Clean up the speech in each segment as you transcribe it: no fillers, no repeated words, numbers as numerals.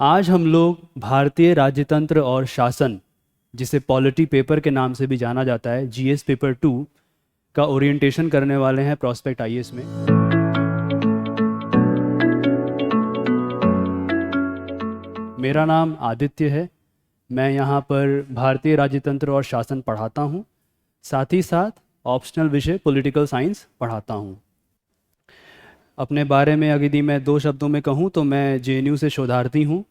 आज हम लोग भारतीय राज्यतंत्र और शासन, जिसे पॉलिटी पेपर के नाम से भी जाना जाता है, जीएस पेपर 2 का ओरिएंटेशन करने वाले हैं प्रोस्पेक्ट आईएएस में। मेरा नाम आदित्य है। मैं यहाँ पर भारतीय राज्यतंत्र और शासन पढ़ाता हूँ, साथ ही साथ ऑप्शनल विषय पॉलिटिकल साइंस पढ़ाता हूँ। अपने बारे में यदि मैं 2 शब्दों में कहूँ तो मैं जेएनयू से शोधार्थी हूँ।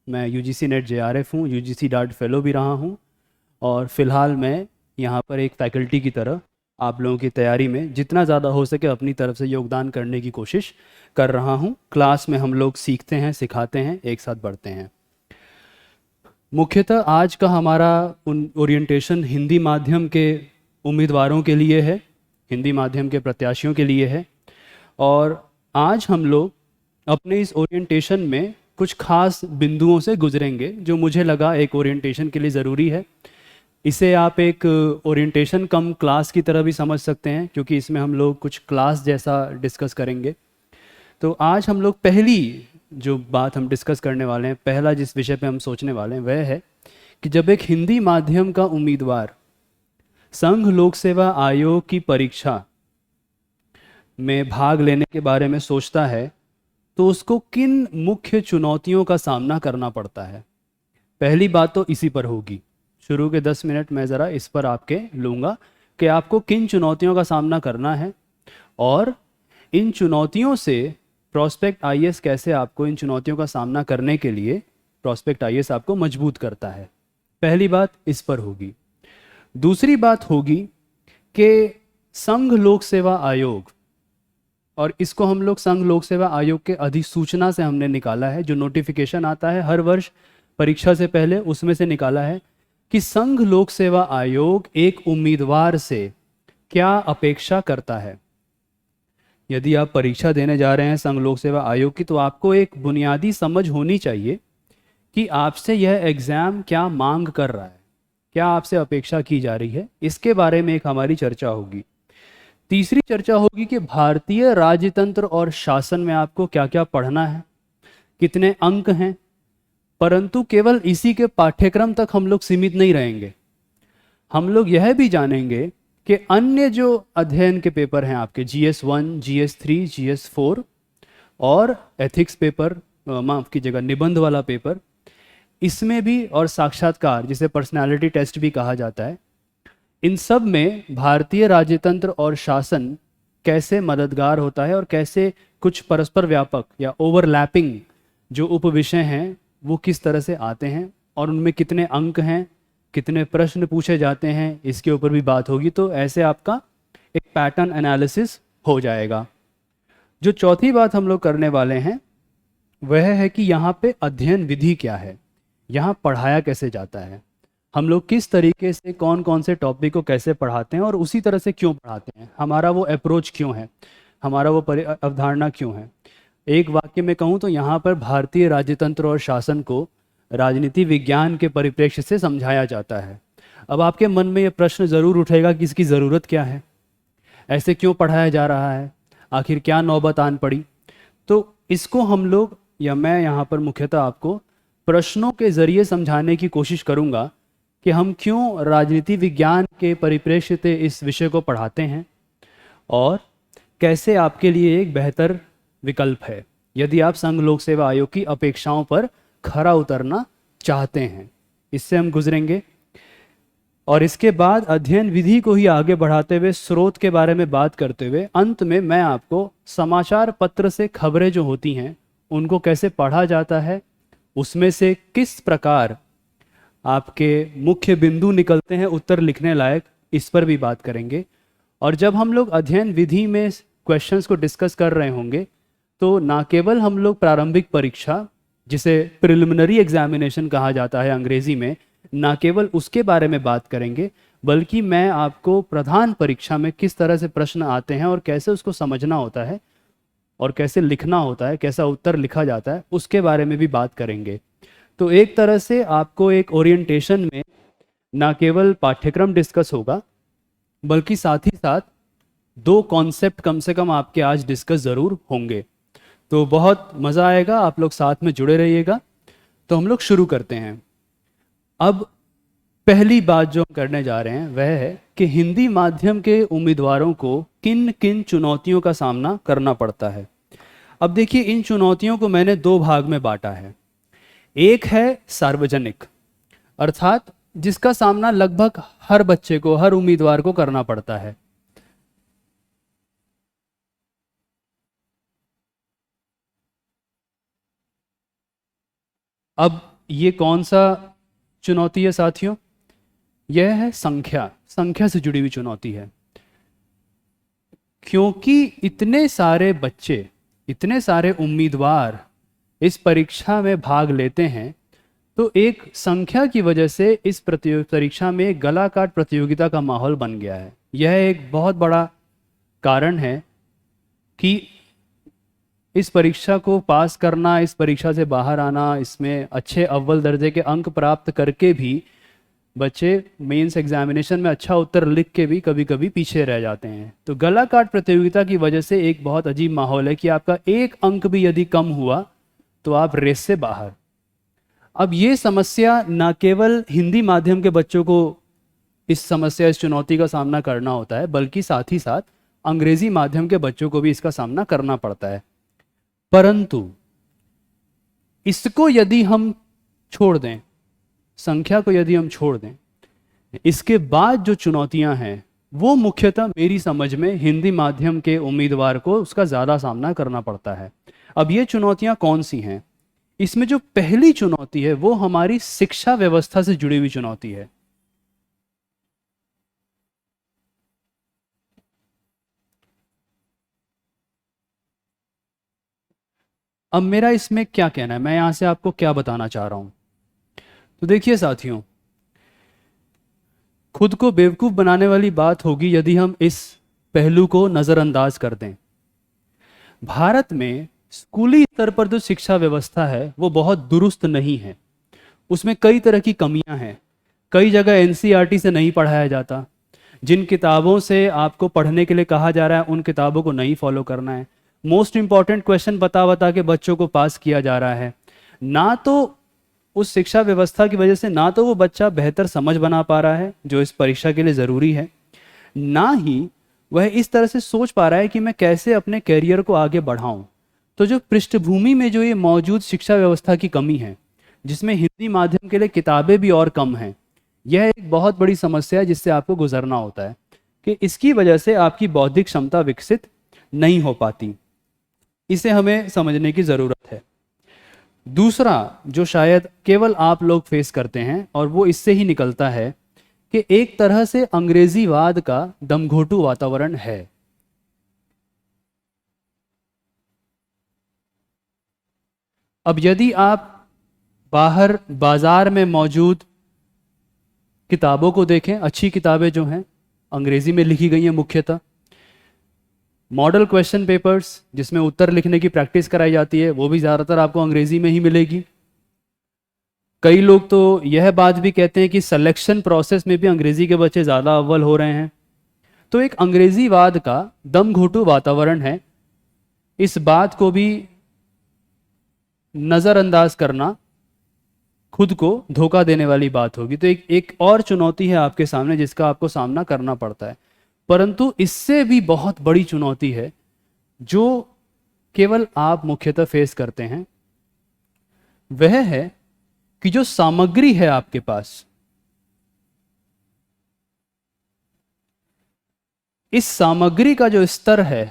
मैं यूजीसी नेट जेआरएफ हूँ, यूजीसी डार्ट फेलो भी रहा हूँ, और फिलहाल मैं यहाँ पर एक फैकल्टी की तरह आप लोगों की तैयारी में जितना ज़्यादा हो सके अपनी तरफ से योगदान करने की कोशिश कर रहा हूँ। क्लास में हम लोग सीखते हैं, सिखाते हैं, एक साथ बढ़ते हैं। मुख्यतः आज का हमारा ओरिएंटेशन हिंदी माध्यम के उम्मीदवारों के लिए है, हिंदी माध्यम के प्रत्याशियों के लिए है। और आज हम लोग अपने इस ओरिएंटेशन में कुछ खास बिंदुओं से गुजरेंगे जो मुझे लगा एक ओरिएंटेशन के लिए ज़रूरी है। इसे आप एक ओरिएंटेशन कम क्लास की तरह भी समझ सकते हैं, क्योंकि इसमें हम लोग कुछ क्लास जैसा डिस्कस करेंगे। तो आज हम लोग पहली जो बात हम डिस्कस करने वाले हैं, पहला जिस विषय पे हम सोचने वाले हैं वह है कि जब एक हिंदी माध्यम का उम्मीदवार संघ लोक सेवा आयोग की परीक्षा में भाग लेने के बारे में सोचता है तो उसको किन मुख्य चुनौतियों का सामना करना पड़ता है। पहली बात तो इसी पर होगी। शुरू के 10 मिनट मैं ज़रा इस पर आपके लूँगा कि आपको किन चुनौतियों का सामना करना है और इन चुनौतियों से प्रोस्पेक्ट आईएएस कैसे आपको इन चुनौतियों का सामना करने के लिए प्रोस्पेक्ट आईएएस आपको मजबूत करता है। पहली बात इस पर होगी। दूसरी बात होगी कि संघ लोक सेवा आयोग, और इसको हम लोग संघ लोक सेवा आयोग के अधिसूचना से हमने निकाला है, जो नोटिफिकेशन आता है हर वर्ष परीक्षा से पहले, उसमें से निकाला है कि संघ लोक सेवा आयोग एक उम्मीदवार से क्या अपेक्षा करता है। यदि आप परीक्षा देने जा रहे हैं संघ लोक सेवा आयोग की, तो आपको एक बुनियादी समझ होनी चाहिए कि आपसे यह एग्ज़ाम क्या मांग कर रहा है, क्या आपसे अपेक्षा की जा रही है। इसके बारे में एक हमारी चर्चा होगी। तीसरी चर्चा होगी कि भारतीय राज्यतंत्र और शासन में आपको क्या क्या पढ़ना है, कितने अंक हैं। परंतु केवल इसी के पाठ्यक्रम तक हम लोग सीमित नहीं रहेंगे। हम लोग यह भी जानेंगे कि अन्य जो अध्ययन के पेपर हैं आपके, GS1, GS3, GS4 और एथिक्स पेपर, माफ कीजिएगा निबंध वाला पेपर, इसमें भी, और साक्षात्कार जिसे पर्सनालिटी टेस्ट भी कहा जाता है, इन सब में भारतीय राज्यतंत्र और शासन कैसे मददगार होता है और कैसे कुछ परस्पर व्यापक या ओवरलैपिंग जो उपविषय हैं वो किस तरह से आते हैं और उनमें कितने अंक हैं, कितने प्रश्न पूछे जाते हैं, इसके ऊपर भी बात होगी। तो ऐसे आपका एक पैटर्न एनालिसिस हो जाएगा। जो चौथी बात हम लोग करने वाले हैं वह है कि यहाँ पे अध्ययन विधि क्या है, यहाँ पढ़ाया कैसे जाता है, हम लोग किस तरीके से कौन कौन से टॉपिक को कैसे पढ़ाते हैं और उसी तरह से क्यों पढ़ाते हैं, हमारा वो अप्रोच क्यों है, हमारा वो अवधारणा क्यों है। एक वाक्य में कहूँ तो यहाँ पर भारतीय राज्यतंत्र और शासन को राजनीति विज्ञान के परिप्रेक्ष्य से समझाया जाता है। अब आपके मन में ये प्रश्न ज़रूर उठेगा कि इसकी ज़रूरत क्या है, ऐसे क्यों पढ़ाया जा रहा है, आखिर क्या नौबत आन पड़ी। तो इसको हम लोग, या मैं यहाँ पर मुख्यतः आपको प्रश्नों के ज़रिए समझाने की कोशिश करूँगा कि हम क्यों राजनीति विज्ञान के परिप्रेक्ष्य से इस विषय को पढ़ाते हैं और कैसे आपके लिए एक बेहतर विकल्प है यदि आप संघ लोक सेवा आयोग की अपेक्षाओं पर खरा उतरना चाहते हैं। इससे हम गुजरेंगे और इसके बाद अध्ययन विधि को ही आगे बढ़ाते हुए, स्रोत के बारे में बात करते हुए, अंत में मैं आपको समाचार पत्र से खबरें जो होती हैं उनको कैसे पढ़ा जाता है, उसमें से किस प्रकार आपके मुख्य बिंदु निकलते हैं उत्तर लिखने लायक, इस पर भी बात करेंगे। और जब हम लोग अध्ययन विधि में क्वेश्चंस को डिस्कस कर रहे होंगे तो ना केवल हम लोग प्रारंभिक परीक्षा, जिसे प्रिलिमिनरी एग्जामिनेशन कहा जाता है अंग्रेजी में, ना केवल उसके बारे में बात करेंगे, बल्कि मैं आपको प्रधान परीक्षा में किस तरह से प्रश्न आते हैं और कैसे उसको समझना होता है और कैसे लिखना होता है, कैसा उत्तर लिखा जाता है, उसके बारे में भी बात करेंगे। तो एक तरह से आपको एक ओरिएंटेशन में ना केवल पाठ्यक्रम डिस्कस होगा, बल्कि साथ ही साथ 2 कॉन्सेप्ट कम से कम आपके आज डिस्कस ज़रूर होंगे। तो बहुत मज़ा आएगा, आप लोग साथ में जुड़े रहिएगा। तो हम लोग शुरू करते हैं। अब पहली बात जो हम करने जा रहे हैं वह है कि हिंदी माध्यम के उम्मीदवारों को किन किन चुनौतियों का सामना करना पड़ता है। अब देखिए, इन चुनौतियों को मैंने दो भाग में बांटा है। एक है सार्वजनिक, अर्थात जिसका सामना लगभग हर बच्चे को, हर उम्मीदवार को करना पड़ता है। अब ये कौन सा चुनौती है साथियों? यह है संख्या, संख्या से जुड़ी हुई चुनौती है। क्योंकि इतने सारे बच्चे, इतने सारे उम्मीदवार इस परीक्षा में भाग लेते हैं, तो एक संख्या की वजह से इस परीक्षा में एक गला काट प्रतियोगिता का माहौल बन गया है। यह एक बहुत बड़ा कारण है कि इस परीक्षा को पास करना, इस परीक्षा से बाहर आना, इसमें अच्छे अव्वल दर्जे के अंक प्राप्त करके भी बच्चे मेंस एग्जामिनेशन में अच्छा उत्तर लिख के भी कभी कभी पीछे रह जाते हैं। तो गला काट प्रतियोगिता की वजह से एक बहुत अजीब माहौल है कि आपका एक अंक भी यदि कम हुआ तो आप रेस से बाहर। अब ये समस्या न केवल हिंदी माध्यम के बच्चों को इस समस्या, इस चुनौती का सामना करना होता है, बल्कि साथ ही साथ अंग्रेजी माध्यम के बच्चों को भी इसका सामना करना पड़ता है। परंतु इसको यदि हम छोड़ दें, संख्या को यदि हम छोड़ दें, इसके बाद जो चुनौतियां हैं वो मुख्यतः मेरी समझ में हिंदी माध्यम के उम्मीदवार को उसका ज़्यादा सामना करना पड़ता है। अब ये चुनौतियां कौन सी हैं? इसमें जो पहली चुनौती है वो हमारी शिक्षा व्यवस्था से जुड़ी हुई चुनौती है। अब मेरा इसमें क्या कहना है, मैं यहां से आपको क्या बताना चाह रहा हूं। तो देखिए साथियों, खुद को बेवकूफ बनाने वाली बात होगी यदि हम इस पहलू को नजरअंदाज कर दें। भारत में स्कूली स्तर पर जो शिक्षा व्यवस्था है वो बहुत दुरुस्त नहीं है। उसमें कई तरह की कमियां हैं। कई जगह एनसीईआरटी से नहीं पढ़ाया जाता। जिन किताबों से आपको पढ़ने के लिए कहा जा रहा है उन किताबों को नहीं फॉलो करना है। मोस्ट इंपॉर्टेंट क्वेश्चन बता बता के बच्चों को पास किया जा रहा है। ना तो उस शिक्षा व्यवस्था की वजह से ना तो वो बच्चा बेहतर समझ बना पा रहा है जो इस परीक्षा के लिए ज़रूरी है, ना ही वह इस तरह से सोच पा रहा है कि मैं कैसे अपने कैरियर को आगे बढ़ाऊं। तो जो पृष्ठभूमि में जो ये मौजूद शिक्षा व्यवस्था की कमी है, जिसमें हिंदी माध्यम के लिए किताबें भी और कम हैं, यह एक बहुत बड़ी समस्या है जिससे आपको गुजरना होता है कि इसकी वजह से आपकी बौद्धिक क्षमता विकसित नहीं हो पाती। इसे हमें समझने की ज़रूरत है। दूसरा जो शायद केवल आप लोग फेस करते हैं और वो इससे ही निकलता है कि एक तरह से अंग्रेजीवाद का दमघोटू वातावरण है। अब यदि आप बाहर बाजार में मौजूद किताबों को देखें, अच्छी किताबें जो हैं अंग्रेजी में लिखी गई हैं, मुख्यतः मॉडल क्वेश्चन पेपर्स जिसमें उत्तर लिखने की प्रैक्टिस कराई जाती है वो भी ज़्यादातर आपको अंग्रेजी में ही मिलेगी। कई लोग तो यह बात भी कहते हैं कि सिलेक्शन प्रोसेस में भी अंग्रेजी के बच्चे ज़्यादा अव्वल हो रहे हैं। तो एक अंग्रेजीवाद का दमघोटू वातावरण है। इस बात को भी नज़रअंदाज करना खुद को धोखा देने वाली बात होगी। तो एक और चुनौती है आपके सामने जिसका आपको सामना करना पड़ता है। परंतु इससे भी बहुत बड़ी चुनौती है जो केवल आप मुख्यतः फेस करते हैं, वह है कि जो सामग्री है आपके पास, इस सामग्री का जो स्तर है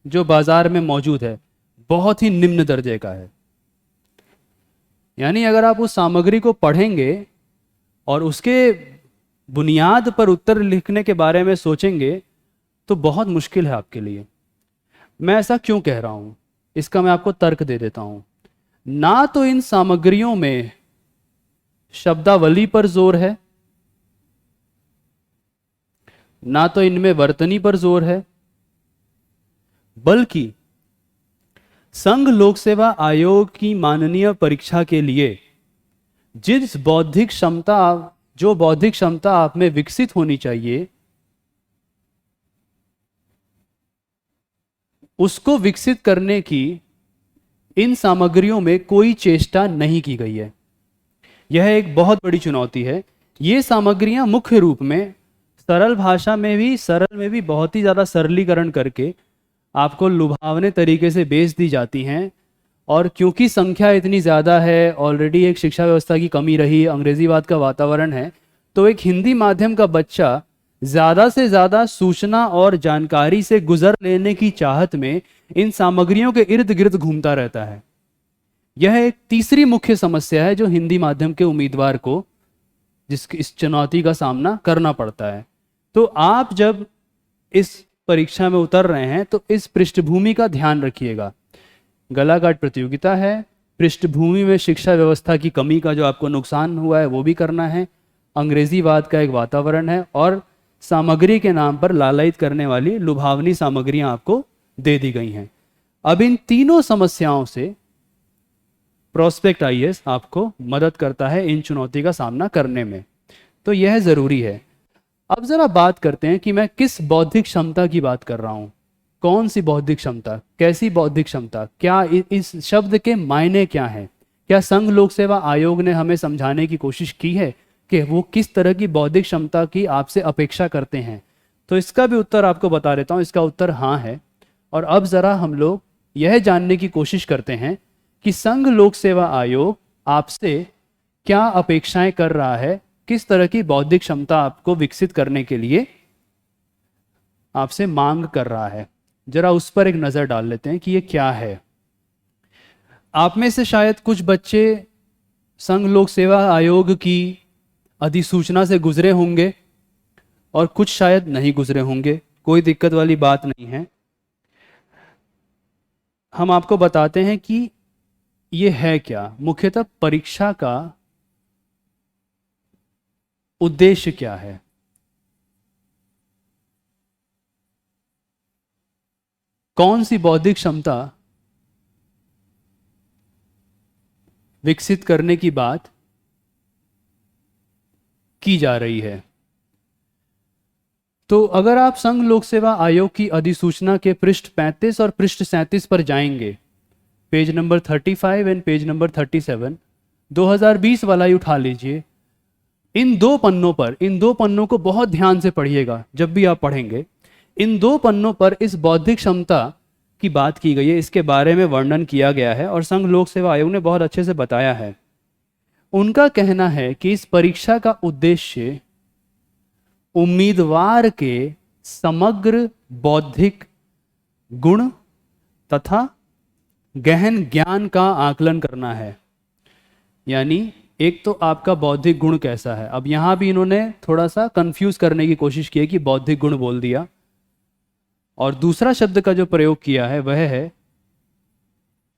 जो बाजार में मौजूद है बहुत ही निम्न दर्जे का है। यानी अगर आप उस सामग्री को पढ़ेंगे और उसके बुनियाद पर उत्तर लिखने के बारे में सोचेंगे तो बहुत मुश्किल है आपके लिए। मैं ऐसा क्यों कह रहा हूं, इसका मैं आपको तर्क दे देता हूं। ना तो इन सामग्रियों में शब्दावली पर जोर है, ना तो इनमें वर्तनी पर जोर है, बल्कि संघ लोक सेवा आयोग की माननीय परीक्षा के लिए जिस बौद्धिक क्षमता, जो बौद्धिक क्षमता आप में विकसित होनी चाहिए, उसको विकसित करने की इन सामग्रियों में कोई चेष्टा नहीं की गई है। यह एक बहुत बड़ी चुनौती है। ये सामग्रियां मुख्य रूप में सरल भाषा में भी, सरल में भी बहुत ही ज़्यादा सरलीकरण करके आपको लुभावने तरीके से बेच दी जाती हैं। और क्योंकि संख्या इतनी ज़्यादा है, ऑलरेडी एक शिक्षा व्यवस्था की कमी रही, अंग्रेजीवाद का वातावरण है, तो एक हिंदी माध्यम का बच्चा ज़्यादा से ज़्यादा सूचना और जानकारी से गुजर लेने की चाहत में इन सामग्रियों के इर्द गिर्द घूमता रहता है। यह एक तीसरी मुख्य समस्या है जो हिंदी माध्यम के उम्मीदवार को जिसकी इस चुनौती का सामना करना पड़ता है। तो आप जब इस परीक्षा में उतर रहे हैं तो इस पृष्ठभूमि का ध्यान रखिएगा। गलाघाट प्रतियोगिता है, पृष्ठभूमि में शिक्षा व्यवस्था की कमी का जो आपको नुकसान हुआ है वो भी करना है, अंग्रेजीवाद का एक वातावरण है, और सामग्री के नाम पर लालयित करने वाली लुभावनी सामग्रियां आपको दे दी गई हैं। अब इन तीनों समस्याओं से प्रोस्पेक्ट आईएएस आपको मदद करता है इन चुनौती का सामना करने में, तो यह ज़रूरी है। अब ज़रा बात करते हैं कि मैं किस बौद्धिक क्षमता की बात कर रहा हूँ। कौन सी बौद्धिक क्षमता, कैसी बौद्धिक क्षमता, क्या इस शब्द के मायने क्या हैं? क्या संघ लोक सेवा आयोग ने हमें समझाने की कोशिश की है कि वो किस तरह की बौद्धिक क्षमता की आपसे अपेक्षा करते हैं? तो इसका भी उत्तर आपको बता देता हूँ, इसका उत्तर हाँ है। और अब ज़रा हम लोग यह जानने की कोशिश करते हैं कि संघ लोक सेवा आयोग आपसे क्या अपेक्षाएं कर रहा है, किस तरह की बौद्धिक क्षमता आपको विकसित करने के लिए आपसे मांग कर रहा है। जरा उस पर एक नज़र डाल लेते हैं कि ये क्या है। आप में से शायद कुछ बच्चे संघ लोक सेवा आयोग की अधिसूचना से गुजरे होंगे और कुछ शायद नहीं गुजरे होंगे, कोई दिक्कत वाली बात नहीं है। हम आपको बताते हैं कि ये है क्या, मुख्यतः परीक्षा का उद्देश्य क्या है। कौन सी बौद्धिक क्षमता विकसित करने की बात की जा रही है। तो अगर आप संघ लोक सेवा आयोग की अधिसूचना के पृष्ठ 35 और पृष्ठ 37 पर जाएंगे, page number 35 and page number 37, 2020 वाला ही उठा लीजिए। इन दो पन्नों को बहुत ध्यान से पढ़िएगा। जब भी आप पढ़ेंगे, इन दो पन्नों पर इस बौद्धिक क्षमता की बात की गई है, इसके बारे में वर्णन किया गया है और संघ लोक सेवा आयोग ने बहुत अच्छे से बताया है। उनका कहना है कि इस परीक्षा का उद्देश्य उम्मीदवार के समग्र बौद्धिक गुण तथा गहन ज्ञान का आकलन करना है। यानी एक तो आपका बौद्धिक गुण कैसा है। अब यहां भी इन्होंने थोड़ा सा कंफ्यूज करने की कोशिश की है कि बौद्धिक गुण बोल दिया, और दूसरा शब्द का जो प्रयोग किया है वह है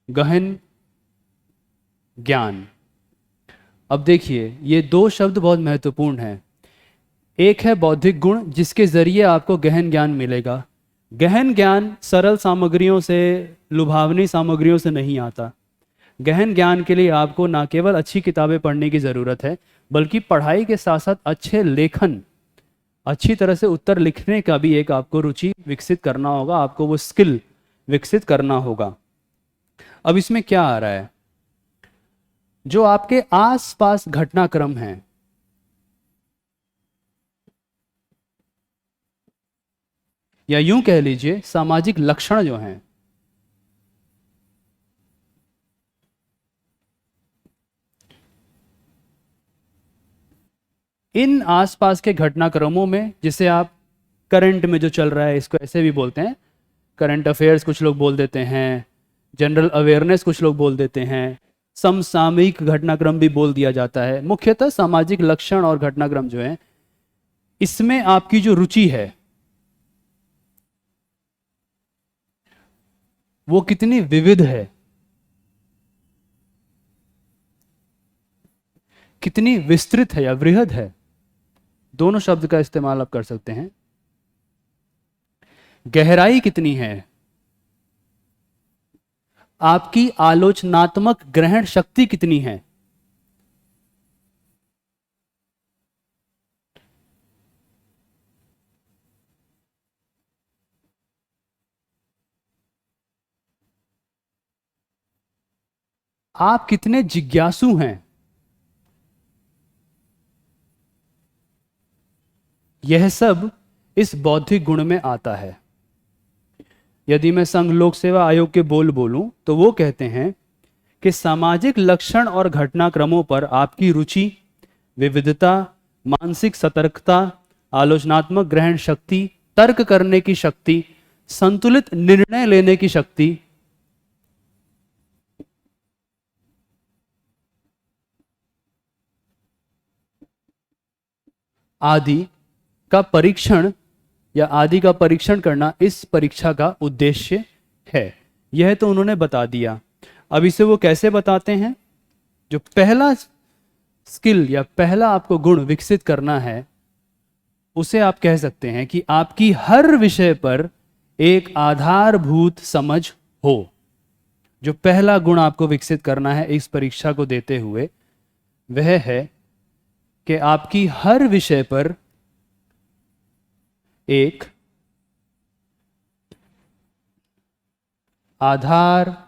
गहन ज्ञान। अब देखिए, ये दो शब्द बहुत महत्वपूर्ण हैं। एक है बौद्धिक गुण जिसके जरिए आपको गहन ज्ञान मिलेगा। गहन ज्ञान सरल सामग्रियों से, लुभावनी सामग्रियों से नहीं आता। गहन ज्ञान के लिए आपको ना केवल अच्छी किताबें पढ़ने की ज़रूरत है, बल्कि पढ़ाई के साथ साथ अच्छे लेखन, अच्छी तरह से उत्तर लिखने का भी एक आपको रुचि विकसित करना होगा, आपको वो स्किल विकसित करना होगा। अब इसमें क्या आ रहा है, जो आपके आसपास घटनाक्रम हैं, या यूं कह लीजिए सामाजिक लक्षण जो हैं, इन आसपास के घटनाक्रमों में, जिसे आप करंट में जो चल रहा है इसको ऐसे भी बोलते हैं, करंट अफेयर्स कुछ लोग बोल देते हैं, जनरल अवेयरनेस कुछ लोग बोल देते हैं, समसामयिक घटनाक्रम भी बोल दिया जाता है। मुख्यतः सामाजिक लक्षण और घटनाक्रम जो है, इसमें आपकी जो रुचि है वो कितनी विविध है, कितनी विस्तृत है या वृहद है, दोनों शब्द का इस्तेमाल आप कर सकते हैं। गहराई कितनी है, आपकी आलोचनात्मक ग्रहण शक्ति कितनी है। आप कितने जिज्ञासु हैं, यह सब इस बौद्धिक गुण में आता है। यदि मैं संघ लोक सेवा आयोग के बोल बोलूं तो वो कहते हैं कि सामाजिक लक्षण और घटनाक्रमों पर आपकी रुचि, विविधता, मानसिक सतर्कता, आलोचनात्मक ग्रहण शक्ति, तर्क करने की शक्ति, संतुलित निर्णय लेने की शक्ति, आदि का परीक्षण या आदि का परीक्षण करना इस परीक्षा का उद्देश्य है। यह तो उन्होंने बता दिया। अब इसे वो कैसे बताते हैं? जो पहला स्किल या पहला आपको गुण विकसित करना है, उसे आप कह सकते हैं कि आपकी हर विषय पर एक आधारभूत समझ हो। जो पहला गुण आपको विकसित करना है इस परीक्षा को देते हुए, वह है कि आपकी हर विषय पर एक आधारभूत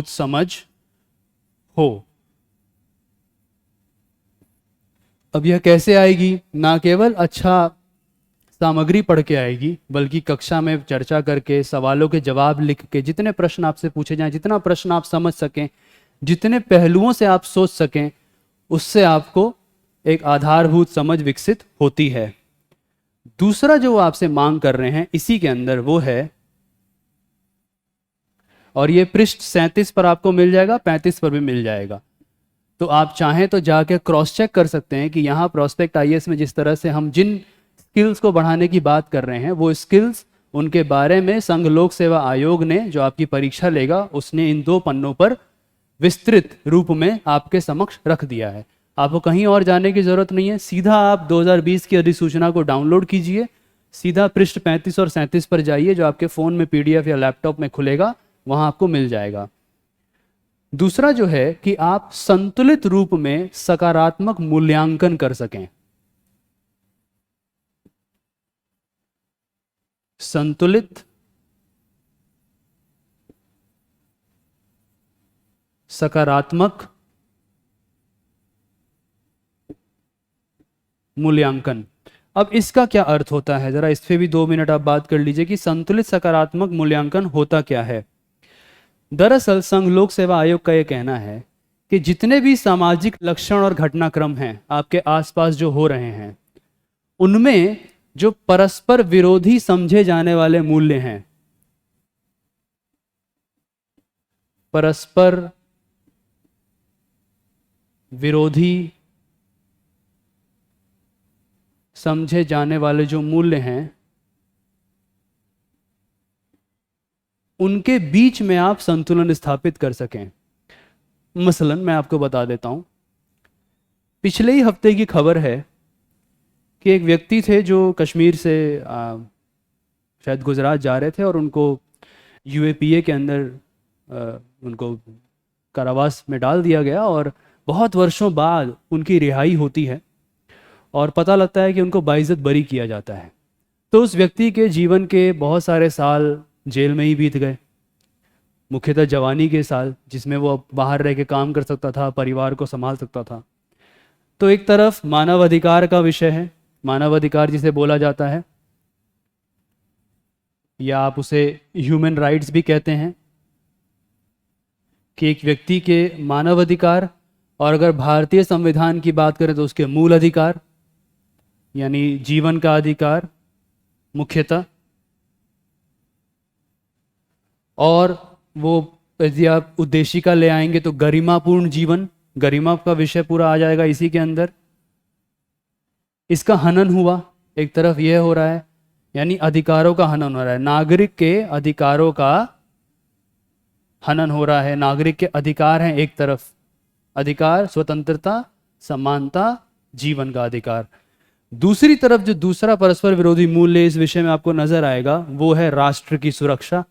समझ हो। अब यह कैसे आएगी? ना केवल अच्छा सामग्री पढ़ के आएगी, बल्कि कक्षा में चर्चा करके, सवालों के जवाब लिख के, जितने प्रश्न आपसे पूछे जाएं, जितना प्रश्न आप समझ सकें, जितने पहलुओं से आप सोच सकें, उससे आपको एक आधारभूत समझ विकसित होती है। दूसरा जो आपसे मांग कर रहे हैं इसी के अंदर, वो है, और ये पृष्ठ 37 पर आपको मिल जाएगा, 35 पर भी मिल जाएगा, तो आप चाहें तो जाके क्रॉस चेक कर सकते हैं कि यहाँ प्रोस्पेक्ट आईएएस में जिस तरह से हम जिन स्किल्स को बढ़ाने की बात कर रहे हैं, वो स्किल्स, उनके बारे में संघ लोक सेवा आयोग ने, जो आपकी परीक्षा लेगा, उसने इन 2 पन्नों पर विस्तृत रूप में आपके समक्ष रख दिया है। आपको कहीं और जाने की जरूरत नहीं है। सीधा आप 2020 की अधिसूचना को डाउनलोड कीजिए, सीधा पृष्ठ 35 और 37 पर जाइए, जो आपके फोन में पीडीएफ या लैपटॉप में खुलेगा, वहां आपको मिल जाएगा। दूसरा जो है कि आप संतुलित रूप में सकारात्मक मूल्यांकन कर सकें। संतुलित सकारात्मक मूल्यांकन। अब इसका क्या अर्थ होता है, जरा इस पे भी 2 मिनट आप बात कर लीजिए कि संतुलित सकारात्मक मूल्यांकन होता क्या है। दरअसल संघ लोक सेवा आयोग का यह कहना है कि जितने भी सामाजिक लक्षण और घटनाक्रम हैं आपके आसपास जो हो रहे हैं, उनमें जो परस्पर विरोधी समझे जाने वाले मूल्य हैं, परस्पर विरोधी समझे जाने वाले जो मूल्य हैं, उनके बीच में आप संतुलन स्थापित कर सकें। मसलन मैं आपको बता देता हूं, पिछले ही हफ्ते की खबर है कि एक व्यक्ति थे जो कश्मीर से शायद गुजरात जा रहे थे, और उनको यूएपीए के अंदर उनको कारावास में डाल दिया गया, और बहुत वर्षों बाद उनकी रिहाई होती है और पता लगता है कि उनको बाइज्जत बरी किया जाता है। तो उस व्यक्ति के जीवन के बहुत सारे साल जेल में ही बीत गए, मुख्यतः जवानी के साल, जिसमें वो बाहर रह के काम कर सकता था, परिवार को संभाल सकता था। तो एक तरफ मानव अधिकार का विषय है, मानव अधिकार जिसे बोला जाता है, या आप उसे ह्यूमन राइट्स भी कहते हैं, कि एक व्यक्ति के मानव अधिकार, और अगर भारतीय संविधान की बात करें तो उसके मूल अधिकार, यानी जीवन का अधिकार मुख्यतः, और वो यदि आप उद्देशिका ले आएंगे तो गरिमापूर्ण जीवन, गरिमा का विषय पूरा आ जाएगा इसी के अंदर। इसका हनन हुआ, एक तरफ यह हो रहा है, यानी अधिकारों का हनन हो रहा है, नागरिक के अधिकारों का हनन हो रहा है। नागरिक के अधिकार हैं एक तरफ, अधिकार, स्वतंत्रता, समानता, जीवन का अधिकार। दूसरी तरफ जो दूसरा परस्पर विरोधी मूल्य इस विषय में आपको नजर आएगा, वो है राष्ट्र की सुरक्षा,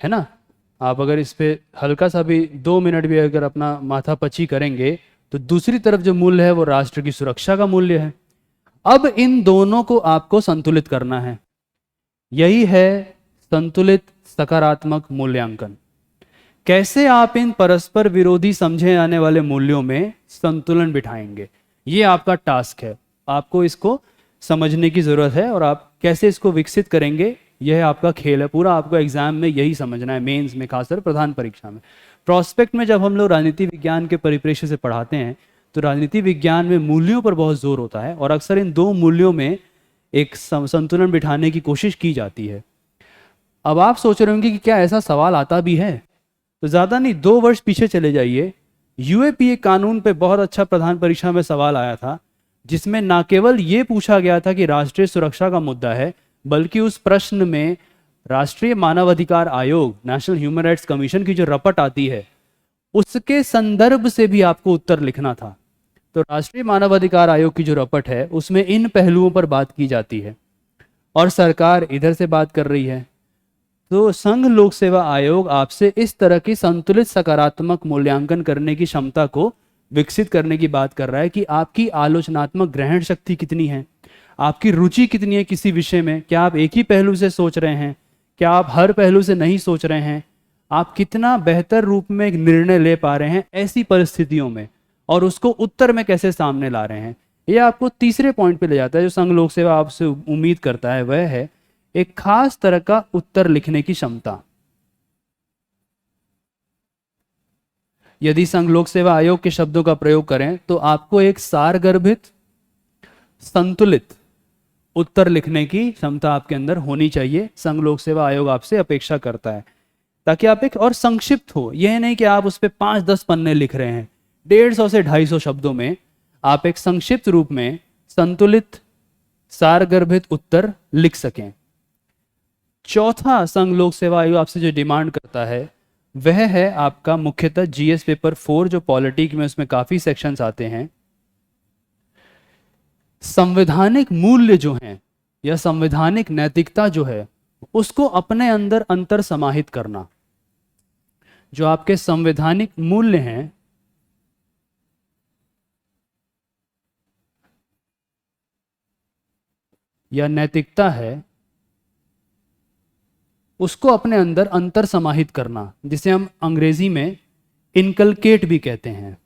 है ना। आप अगर इस पे हल्का सा भी 2 मिनट भी अगर अपना माथा पची करेंगे, तो दूसरी तरफ जो मूल्य है वो राष्ट्र की सुरक्षा का मूल्य है। अब इन दोनों को आपको संतुलित करना है। यही है संतुलित सकारात्मक मूल्यांकन। कैसे आप इन परस्पर विरोधी समझे जाने वाले मूल्यों में संतुलन बिठाएंगे, ये आपका टास्क है। आपको इसको समझने की जरूरत है और आप कैसे इसको विकसित करेंगे, यह आपका खेल है। पूरा आपको एग्जाम में यही समझना है, मेंस में, खासकर प्रधान परीक्षा में। प्रोस्पेक्ट में जब हम लोग राजनीति विज्ञान के परिप्रेक्ष्य से पढ़ाते हैं तो राजनीति विज्ञान में मूल्यों पर बहुत जोर होता है और अक्सर इन दो मूल्यों में एक संतुलन बिठाने की कोशिश की जाती है। अब आप सोच रहे होंगे कि क्या ऐसा सवाल आता भी है? तो ज़्यादा नहीं, 2 वर्ष पीछे चले जाइए। यूएपीए कानून पे बहुत अच्छा प्रधान परीक्षा में सवाल आया था, जिसमें ना केवल ये पूछा गया था कि राष्ट्रीय सुरक्षा का मुद्दा है, बल्कि उस प्रश्न में राष्ट्रीय मानवाधिकार आयोग, नेशनल ह्यूमन राइट्स कमीशन की जो रपट आती है, उसके संदर्भ से भी आपको उत्तर लिखना था। तो राष्ट्रीय मानवाधिकार आयोग की जो रपट है उसमें इन पहलुओं पर बात की जाती है और सरकार इधर से बात कर रही है। तो संघ लोक सेवा आयोग आपसे इस तरह की संतुलित सकारात्मक मूल्यांकन करने की क्षमता को विकसित करने की बात कर रहा है कि आपकी आलोचनात्मक ग्रहण शक्ति कितनी है, आपकी रुचि कितनी है किसी विषय में। क्या आप एक ही पहलू से सोच रहे हैं, क्या आप हर पहलू से नहीं सोच रहे हैं, आप कितना बेहतर रूप में एक निर्णय ले पा रहे हैं ऐसी परिस्थितियों में, और उसको उत्तर में कैसे सामने ला रहे हैं। ये आपको तीसरे पॉइंट पे ले जाता है जो संघ लोक सेवा आपसे उम्मीद करता है, वह है एक खास तरह का उत्तर लिखने की क्षमता। यदि संघ लोक सेवा आयोग के शब्दों का प्रयोग करें तो आपको एक सारगर्भित संतुलित उत्तर लिखने की क्षमता आपके अंदर होनी चाहिए। संघ लोक सेवा आयोग आपसे अपेक्षा करता है, ताकि आप एक और संक्षिप्त हो। यह नहीं कि आप उस पर 5-10 पन्ने लिख रहे हैं, 150 से 250 शब्दों में आप एक संक्षिप्त रूप में संतुलित सारगर्भित उत्तर लिख सकें। चौथा संघ लोक सेवा आयोग आपसे जो डिमांड करता है वह है आपका मुख्यतः जीएस पेपर 4 जो पॉलिटिक में, उसमें काफी सेक्शंस आते हैं। संवैधानिक मूल्य जो हैं या संवैधानिक नैतिकता जो है उसको अपने अंदर अंतर समाहित करना। जो आपके संवैधानिक मूल्य हैं या नैतिकता है, उसको अपने अंदर अंतर समाहित करना, जिसे हम अंग्रेजी में इनकलकेट भी कहते हैं।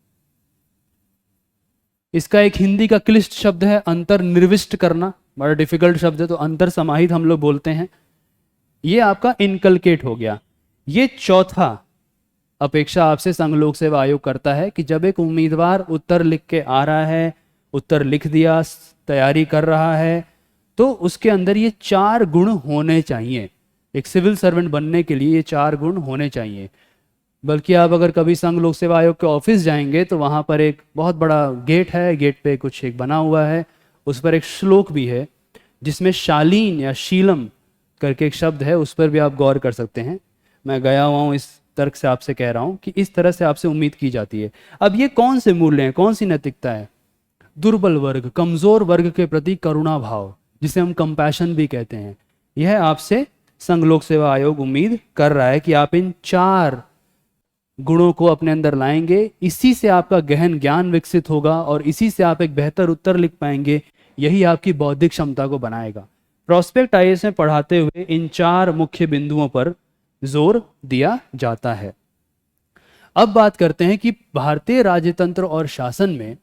इसका एक हिंदी का क्लिष्ट शब्द है अंतर्निविष्ट करना, बड़ा डिफिकल्ट शब्द है, तो अंतर समाहित हम लोग बोलते हैं। ये आपका इनकलकेट हो गया। ये चौथा अपेक्षा आपसे संघ लोक सेवा आयोग करता है कि जब एक उम्मीदवार उत्तर लिख के आ रहा है, उत्तर लिख दिया, तैयारी कर रहा है, तो उसके अंदर ये 4 गुण होने चाहिए। एक सिविल सर्वेंट बनने के लिए ये 4 गुण होने चाहिए। बल्कि आप अगर कभी संघ लोक सेवा आयोग के ऑफिस जाएंगे तो वहाँ पर एक बहुत बड़ा गेट है, गेट पे कुछ एक बना हुआ है, उस पर एक श्लोक भी है जिसमें शालीन या शीलम करके एक शब्द है, उस पर भी आप गौर कर सकते हैं। मैं गया हुआ हूँ, इस तर्क से आपसे कह रहा हूँ कि इस तरह से आपसे उम्मीद की जाती है। अब ये कौन से मूल्य हैं, कौन सी नैतिकता है? दुर्बल वर्ग, कमजोर वर्ग के प्रति करुणा भाव, जिसे हम कंपैशन भी कहते हैं, यह आपसे संघ लोक सेवा आयोग उम्मीद कर रहा है कि आप इन 4 गुणों को अपने अंदर लाएंगे। इसी से आपका गहन ज्ञान विकसित होगा और इसी से आप एक बेहतर उत्तर लिख पाएंगे। यही आपकी बौद्धिक क्षमता को बनाएगा। प्रोस्पेक्ट आईएएस में पढ़ाते हुए इन 4 मुख्य बिंदुओं पर जोर दिया जाता है। अब बात करते हैं कि भारतीय राज्यतंत्र और शासन में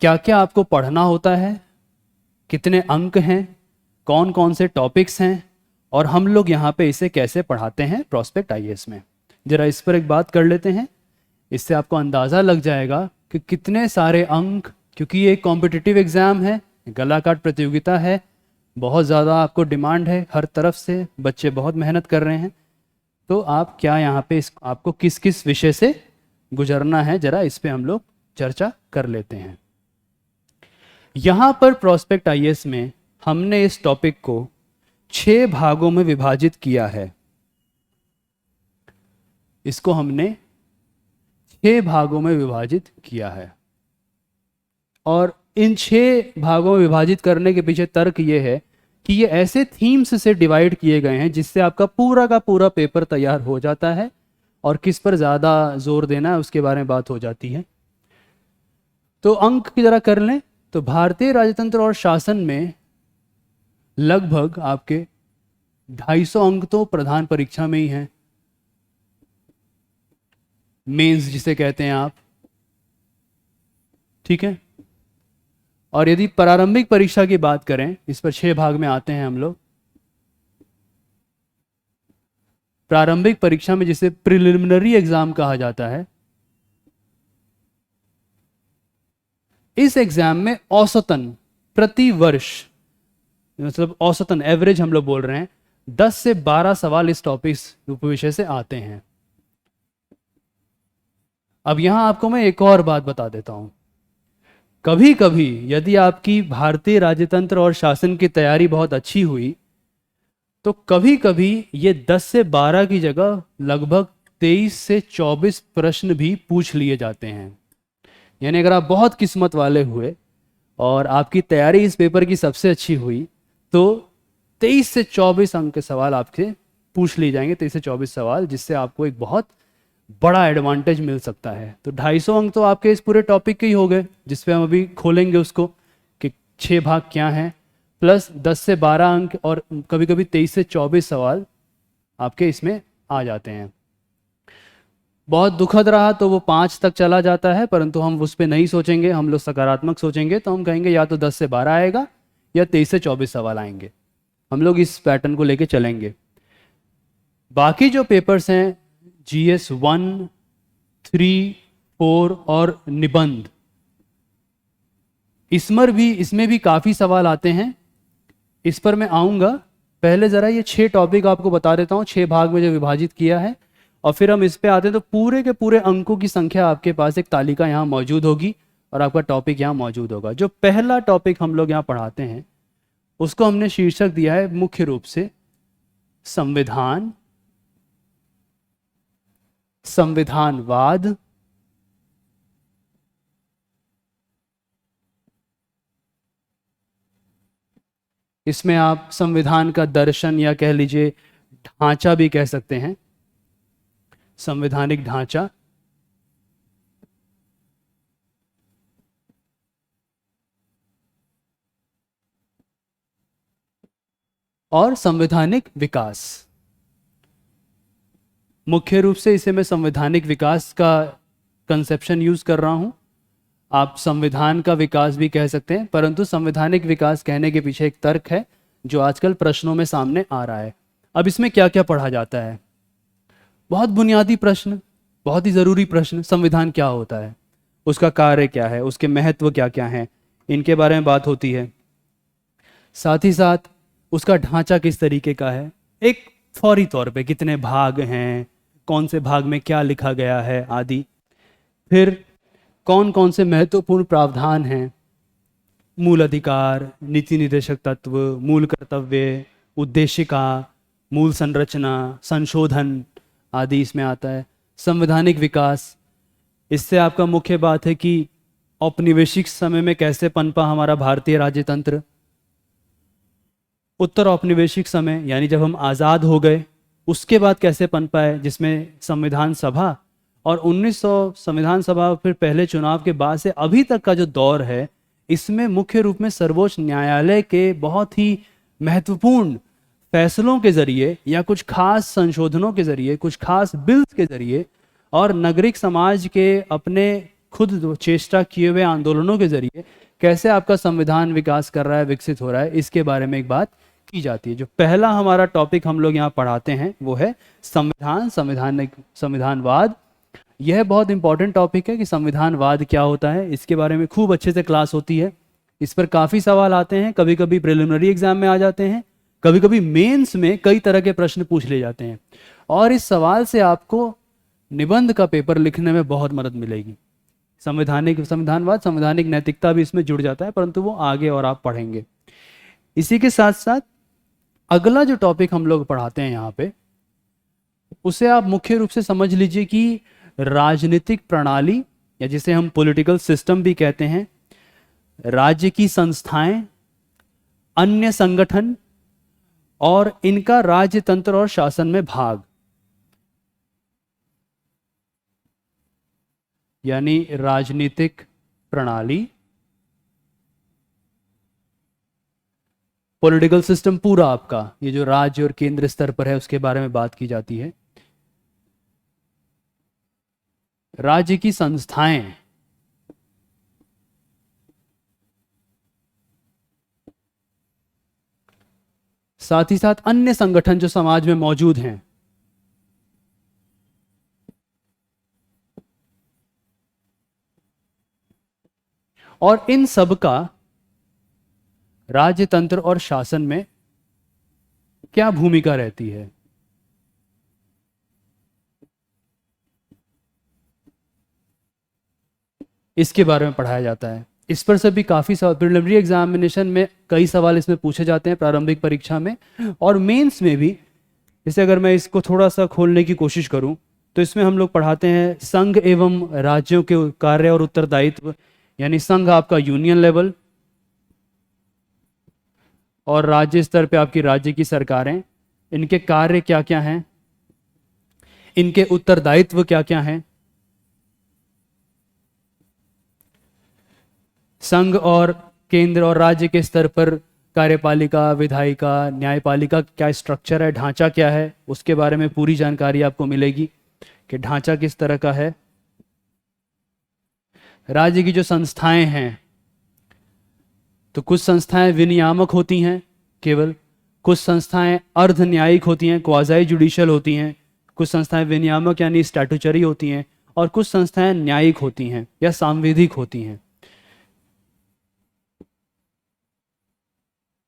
क्या क्या आपको पढ़ना होता है, कितने अंक हैं, कौन कौन से टॉपिक्स हैं, और हम लोग यहाँ पे इसे कैसे पढ़ाते हैं प्रोस्पेक्ट आईएएस में। जरा इस पर एक बात कर लेते हैं, इससे आपको अंदाज़ा लग जाएगा कि कितने सारे अंक, क्योंकि ये एक कॉम्पिटिटिव एग्ज़ाम है, गला काट प्रतियोगिता है, बहुत ज़्यादा आपको डिमांड है, हर तरफ से बच्चे बहुत मेहनत कर रहे हैं। तो आप क्या यहाँ पे आपको किस किस विषय से गुजरना है, जरा इस पे हम लोग चर्चा कर लेते हैं। यहाँ पर प्रोस्पेक्ट आईएएस में हमने इस टॉपिक को 6 भागों में विभाजित किया है। इसको हमने 6 भागों में विभाजित किया है और इन 6 भागों में विभाजित करने के पीछे तर्क ये है कि ये ऐसे थीम्स से डिवाइड किए गए हैं जिससे आपका पूरा का पूरा पेपर तैयार हो जाता है और किस पर ज़्यादा जोर देना है उसके बारे में बात हो जाती है। तो अंक की जरा कर लें तो भारतीय राजतंत्र और शासन में लगभग आपके 250 अंक तो प्रधान परीक्षा में ही हैं, मेंस जिसे कहते हैं आप, ठीक है। और यदि प्रारंभिक परीक्षा की बात करें, इस पर 6 भाग में आते हैं हम लोग। प्रारंभिक परीक्षा में जिसे प्रिलिमिनरी एग्जाम कहा जाता है, इस एग्जाम में औसतन प्रति वर्ष, मतलब औसतन एवरेज हम लोग बोल रहे हैं, 10 से 12 सवाल इस टॉपिक विषय से आते हैं। अब यहां आपको मैं एक और बात बता देता हूं। कभी कभी यदि आपकी भारतीय राजतंत्र और शासन की तैयारी बहुत अच्छी हुई, तो कभी कभी ये 10 से 12 की जगह लगभग 23 से 24 प्रश्न भी पूछ लिए जाते हैं। यानी अगर आप बहुत किस्मत वाले हुए और आपकी तैयारी इस पेपर की सबसे अच्छी हुई, तो 23 से 24 अंक के सवाल आपसे पूछ लिए जाएंगे, 23 से 24 सवाल, जिससे आपको एक बहुत बड़ा एडवांटेज मिल सकता है। तो 250 अंक तो आपके इस पूरे टॉपिक के ही हो गए, जिसपे हम अभी खोलेंगे उसको कि 6 भाग क्या हैं, प्लस 10 से 12 अंक और कभी कभी 23 से 24 सवाल आपके इसमें आ जाते हैं। बहुत दुखद रहा तो वो 5 तक चला जाता है, परंतु हम उस पर नहीं सोचेंगे, हम लोग सकारात्मक सोचेंगे। तो हम कहेंगे या तो 10 से 12 आएगा या 23 से 24 सवाल आएंगे। हम लोग इस पैटर्न को लेके चलेंगे। बाकी जो पेपर्स हैं, GS 1, 3, 4 और निबंध, इसमें भी काफ़ी सवाल आते हैं। इस पर मैं आऊँगा। पहले ज़रा ये 6 टॉपिक आपको बता देता हूँ, 6 भाग में जो विभाजित किया है, और फिर हम इस पे आते हैं। तो पूरे के पूरे अंकों की संख्या आपके पास एक तालिका यहाँ मौजूद होगी और आपका टॉपिक यहाँ मौजूद होगा। जो पहला टॉपिक हम लोग यहाँ पढ़ाते हैं, उसको हमने शीर्षक दिया है मुख्य रूप से संविधान, संविधानवाद, इसमें आप संविधान का दर्शन या कह लीजिए ढांचा भी कह सकते हैं, संवैधानिक ढांचा, और संवैधानिक विकास। मुख्य रूप से इसे मैं संवैधानिक विकास का कंसेप्शन यूज कर रहा हूं। आप संविधान का विकास भी कह सकते हैं, परंतु संवैधानिक विकास कहने के पीछे एक तर्क है जो आजकल प्रश्नों में सामने आ रहा है। अब इसमें क्या क्या पढ़ा जाता है? बहुत बुनियादी प्रश्न, बहुत ही ज़रूरी प्रश्न, संविधान क्या होता है, उसका कार्य क्या है, उसके महत्व क्या क्या हैं, इनके बारे में बात होती है। साथ ही साथ उसका ढांचा किस तरीके का है, एक फौरी तौर पे कितने भाग हैं, कौन से भाग में क्या लिखा गया है आदि। फिर कौन कौन से महत्वपूर्ण प्रावधान हैं, मूल अधिकार, नीति निर्देशक तत्व, मूल कर्तव्य, उद्देशिका, मूल संरचना, संशोधन आदि इसमें आता है। संवैधानिक विकास, इससे आपका मुख्य बात है कि औपनिवेशिक समय में कैसे पनपा हमारा भारतीय राज्यतंत्र। उत्तर औपनिवेशिक समय यानी जब हम आज़ाद हो गए उसके बाद कैसे पनपा है, जिसमें संविधान सभा और 1900 संविधान सभा फिर पहले चुनाव के बाद से अभी तक का जो दौर है, इसमें मुख्य रूप में सर्वोच्च न्यायालय के बहुत ही महत्वपूर्ण फैसलों के जरिए या कुछ खास संशोधनों के जरिए, कुछ खास बिल्स के जरिए और नागरिक समाज के अपने खुद चेष्टा किए हुए आंदोलनों के जरिए कैसे आपका संविधान विकास कर रहा है, विकसित हो रहा है, इसके बारे में एक बात की जाती है। जो पहला हमारा टॉपिक हम लोग यहाँ पढ़ाते हैं वो है संविधान, संविधानवाद। यह बहुत इंपॉर्टेंट टॉपिक है कि संविधानवाद क्या होता है, इसके बारे में खूब अच्छे से क्लास होती है। इस पर काफ़ी सवाल आते हैं, कभी कभी प्रिलिमिनरी एग्जाम में आ जाते हैं, कभी कभी मेंस में कई तरह के प्रश्न पूछ लिए जाते हैं, और इस सवाल से आपको निबंध का पेपर लिखने में बहुत मदद मिलेगी। संविधानवाद, संवैधानिक नैतिकता भी इसमें जुड़ जाता है, परंतु वो आगे और आप पढ़ेंगे। इसी के साथ साथ अगला जो टॉपिक हम लोग पढ़ाते हैं यहाँ पे, उसे आप मुख्य रूप से समझ लीजिए कि राजनीतिक प्रणाली, या जिसे हम पॉलिटिकल सिस्टम भी कहते हैं, राज्य की संस्थाएं, अन्य संगठन और इनका राज्यतंत्र और शासन में भाग, यानी राजनीतिक प्रणाली, पॉलिटिकल सिस्टम पूरा आपका, ये जो राज्य और केंद्र स्तर पर है उसके बारे में बात की जाती है। राज्य की संस्थाएं, साथ ही साथ अन्य संगठन जो समाज में मौजूद हैं, और इन सब का राज्यतंत्र और शासन में क्या भूमिका रहती है, इसके बारे में पढ़ाया जाता है। इस पर से भी काफ़ी सवाल प्रिलिमिनरी एग्जामिनेशन में, कई सवाल इसमें पूछे जाते हैं प्रारंभिक परीक्षा में और मेंस में भी। जैसे अगर मैं इसको थोड़ा सा खोलने की कोशिश करूं तो इसमें हम लोग पढ़ाते हैं संघ एवं राज्यों के कार्य और उत्तरदायित्व, यानी संघ आपका यूनियन लेवल और राज्य स्तर पे आपकी राज्य की सरकारें, इनके कार्य क्या क्या हैं, इनके उत्तरदायित्व क्या क्या हैं। संघ और केंद्र और राज्य के स्तर पर कार्यपालिका, विधायिका, न्यायपालिका क्या स्ट्रक्चर है, ढांचा क्या है, उसके बारे में पूरी जानकारी आपको मिलेगी कि ढांचा किस तरह का है। राज्य की जो संस्थाएं हैं, तो कुछ संस्थाएं विनियामक होती हैं केवल, कुछ संस्थाएं अर्ध न्यायिक होती हैं, क्वाजाई जुडिशियल होती हैं, कुछ संस्थाएं विनियामक यानी स्टैट्यूटरी होती हैं, और कुछ संस्थाएं न्यायिक होती हैं या सांविधिक होती हैं।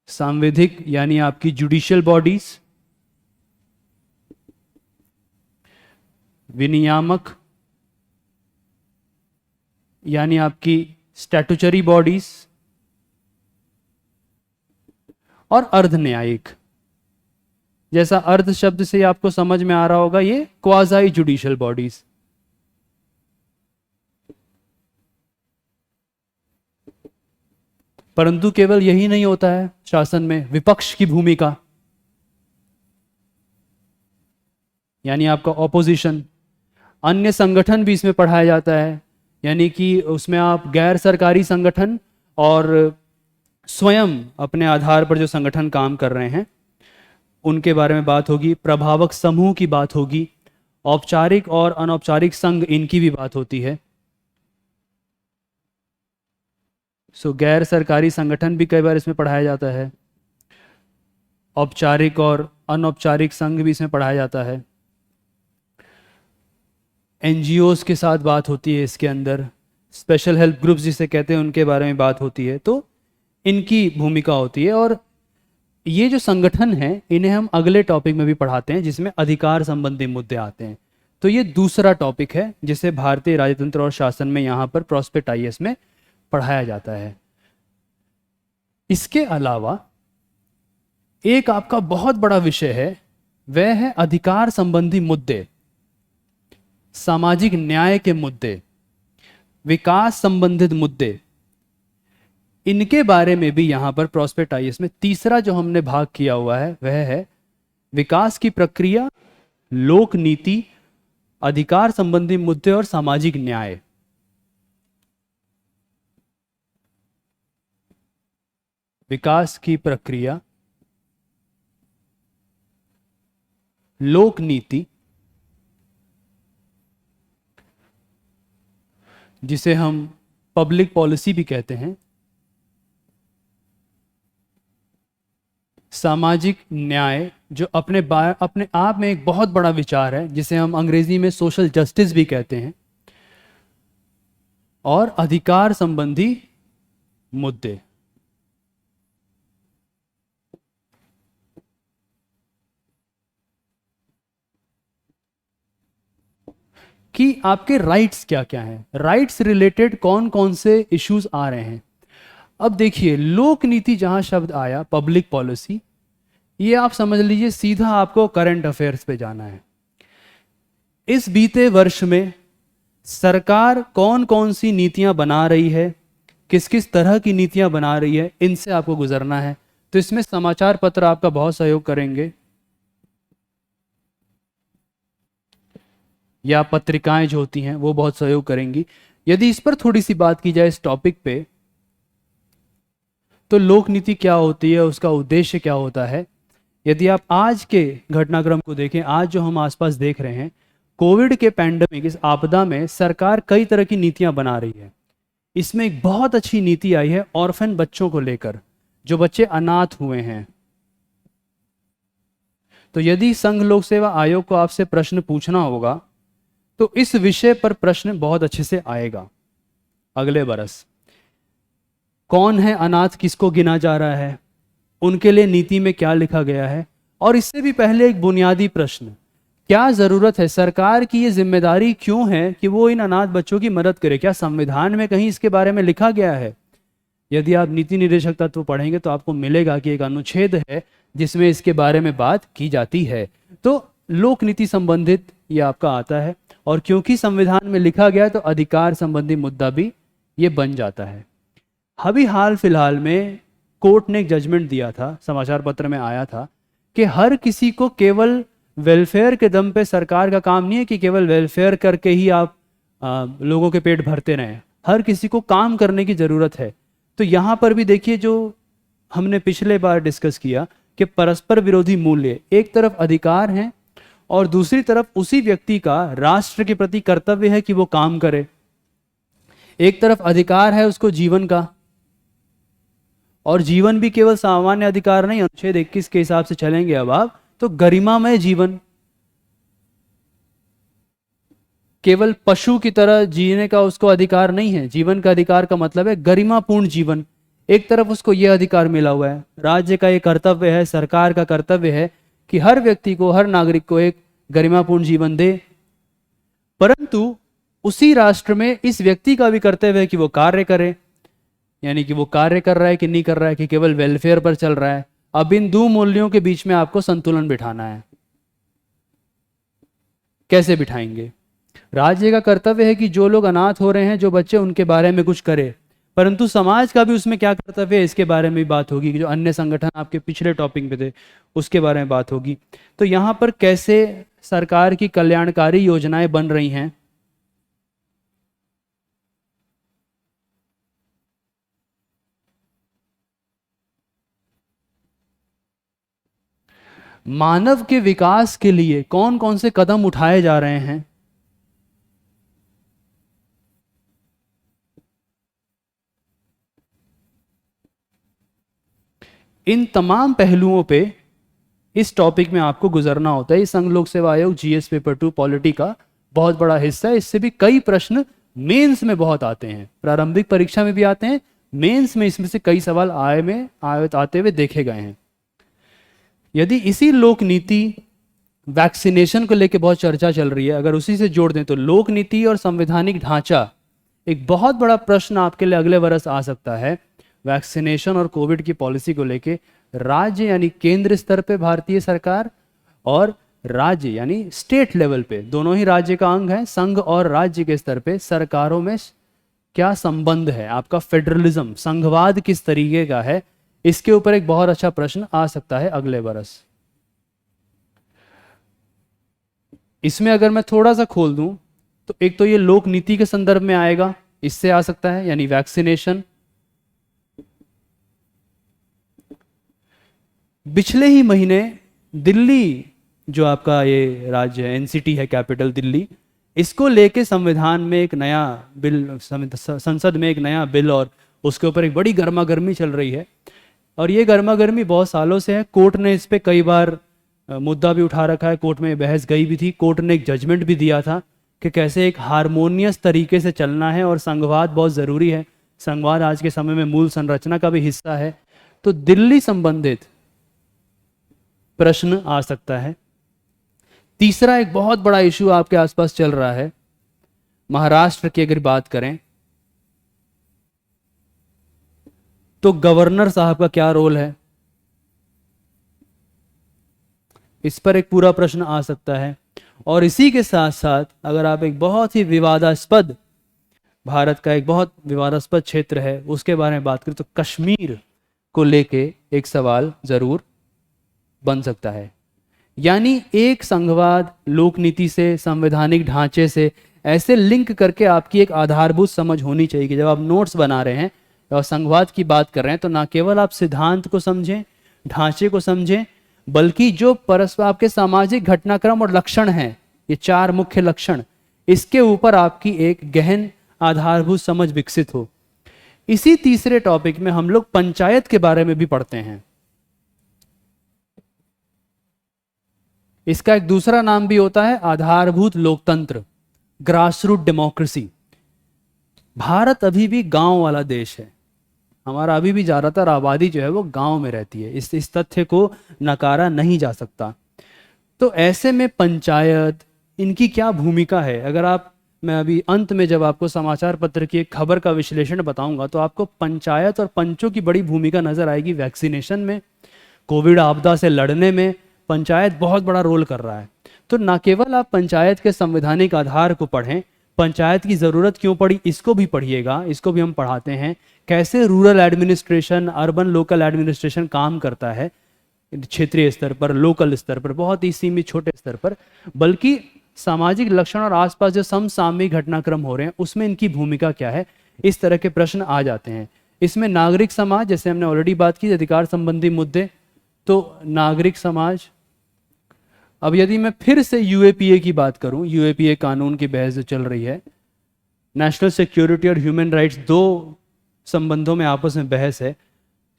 सांविधिक यानी आपकी जुडिशियल बॉडीज, विनियामक यानी आपकी स्टैट्यूटरी बॉडीज, और अर्ध न्यायिक, जैसा अर्ध शब्द से आपको समझ में आ रहा होगा, ये क्वाजाई जुडिशियल बॉडीज। परंतु केवल यही नहीं होता है, शासन में विपक्ष की भूमिका, यानी आपका ऑपोजिशन, अन्य संगठन भी इसमें पढ़ाया जाता है, यानी कि उसमें आप गैर सरकारी संगठन और स्वयं अपने आधार पर जो संगठन काम कर रहे हैं उनके बारे में बात होगी, प्रभावक समूह की बात होगी, औपचारिक और अनौपचारिक संघ इनकी भी बात होती है। गैर सरकारी संगठन भी कई बार इसमें पढ़ाया जाता है, औपचारिक और अनौपचारिक संघ भी इसमें पढ़ाया जाता है। एनजीओज के साथ बात होती है इसके अंदर, स्पेशल हेल्प ग्रुप्स जिसे कहते हैं उनके बारे में बात होती है, तो इनकी भूमिका होती है। और ये जो संगठन है इन्हें हम अगले टॉपिक में भी पढ़ाते हैं जिसमें अधिकार संबंधी मुद्दे आते हैं। तो ये दूसरा टॉपिक है जिसे भारतीय राजतंत्र और शासन में यहाँ पर प्रोस्पेक्ट आईएएस में पढ़ाया जाता है। इसके अलावा एक आपका बहुत बड़ा विषय है, वह है अधिकार संबंधी मुद्दे, सामाजिक न्याय के मुद्दे, विकास संबंधित मुद्दे। इनके बारे में भी यहां पर प्रोस्पेक्ट आईएएस में तीसरा जो हमने भाग किया हुआ है वह है विकास की प्रक्रिया, लोक नीति, अधिकार संबंधी मुद्दे और सामाजिक न्याय। विकास की प्रक्रिया, लोक नीति, जिसे हम पब्लिक पॉलिसी भी कहते हैं, सामाजिक न्याय जो अपने आप में एक बहुत बड़ा विचार है जिसे हम अंग्रेजी में सोशल जस्टिस भी कहते हैं, और अधिकार संबंधी मुद्दे। कि आपके राइट्स क्या क्या हैं, राइट्स रिलेटेड कौन कौन से इश्यूज आ रहे हैं। अब देखिए, लोक नीति जहां शब्द आया, पब्लिक पॉलिसी, ये आप समझ लीजिए सीधा आपको करंट अफेयर्स पे जाना है। इस बीते वर्ष में सरकार कौन कौन सी नीतियां बना रही है, किस किस तरह की नीतियां बना रही है, इनसे आपको गुजरना है। तो इसमें समाचार पत्र आपका बहुत सहयोग करेंगे, या पत्रिकाएं जो होती हैं वो बहुत सहयोग करेंगी। यदि इस पर थोड़ी सी बात की जाए इस टॉपिक पे, तो लोक नीति क्या होती है, उसका उद्देश्य क्या होता है? यदि आप आज के घटनाक्रम को देखें, आज जो हम आसपास देख रहे हैं, कोविड के पैंडेमिक, इस आपदा में सरकार कई तरह की नीतियां बना रही है। इसमें एक बहुत अच्छी नीति आई है ऑर्फन बच्चों को लेकर, जो बच्चे अनाथ हुए हैं। तो यदि संघ लोक सेवा आयोग को आपसे प्रश्न पूछना होगा तो इस विषय पर प्रश्न बहुत अच्छे से आएगा अगले बरस। कौन है अनाथ, किसको गिना जा रहा है, उनके लिए नीति में क्या लिखा गया है? और इससे भी पहले एक बुनियादी प्रश्न, क्या जरूरत है, सरकार की ये जिम्मेदारी क्यों है कि वो इन अनाथ बच्चों की मदद करे? क्या संविधान में कहीं इसके बारे में लिखा गया है? यदि आप नीति निर्देशक तत्व पढ़ेंगे तो आपको मिलेगा कि एक अनुच्छेद है जिसमें इसके बारे में बात की जाती है। तो लोक नीति संबंधित ये आपका आता है, और क्योंकि संविधान में लिखा गया है तो अधिकार संबंधी मुद्दा भी ये बन जाता है। अभी हाल फिलहाल में कोर्ट ने एक जजमेंट दिया था, समाचार पत्र में आया था, कि हर किसी को केवल वेलफेयर के दम पे, सरकार का काम नहीं है कि केवल वेलफेयर करके ही आप लोगों के पेट भरते रहें, हर किसी को काम करने की ज़रूरत है। तो यहाँ पर भी देखिए, जो हमने पिछले बार डिस्कस किया कि परस्पर विरोधी मूल्य, एक तरफ अधिकार हैं और दूसरी तरफ उसी व्यक्ति का राष्ट्र के प्रति कर्तव्य है कि वो काम करे। एक तरफ अधिकार है उसको जीवन का, और जीवन भी केवल सामान्य अधिकार नहीं, अनुच्छेद 21 के हिसाब से चलेंगे अब आप तो गरिमामय जीवन, केवल पशु की तरह जीने का उसको अधिकार नहीं है। जीवन का अधिकार का मतलब है गरिमापूर्ण जीवन। एक तरफ उसको यह अधिकार मिला हुआ है, राज्य का ये कर्तव्य है, सरकार का कर्तव्य है कि हर व्यक्ति को, हर नागरिक को एक गरिमापूर्ण जीवन दे। परंतु उसी राष्ट्र में इस व्यक्ति का भी कर्तव्य है कि वो कार्य करे, यानी कि वो कार्य कर रहा है कि नहीं कर रहा है, कि केवल वेलफेयर पर चल रहा है। अब इन दो मूल्यों के बीच में आपको संतुलन बिठाना है। कैसे बिठाएंगे? राज्य का कर्तव्य है कि जो लोग अनाथ हो रहे हैं, जो बच्चे, उनके बारे में कुछ करे, परंतु समाज का भी उसमें क्या कर्तव्य है, इसके बारे में भी बात होगी। कि जो अन्य संगठन आपके पिछले टॉपिक पे थे उसके बारे में बात होगी। तो यहाँ पर कैसे सरकार की कल्याणकारी योजनाएं बन रही हैं, मानव के विकास के लिए कौन कौन से कदम उठाए जा रहे हैं, इन तमाम पहलुओं पे इस टॉपिक में आपको गुजरना होता है। ये संघ लोक सेवा आयोग जीएस पेपर 2 पॉलिटी का बहुत बड़ा हिस्सा है। इससे भी कई प्रश्न मेंस में बहुत आते हैं, प्रारंभिक परीक्षा में भी आते हैं, मेंस में इसमें से कई सवाल आते हुए देखे गए हैं। यदि इसी लोक नीति, वैक्सीनेशन को लेकर बहुत चर्चा चल रही है, अगर उसी से जोड़ दें तो लोक नीति और संवैधानिक ढांचा, एक बहुत बड़ा प्रश्न आपके लिए अगले वर्ष आ सकता है। वैक्सीनेशन और कोविड की पॉलिसी को लेके राज्य यानी केंद्र स्तर पे भारतीय सरकार और राज्य यानी स्टेट लेवल पे, दोनों ही राज्य का अंग है, संघ और राज्य के स्तर पे सरकारों में क्या संबंध है, आपका फेडरलिज्म, संघवाद किस तरीके का है, इसके ऊपर एक बहुत अच्छा प्रश्न आ सकता है अगले वर्ष। इसमें अगर मैं थोड़ा सा खोल दूं तो एक तो ये लोक नीति के संदर्भ में आएगा, इससे आ सकता है, यानी वैक्सीनेशन। पिछले ही महीने दिल्ली, जो आपका ये राज्य है, एनसीटी है, कैपिटल दिल्ली, इसको लेके संविधान में एक नया बिल, संसद में एक नया बिल, और उसके ऊपर एक बड़ी गर्मा गर्मी चल रही है। और ये गर्मा गर्मी बहुत सालों से है। कोर्ट ने इस पे कई बार मुद्दा भी उठा रखा है, कोर्ट में बहस गई भी थी, कोर्ट ने एक जजमेंट भी दिया था कि कैसे एक हारमोनियस तरीके से चलना है, और संघवाद बहुत ज़रूरी है। संघवाद आज के समय में मूल संरचना का भी हिस्सा है। तो दिल्ली संबंधित प्रश्न आ सकता है। तीसरा एक बहुत बड़ा इशू आपके आसपास चल रहा है, महाराष्ट्र की अगर बात करें तो गवर्नर साहब का क्या रोल है, इस पर एक पूरा प्रश्न आ सकता है। और इसी के साथ साथ अगर आप एक बहुत ही विवादास्पद, भारत का एक बहुत विवादास्पद क्षेत्र है, उसके बारे में बात करें तो कश्मीर को लेके एक सवाल जरूर बन सकता है। यानी एक संघवाद लोक नीति से, संवैधानिक ढांचे से ऐसे लिंक करके आपकी एक आधारभूत समझ होनी चाहिए कि जब आप नोट्स बना रहे हैं और संघवाद की बात कर रहे हैं तो ना केवल आप सिद्धांत को समझें, ढांचे को समझें, बल्कि जो परस्पर आपके सामाजिक घटनाक्रम और लक्षण हैं, ये 4 मुख्य लक्षण, इसके ऊपर आपकी एक गहन आधारभूत समझ विकसित हो। इसी तीसरे टॉपिक में हम लोग पंचायत के बारे में भी पढ़ते हैं। इसका एक दूसरा नाम भी होता है आधारभूत लोकतंत्र, ग्रासरूट डेमोक्रेसी। भारत अभी भी गांव वाला देश है, हमारा अभी भी ज़्यादातर आबादी जो है वो गांव में रहती है, इस तथ्य को नकारा नहीं जा सकता। तो ऐसे में पंचायत, इनकी क्या भूमिका है? अगर आप, मैं अभी अंत में जब आपको समाचार पत्र की एक खबर का विश्लेषण बताऊंगा तो आपको पंचायत और पंचों की बड़ी भूमिका नजर आएगी। वैक्सीनेशन में, कोविड आपदा से लड़ने में पंचायत बहुत बड़ा रोल कर रहा है। तो न केवल आप पंचायत के संवैधानिक आधार को पढ़ें, पंचायत की ज़रूरत क्यों पड़ी इसको भी पढ़िएगा, इसको भी हम पढ़ाते हैं। कैसे rural administration, urban local administration काम करता है क्षेत्रीय स्तर पर, लोकल स्तर पर, बहुत ही सीमित छोटे स्तर पर, बल्कि सामाजिक लक्षण और आसपास जो समसामयिक घटनाक्रम हो रहे हैं उसमें इनकी भूमिका क्या है, इस तरह के प्रश्न आ जाते हैं। इसमें नागरिक समाज, जैसे हमने ऑलरेडी बात की, अधिकार संबंधी मुद्दे, तो नागरिक समाज। अब यदि मैं फिर से यूएपीए की बात करूं, यूएपीए कानून की बहस जो चल रही है, नेशनल सिक्योरिटी और ह्यूमन राइट्स, 2 संबंधों में आपस में बहस है।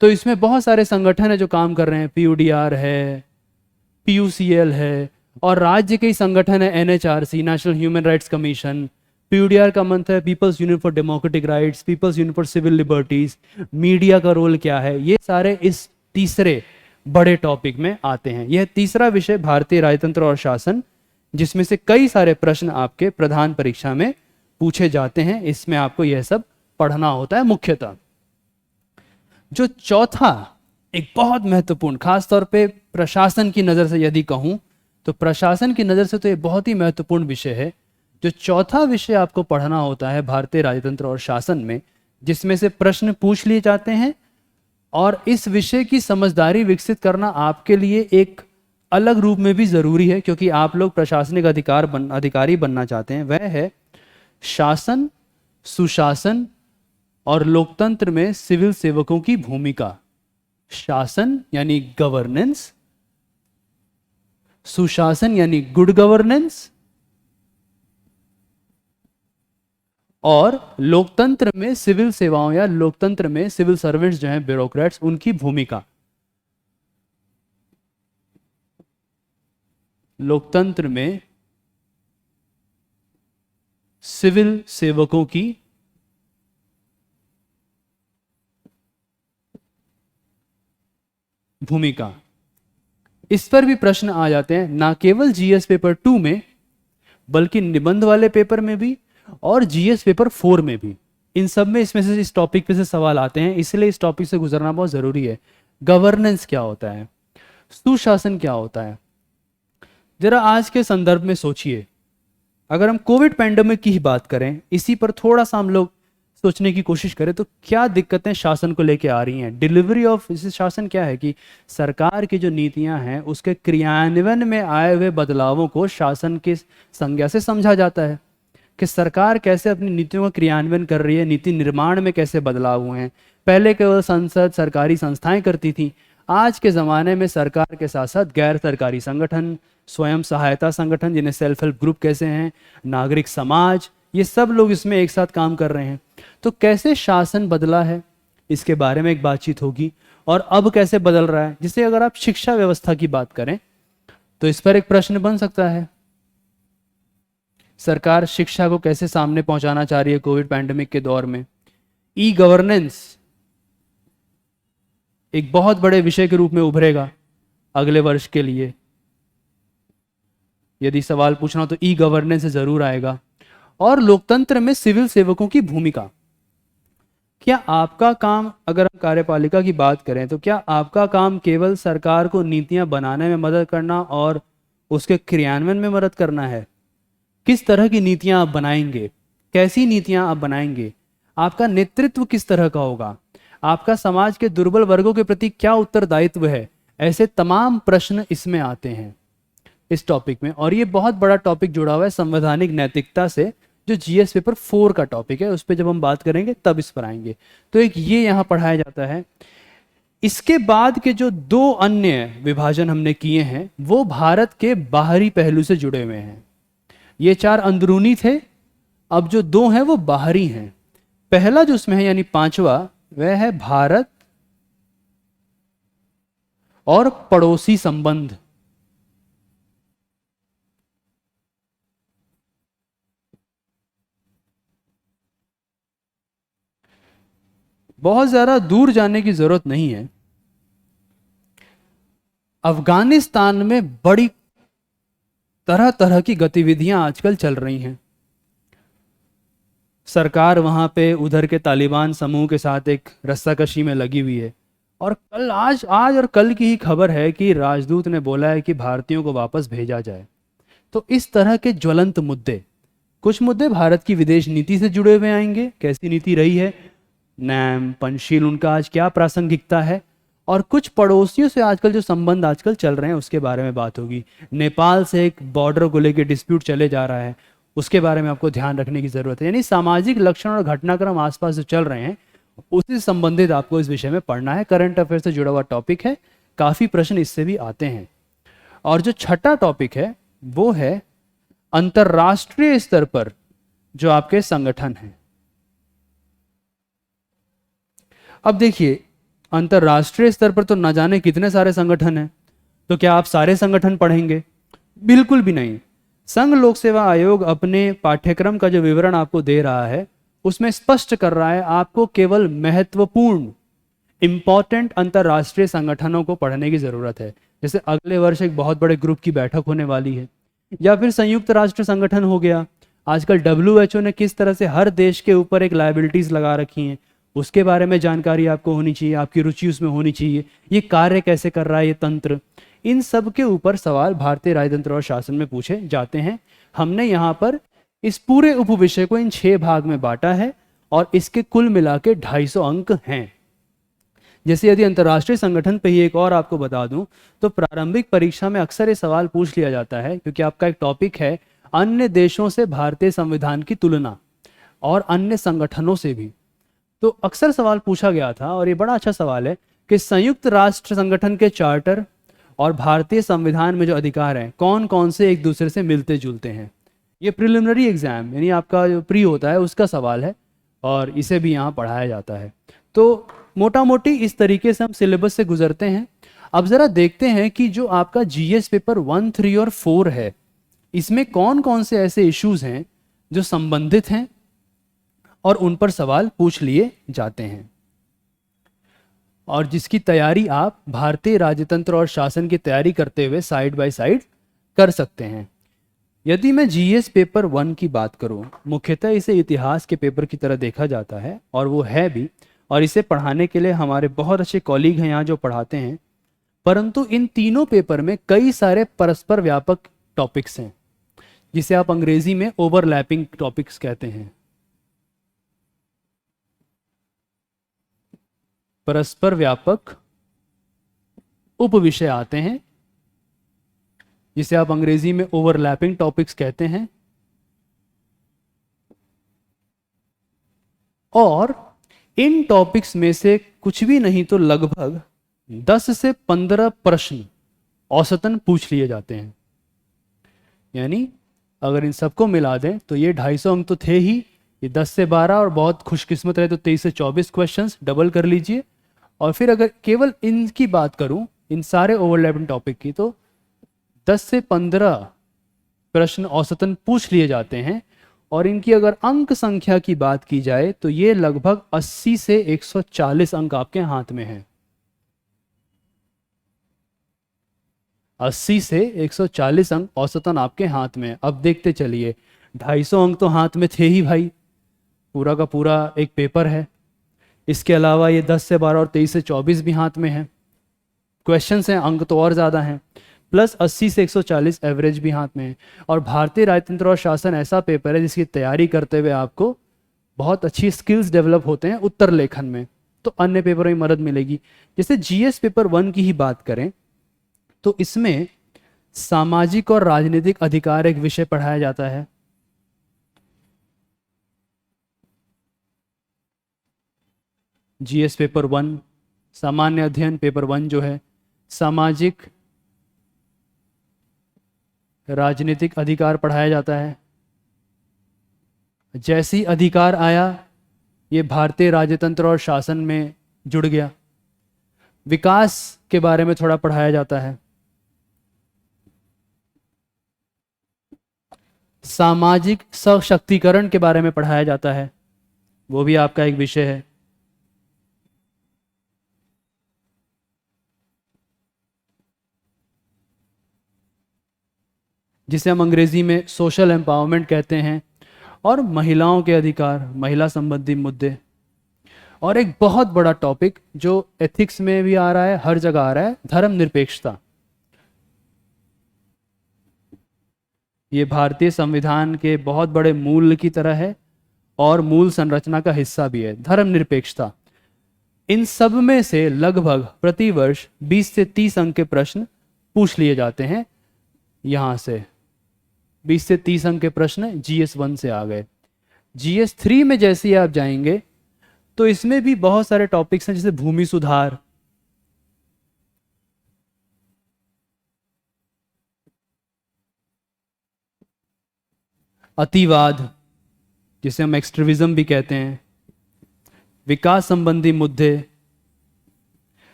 तो इसमें बहुत सारे संगठन है जो काम कर रहे हैं, पीयूडीआर है, पीयूसीएल है, और राज्य के ही संगठन है, NHRC, national human rights commission. PUDR का मंत्र है people's union for democratic rights, people's union for civil liberties. Media का रोल क्या है, ये सारे इस तीसरे बड़े टॉपिक में आते हैं। यह तीसरा विषय भारतीय राजतंत्र और शासन, जिसमें से कई सारे प्रश्न आपके प्रधान परीक्षा में पूछे जाते हैं, इसमें आपको यह सब पढ़ना होता है मुख्यतः। जो चौथा, एक बहुत महत्वपूर्ण, खासतौर पे प्रशासन की नज़र से यदि कहूँ तो प्रशासन की नज़र से तो ये बहुत ही महत्वपूर्ण विषय है। जो चौथा विषय आपको पढ़ना होता है भारतीय राजतंत्र और शासन में, जिसमें से प्रश्न पूछ लिए जाते हैं, और इस विषय की समझदारी विकसित करना आपके लिए एक अलग रूप में भी ज़रूरी है, क्योंकि आप लोग प्रशासनिक अधिकारी बनना चाहते हैं। वह है शासन, सुशासन और लोकतंत्र में सिविल सेवकों की भूमिका। शासन यानी गवर्नेंस, सुशासन यानी गुड गवर्नेंस, और लोकतंत्र में सिविल सेवाओं या लोकतंत्र में सिविल सर्वेंट्स जो हैं, ब्यूरोक्रेट्स, उनकी भूमिका। लोकतंत्र में सिविल सेवकों की भूमिका, इस पर भी प्रश्न आ जाते हैं, ना केवल जीएस पेपर 2 में बल्कि निबंध वाले पेपर में भी और जीएस पेपर 4 में भी। इन सब में इसमें से इस टॉपिक पे से सवाल आते हैं, इसलिए इस टॉपिक से गुजरना बहुत ज़रूरी है। गवर्नेंस क्या होता है, सुशासन क्या होता है, जरा आज के संदर्भ में सोचिए। अगर हम कोविड पैंडेमिक की ही बात करें, इसी पर थोड़ा सा हम लोग सोचने की कोशिश करें, तो क्या दिक्कतें शासन को लेके आ रही हैं। डिलीवरी ऑफ शासन क्या है कि सरकार की जो नीतियां हैं उसके क्रियान्वयन में आए हुए बदलावों को शासन की संज्ञा से समझा जाता है, कि सरकार कैसे अपनी नीतियों का क्रियान्वयन कर रही है, नीति निर्माण में कैसे बदलाव हुए हैं। पहले केवल संसद, सरकारी संस्थाएं करती थी, आज के ज़माने में सरकार के साथ साथ गैर सरकारी संगठन, स्वयं सहायता संगठन जिन्हें सेल्फ हेल्प ग्रुप कैसे हैं, नागरिक समाज, ये सब लोग इसमें एक साथ काम कर रहे हैं। तो कैसे शासन बदला है, इसके बारे में एक बातचीत होगी, और अब कैसे बदल रहा है। जिसे अगर आप शिक्षा व्यवस्था की बात करें तो इस पर एक प्रश्न बन सकता है, सरकार शिक्षा को कैसे सामने पहुंचाना चाह रही है कोविड पैंडेमिक के दौर में। ई गवर्नेंस एक बहुत बड़े विषय के रूप में उभरेगा अगले वर्ष के लिए। यदि सवाल पूछना हो तो ई गवर्नेंस जरूर आएगा। और लोकतंत्र में सिविल सेवकों की भूमिका, क्या आपका काम, अगर हम कार्यपालिका की बात करें तो क्या आपका काम केवल सरकार को नीतियां बनाने में मदद करना और उसके क्रियान्वयन में मदद करना है। किस तरह की नीतियां आप बनाएंगे, कैसी नीतियां आप बनाएंगे, आपका नेतृत्व किस तरह का होगा, आपका समाज के दुर्बल वर्गों के प्रति क्या उत्तरदायित्व है। ऐसे तमाम प्रश्न इसमें आते हैं इस टॉपिक में। और ये बहुत बड़ा टॉपिक जुड़ा हुआ है संवैधानिक नैतिकता से, जो जीएस पेपर 4 का टॉपिक है, उस पर जब हम बात करेंगे तब इस पर आएंगे। तो एक ये यहाँ पढ़ाया जाता है। इसके बाद के जो 2 अन्य विभाजन हमने किए हैं वो भारत के बाहरी पहलू से जुड़े हुए हैं। ये 4 अंदरूनी थे, अब जो 2 हैं वो बाहरी हैं। पहला जो उसमें है यानी 5वां, वह है भारत और पड़ोसी संबंध। बहुत ज्यादा दूर जाने की जरूरत नहीं है। अफगानिस्तान में बड़ी तरह तरह की गतिविधियां आजकल चल रही हैं। सरकार वहां पे उधर के तालिबान समूह के साथ एक रस्साकशी में लगी हुई है। और कल आज आज और कल की ही खबर है कि राजदूत ने बोला है कि भारतीयों को वापस भेजा जाए। तो इस तरह के ज्वलंत मुद्दे, कुछ मुद्दे भारत की विदेश नीति से जुड़े हुए आएंगे, कैसी नीति रही है, नैम पंचशील उनका आज क्या प्रासंगिकता है, और कुछ पड़ोसियों से आजकल जो संबंध आजकल चल रहे हैं उसके बारे में बात होगी। नेपाल से एक बॉर्डर को लेकर डिस्प्यूट चले जा रहा है, उसके बारे में आपको ध्यान रखने की जरूरत है। यानी सामाजिक लक्षण और घटनाक्रम आसपास जो चल रहे हैं उससे संबंधित आपको इस विषय में पढ़ना है। करंट अफेयर से जुड़ा हुआ टॉपिक है, काफी प्रश्न इससे भी आते हैं। और जो छठा टॉपिक है वो है अंतरराष्ट्रीय स्तर पर जो आपके संगठन हैं। अब देखिए, अंतरराष्ट्रीय स्तर पर तो न जाने कितने सारे संगठन हैं, तो क्या आप सारे संगठन पढ़ेंगे? बिल्कुल भी नहीं। संघ लोक सेवा आयोग अपने पाठ्यक्रम का जो विवरण आपको दे रहा है उसमें स्पष्ट कर रहा है आपको केवल महत्वपूर्ण इंपॉर्टेंट अंतरराष्ट्रीय संगठनों को पढ़ने की जरूरत है। जैसे अगले वर्ष एक बहुत बड़े ग्रुप की बैठक होने वाली है, या फिर संयुक्त राष्ट्र संगठन हो गया। आजकल WHO ने किस तरह से हर देश के ऊपर एक लायबिलिटीज लगा रखी हैं, उसके बारे में जानकारी आपको होनी चाहिए, आपकी रुचि उसमें होनी चाहिए। ये कार्य कैसे कर रहा है ये तंत्र, इन सब के ऊपर सवाल भारतीय राजतंत्र और शासन में पूछे जाते हैं। हमने यहाँ पर इस पूरे उपविषय को इन 6 भाग में बांटा है और इसके कुल मिला के 250 अंक हैं। जैसे यदि अंतर्राष्ट्रीय संगठन पे ही एक और आपको बता दूं तो प्रारंभिक परीक्षा में अक्सर ये सवाल पूछ लिया जाता है, क्योंकि आपका एक टॉपिक है अन्य देशों से भारतीय संविधान की तुलना और अन्य संगठनों से भी। तो अक्सर सवाल पूछा गया था और ये बड़ा अच्छा सवाल है कि संयुक्त राष्ट्र संगठन के चार्टर और भारतीय संविधान में जो अधिकार हैं कौन कौन से एक दूसरे से मिलते जुलते हैं। ये प्रिलिमिनरी एग्जाम यानी आपका जो प्री होता है उसका सवाल है और इसे भी यहाँ पढ़ाया जाता है। तो मोटा मोटी इस तरीके से हम सिलेबस से गुजरते हैं। अब जरा देखते हैं कि जो आपका जीएस पेपर 1, 3 और 4 है इसमें कौन कौन से ऐसे इश्यूज हैं जो संबंधित हैं और उन पर सवाल पूछ लिए जाते हैं, और जिसकी तैयारी आप भारतीय राजतंत्र और शासन की तैयारी करते हुए साइड बाय साइड कर सकते हैं। यदि मैं जीएस पेपर 1 की बात करूं, मुख्यतः इसे इतिहास के पेपर की तरह देखा जाता है और वो है भी, और इसे पढ़ाने के लिए हमारे बहुत अच्छे कॉलीग हैं यहाँ जो पढ़ाते हैं। परंतु इन तीनों पेपर में कई सारे परस्पर व्यापक टॉपिक्स हैं जिसे आप अंग्रेजी में ओवरलैपिंग टॉपिक्स कहते हैं। परस्पर व्यापक उपविषय आते हैं जिसे आप अंग्रेजी में ओवरलैपिंग टॉपिक्स कहते हैं, और इन टॉपिक्स में से कुछ भी नहीं तो लगभग 10 से 15 प्रश्न औसतन पूछ लिए जाते हैं। यानी अगर इन सबको मिला दें तो ये 250 अंक तो थे ही, ये 10 से 12 और बहुत खुशकिस्मत रहे तो 23 से 24 क्वेश्चंस डबल कर लीजिए। और फिर अगर केवल इनकी बात करूं, इन सारे ओवरलैपिंग टॉपिक की, तो 10 से 15 प्रश्न औसतन पूछ लिए जाते हैं। और इनकी अगर अंक संख्या की बात की जाए तो ये लगभग 80 से 140 अंक आपके हाथ में हैं। 80 से 140 अंक औसतन आपके हाथ में। अब देखते चलिए, 250 अंक तो हाथ में थे ही भाई, पूरा का पूरा एक पेपर है। इसके अलावा ये 10 से 12 और 23 से 24 भी हाथ में है। क्वेश्चंस हैं, अंक तो और ज़्यादा हैं, प्लस 80 से 140 एवरेज भी हाथ में है। और भारतीय राजतंत्र और शासन ऐसा पेपर है जिसकी तैयारी करते हुए आपको बहुत अच्छी स्किल्स डेवलप होते हैं उत्तर लेखन में, तो अन्य पेपरों में मदद मिलेगी। जैसे जीएस पेपर 1 की ही बात करें तो इसमें सामाजिक और राजनीतिक अधिकार एक विषय पढ़ाया जाता है। जीएस पेपर 1, सामान्य अध्ययन पेपर 1 जो है, सामाजिक राजनीतिक अधिकार पढ़ाया जाता है। जैसे ही अधिकार आया, ये भारतीय राजतंत्र और शासन में जुड़ गया। विकास के बारे में थोड़ा पढ़ाया जाता है। सामाजिक सशक्तिकरण के बारे में पढ़ाया जाता है, वो भी आपका एक विषय है। जिसे हम अंग्रेजी में सोशल एम्पावरमेंट कहते हैं, और महिलाओं के अधिकार, महिला संबंधी मुद्दे। और एक बहुत बड़ा टॉपिक जो एथिक्स में भी आ रहा है, हर जगह आ रहा है, धर्मनिरपेक्षता। ये भारतीय संविधान के बहुत बड़े मूल की तरह है और मूल संरचना का हिस्सा भी है, धर्मनिरपेक्षता। इन सब में से लगभग प्रतिवर्ष 20 से 30 अंक के प्रश्न पूछ लिए जाते हैं। यहां से 20 से 30 अंक के प्रश्न जीएस 1 से आ गए। जीएस 3 में जैसे ही आप जाएंगे तो इसमें भी बहुत सारे टॉपिक्स हैं, जैसे भूमि सुधार, अतिवाद जिसे हम एक्सट्रीमिज्म भी कहते हैं, विकास संबंधी मुद्दे,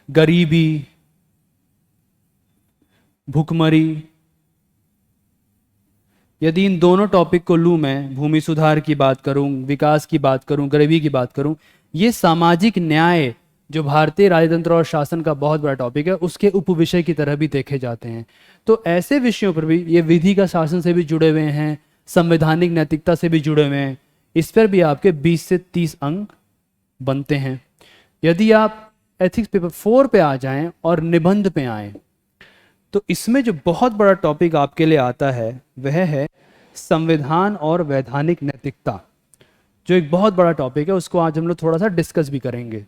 गरीबी, भुखमरी। यदि इन दोनों टॉपिक को लूँ, मैं भूमि सुधार की बात करूँ, विकास की बात करूँ, गरीबी की बात करूँ, ये सामाजिक न्याय जो भारतीय राजतंत्र और शासन का बहुत बड़ा टॉपिक है, उसके उपविषय की तरह भी देखे जाते हैं। तो ऐसे विषयों पर भी, ये विधि का शासन से भी जुड़े हुए हैं, संवैधानिक नैतिकता से भी जुड़े हुए हैं, इस पर भी आपके 20 से 30 अंक बनते हैं। यदि आप एथिक्स पेपर 4 पे आ जाएं और निबंध पे आएं, तो इसमें जो बहुत बड़ा टॉपिक आपके लिए आता है वह है संविधान और वैधानिक नैतिकता, जो एक बहुत बड़ा टॉपिक है। उसको आज हम लोग थोड़ा सा डिस्कस भी करेंगे।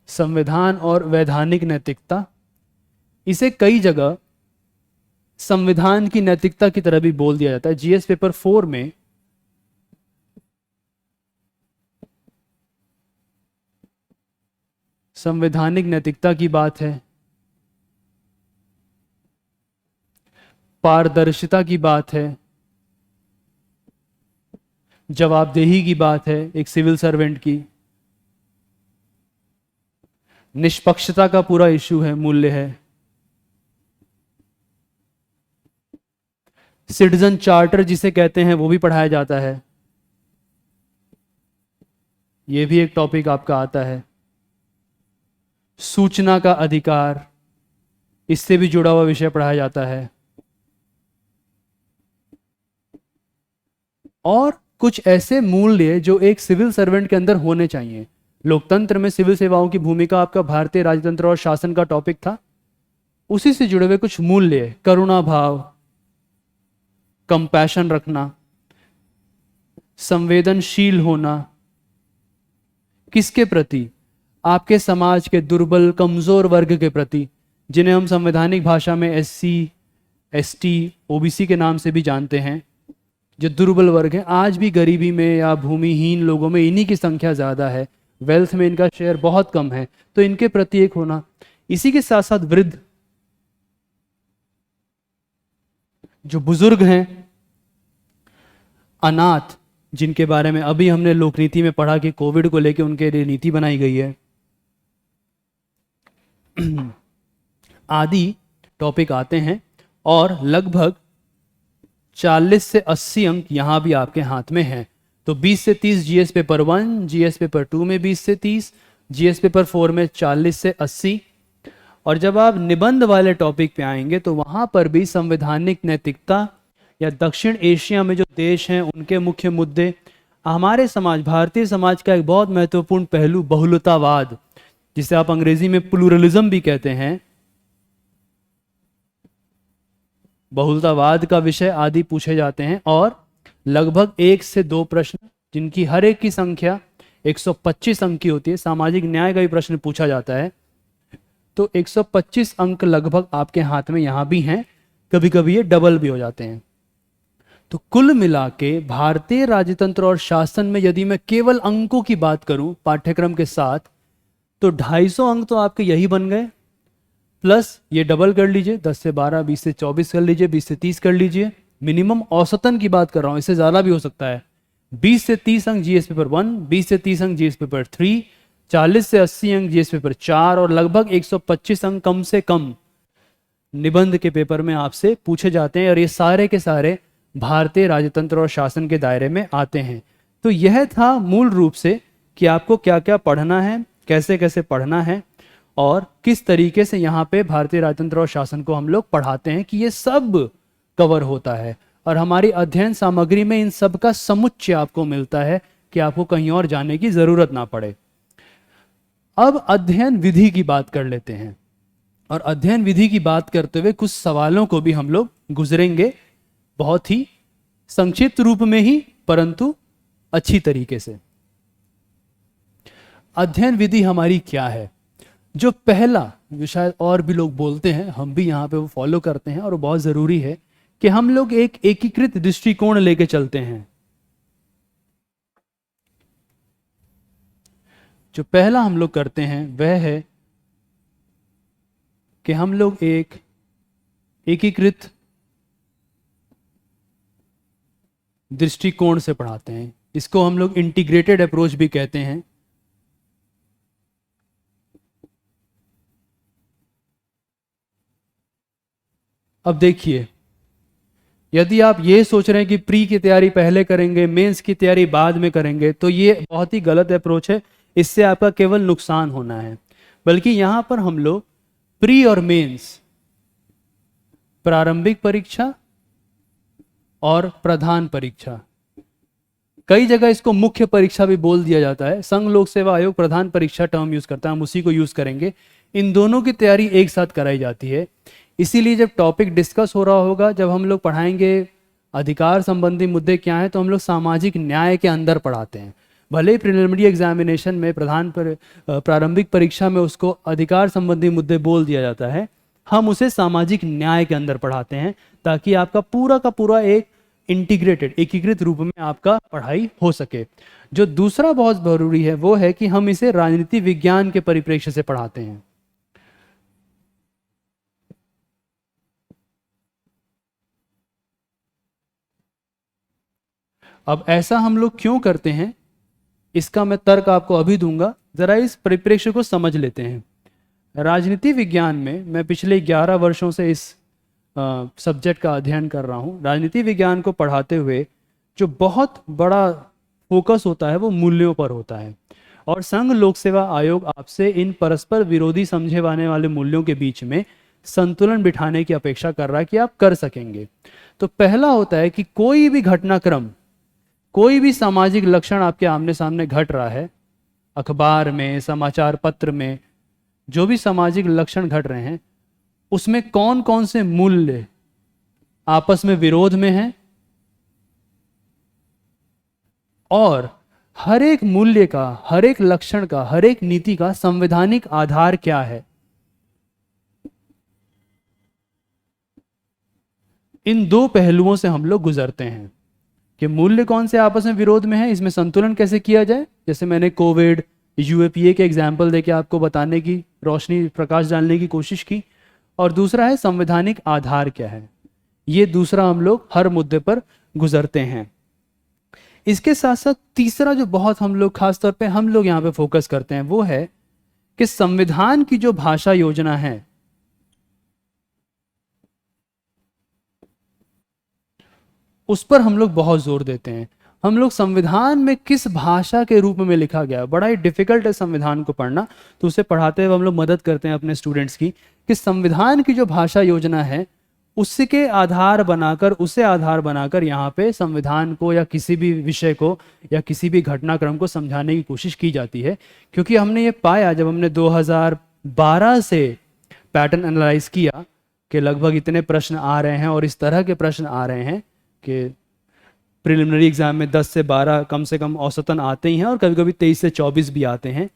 संविधान और वैधानिक नैतिकता, इसे कई जगह संविधान की नैतिकता की तरह भी बोल दिया जाता है। जीएस पेपर 4 में संवैधानिक नैतिकता की बात है, पारदर्शिता की बात है, जवाबदेही की बात है एक सिविल सर्वेंट की, निष्पक्षता का पूरा इशू है, मूल्य है, सिटीजन चार्टर जिसे कहते हैं वो भी पढ़ाया जाता है। ये भी एक टॉपिक आपका आता है। सूचना का अधिकार, इससे भी जुड़ा हुआ विषय पढ़ाया जाता है। और कुछ ऐसे मूल्य जो एक सिविल सर्वेंट के अंदर होने चाहिए। लोकतंत्र में सिविल सेवाओं की भूमिका आपका भारतीय राजतंत्र और शासन का टॉपिक था। उसी से जुड़े हुए कुछ मूल्य, करुणा भाव, कंपैशन रखना, संवेदनशील होना, किसके प्रति? आपके समाज के दुर्बल कमजोर वर्ग के प्रति, जिन्हें हम संवैधानिक भाषा में एससी, एसटी, ओबीसी के नाम से भी जानते हैं। जो दुर्बल वर्ग हैं, आज भी गरीबी में या भूमिहीन लोगों में इन्हीं की संख्या ज्यादा है, वेल्थ में इनका शेयर बहुत कम है, तो इनके प्रति एक होना। इसी के साथ साथ वृद्ध, जो बुजुर्ग हैं, अनाथ, जिनके बारे में अभी हमने लोकनीति में पढ़ा कि कोविड को लेकर उनके लिए नीति बनाई गई है, आदि टॉपिक आते हैं। और लगभग 40 से 80 अंक यहां भी आपके हाथ में हैं। तो 20 से 30 जीएस पेपर 1, जीएस पेपर 2 में 20 से 30, जीएस पेपर 4 में 40 से 80। और जब आप निबंध वाले टॉपिक पे आएंगे तो वहां पर भी संवैधानिक नैतिकता या दक्षिण एशिया में जो देश हैं उनके मुख्य मुद्दे, हमारे समाज, भारतीय समाज का एक बहुत महत्वपूर्ण पहलू बहुलतावाद, जिसे आप अंग्रेजी में प्लूरलिज्म भी कहते हैं, बहुलतावाद का विषय आदि पूछे जाते हैं। और लगभग 1 से 2 प्रश्न, जिनकी हर एक की संख्या 125 अंक की होती है, सामाजिक न्याय का भी प्रश्न पूछा जाता है। तो 125 अंक लगभग आपके हाथ में यहां भी हैं, कभी कभी ये डबल भी हो जाते हैं। तो कुल मिला के भारतीय राजतंत्र और शासन में यदि मैं केवल अंकों की बात करूं पाठ्यक्रम के साथ, तो 250 अंक तो आपके यही बन गए, प्लस ये डबल कर लीजिए, 10 से 12, 20 से 24 कर लीजिए, 20 से 30 कर लीजिए। मिनिमम औसतन की बात कर रहा हूं, इससे ज़्यादा भी हो सकता है। 20 से 30 अंक जीएस पेपर 1, 20 से 30 अंक जीएस पेपर 3, 40 से 80 अंक जीएस पेपर 4 और लगभग 125 अंक कम से कम निबंध के पेपर में आपसे पूछे जाते हैं, और ये सारे के सारे भारतीय राजतंत्र और शासन के दायरे में आते हैं। तो यह था मूल रूप से कि आपको क्या क्या पढ़ना है, कैसे कैसे पढ़ना है, और किस तरीके से यहाँ पे भारतीय राजतंत्र और शासन को हम लोग पढ़ाते हैं, कि ये सब कवर होता है। और हमारी अध्ययन सामग्री में इन सब का समुच्चय आपको मिलता है कि आपको कहीं और जाने की जरूरत ना पड़े। अब अध्ययन विधि की बात कर लेते हैं, और अध्ययन विधि की बात करते हुए कुछ सवालों को भी हम लोग गुजरेंगे, बहुत ही संक्षिप्त रूप में ही, परंतु अच्छी तरीके से। अध्ययन विधि हमारी क्या है? जो पहला, जो शायद और भी लोग बोलते हैं, हम भी यहाँ पे वो फॉलो करते हैं, और वो बहुत जरूरी है कि हम लोग एक एकीकृत दृष्टिकोण लेके चलते हैं। जो पहला हम लोग करते हैं वह है कि हम लोग एक एकीकृत दृष्टिकोण से पढ़ाते हैं। इसको हम लोग इंटीग्रेटेड अप्रोच भी कहते हैं। अब देखिए, यदि आप ये सोच रहे हैं कि प्री की तैयारी पहले करेंगे, मेंस की तैयारी बाद में करेंगे, तो ये बहुत ही गलत अप्रोच है। इससे आपका केवल नुकसान होना है। बल्कि यहां पर हम लोग प्री और मेंस, प्रारंभिक परीक्षा और प्रधान परीक्षा, कई जगह इसको मुख्य परीक्षा भी बोल दिया जाता है। संघ लोक सेवा आयोग प्रधान परीक्षा टर्म यूज करता है, हम उसी को यूज करेंगे। इन दोनों की तैयारी एक साथ कराई जाती है। इसीलिए जब टॉपिक डिस्कस हो रहा होगा, जब हम लोग पढ़ाएंगे अधिकार संबंधी मुद्दे क्या हैं, तो हम लोग सामाजिक न्याय के अंदर पढ़ाते हैं। भले ही प्रिलिमिनरी एग्जामिनेशन में प्रारंभिक परीक्षा में उसको अधिकार संबंधी मुद्दे बोल दिया जाता है, हम उसे सामाजिक न्याय के अंदर पढ़ाते हैं, ताकि आपका पूरा का पूरा एक इंटीग्रेटेड, एकीकृत रूप में आपका पढ़ाई हो सके। जो दूसरा बहुत जरूरी है वो है कि हम इसे राजनीति विज्ञान के परिप्रेक्ष्य से पढ़ाते हैं। अब ऐसा हम लोग क्यों करते हैं, इसका मैं तर्क आपको अभी दूंगा। जरा इस परिप्रेक्ष्य को समझ लेते हैं। राजनीति विज्ञान में मैं पिछले 11 वर्षों से इस सब्जेक्ट का अध्ययन कर रहा हूँ। राजनीति विज्ञान को पढ़ाते हुए जो बहुत बड़ा फोकस होता है वो मूल्यों पर होता है, और संघ लोक सेवा आयोग आपसे इन परस्पर विरोधी समझे जाने वाले मूल्यों के बीच में संतुलन बिठाने की अपेक्षा कर रहा है कि आप कर सकेंगे। तो पहला होता है कि कोई भी घटनाक्रम, कोई भी सामाजिक लक्षण आपके आमने सामने घट रहा है, अखबार में, समाचार पत्र में, जो भी सामाजिक लक्षण घट रहे हैं, उसमें कौन कौन से मूल्य आपस में विरोध में हैं, और हर एक मूल्य का, हर एक लक्षण का, हर एक नीति का संवैधानिक आधार क्या है। इन दो पहलुओं से हम लोग गुजरते हैं कि मूल्य कौन से आपस में विरोध में है, इसमें संतुलन कैसे किया जाए। जैसे मैंने कोविड, यूएपीए के एग्जाम्पल देके आपको बताने की, रोशनी, प्रकाश डालने की कोशिश की। और दूसरा है संवैधानिक आधार क्या है। ये दूसरा हम लोग हर मुद्दे पर गुजरते हैं। इसके साथ साथ तीसरा जो बहुत हम लोग, खासतौर पे हम लोग यहाँ पे फोकस करते हैं, वो है कि संविधान की जो भाषा योजना है, उस पर हम लोग बहुत जोर देते हैं। हम लोग संविधान में किस भाषा के रूप में लिखा गया, बड़ा ही डिफिकल्ट है संविधान को पढ़ना, तो उसे पढ़ाते हुए हम लोग मदद करते हैं अपने स्टूडेंट्स की, कि संविधान की जो भाषा योजना है उसके आधार बनाकर, उसे आधार बनाकर यहाँ पे संविधान को या किसी भी विषय को या किसी भी घटनाक्रम को समझाने की कोशिश की जाती है। क्योंकि हमने ये पाया, जब हमने 2012 से पैटर्न एनालाइज किया कि लगभग इतने प्रश्न आ रहे हैं और इस तरह के प्रश्न आ रहे हैं कि प्रिलिमिनरी एग्जाम में 10 से 12 कम से कम औसतन आते ही हैं, और कभी कभी 23 से 24 भी आते हैं।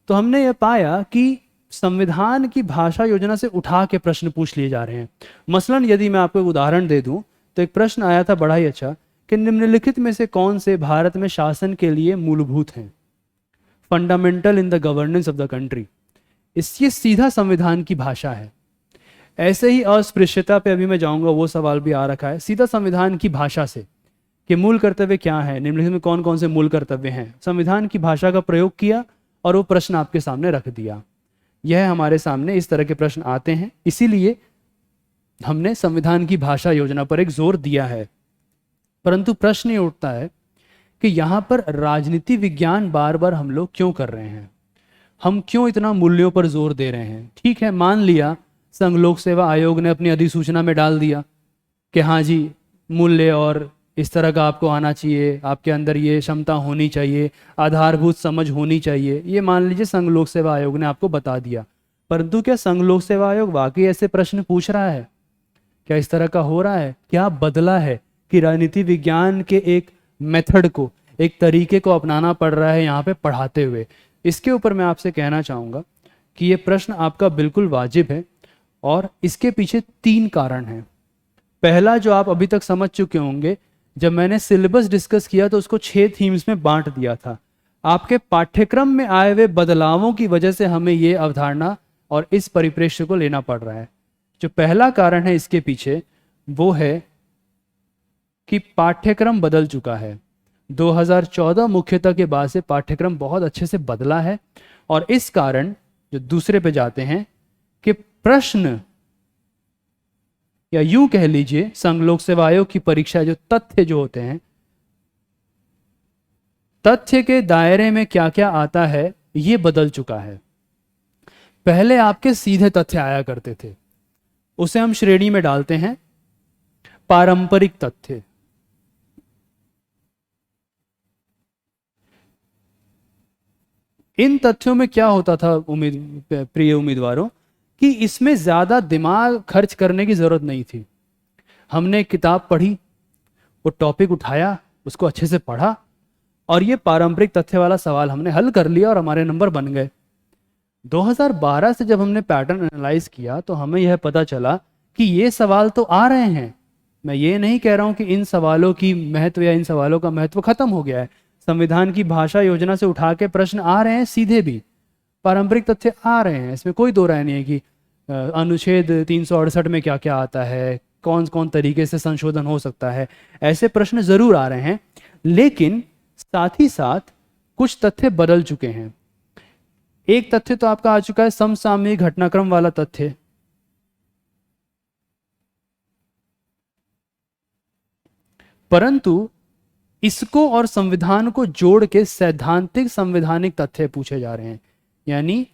तो हमने ये पाया कि संविधान की भाषा योजना से उठा के प्रश्न पूछ लिए जा रहे हैं। मसलन यदि मैं आपको एक उदाहरण दे दूं, तो एक प्रश्न आया था बड़ा ही अच्छा कि निम्नलिखित में से कौन से भारत में शासन के लिए मूलभूत हैं, fundamental in the governance of the country. इसकी सीधा संविधान की भाषा है। ऐसे ही अस्पृश्यता पे अभी मैं जाऊंगा, वो सवाल भी आ रखा है सीधा संविधान की भाषा से कि मूल कर्तव्य क्या है, निम्नलिखित में कौन कौन से मूल कर्तव्य हैं। संविधान की भाषा का प्रयोग किया और वो प्रश्न आपके सामने रख दिया। यह हमारे सामने इस तरह के प्रश्न आते हैं, इसीलिए हमने संविधान की भाषा योजना पर एक जोर दिया है। परंतु प्रश्न ये उठता है कि यहाँ पर राजनीति विज्ञान बार बार हम लोग क्यों कर रहे हैं, हम क्यों इतना मूल्यों पर जोर दे रहे हैं। ठीक है, मान लिया संघ लोक सेवा आयोग ने अपनी अधिसूचना में डाल दिया कि हाँ जी मूल्य और इस तरह का आपको आना चाहिए, आपके अंदर ये क्षमता होनी चाहिए, आधारभूत समझ होनी चाहिए। ये मान लीजिए संघ लोक सेवा आयोग ने आपको बता दिया, परंतु क्या संघ लोक सेवा आयोग वाकई ऐसे प्रश्न पूछ रहा है? क्या इस तरह का हो रहा है? क्या बदला है कि राजनीति विज्ञान के एक मेथड को, एक तरीके को अपनाना पड़ रहा है यहाँ पे पढ़ाते हुए? इसके ऊपर मैं आपसे कहना चाहूँगा कि ये प्रश्न आपका बिल्कुल वाजिब है और इसके पीछे 3 कारण हैं। पहला जो आप अभी तक समझ चुके होंगे, जब मैंने सिलेबस डिस्कस किया तो उसको 6 थीम्स में बांट दिया था। आपके पाठ्यक्रम में आए हुए बदलावों की वजह से हमें ये अवधारणा और इस परिप्रेक्ष्य को लेना पड़ रहा है। जो पहला कारण है इसके पीछे वो है कि पाठ्यक्रम बदल चुका है। 2014 मुख्यतः के बाद से पाठ्यक्रम बहुत अच्छे से बदला है और इस कारण जो दूसरे पे जाते हैं कि प्रश्न या यूं कह लीजिए संघ लोक सेवा आयोग की परीक्षा, जो तथ्य जो होते हैं, तथ्य के दायरे में क्या क्या आता है ये बदल चुका है। पहले आपके सीधे तथ्य आया करते थे, उसे हम श्रेणी में डालते हैं पारंपरिक तथ्य। इन तथ्यों में क्या होता था प्रिय उम्मीदवारों, कि इसमें ज्यादा दिमाग खर्च करने की जरूरत नहीं थी। हमने एक किताब पढ़ी, वो टॉपिक उठाया, उसको अच्छे से पढ़ा और ये पारंपरिक तथ्य वाला सवाल हमने हल कर लिया और हमारे नंबर बन गए। 2012 से जब हमने पैटर्न एनालाइज किया तो हमें यह पता चला कि ये सवाल तो आ रहे हैं। मैं ये नहीं कह रहा हूं कि इन सवालों की महत्व या इन सवालों का महत्व खत्म हो गया है। संविधान की भाषा योजना से उठा के प्रश्न आ रहे हैं, सीधे भी पारंपरिक तथ्य आ रहे हैं, इसमें कोई दो राय नहीं है कि अनुच्छेद 368 में क्या क्या आता है, कौन कौन तरीके से संशोधन हो सकता है, ऐसे प्रश्न जरूर आ रहे हैं। लेकिन साथ ही साथ कुछ तथ्य बदल चुके हैं। एक तथ्य तो आपका आ चुका है समसामयिक घटनाक्रम वाला तथ्य। परंतु इसको और संविधान को जोड़ के सैद्धांतिक संवैधानिक तथ्य पूछे जा रहे हैं, यानी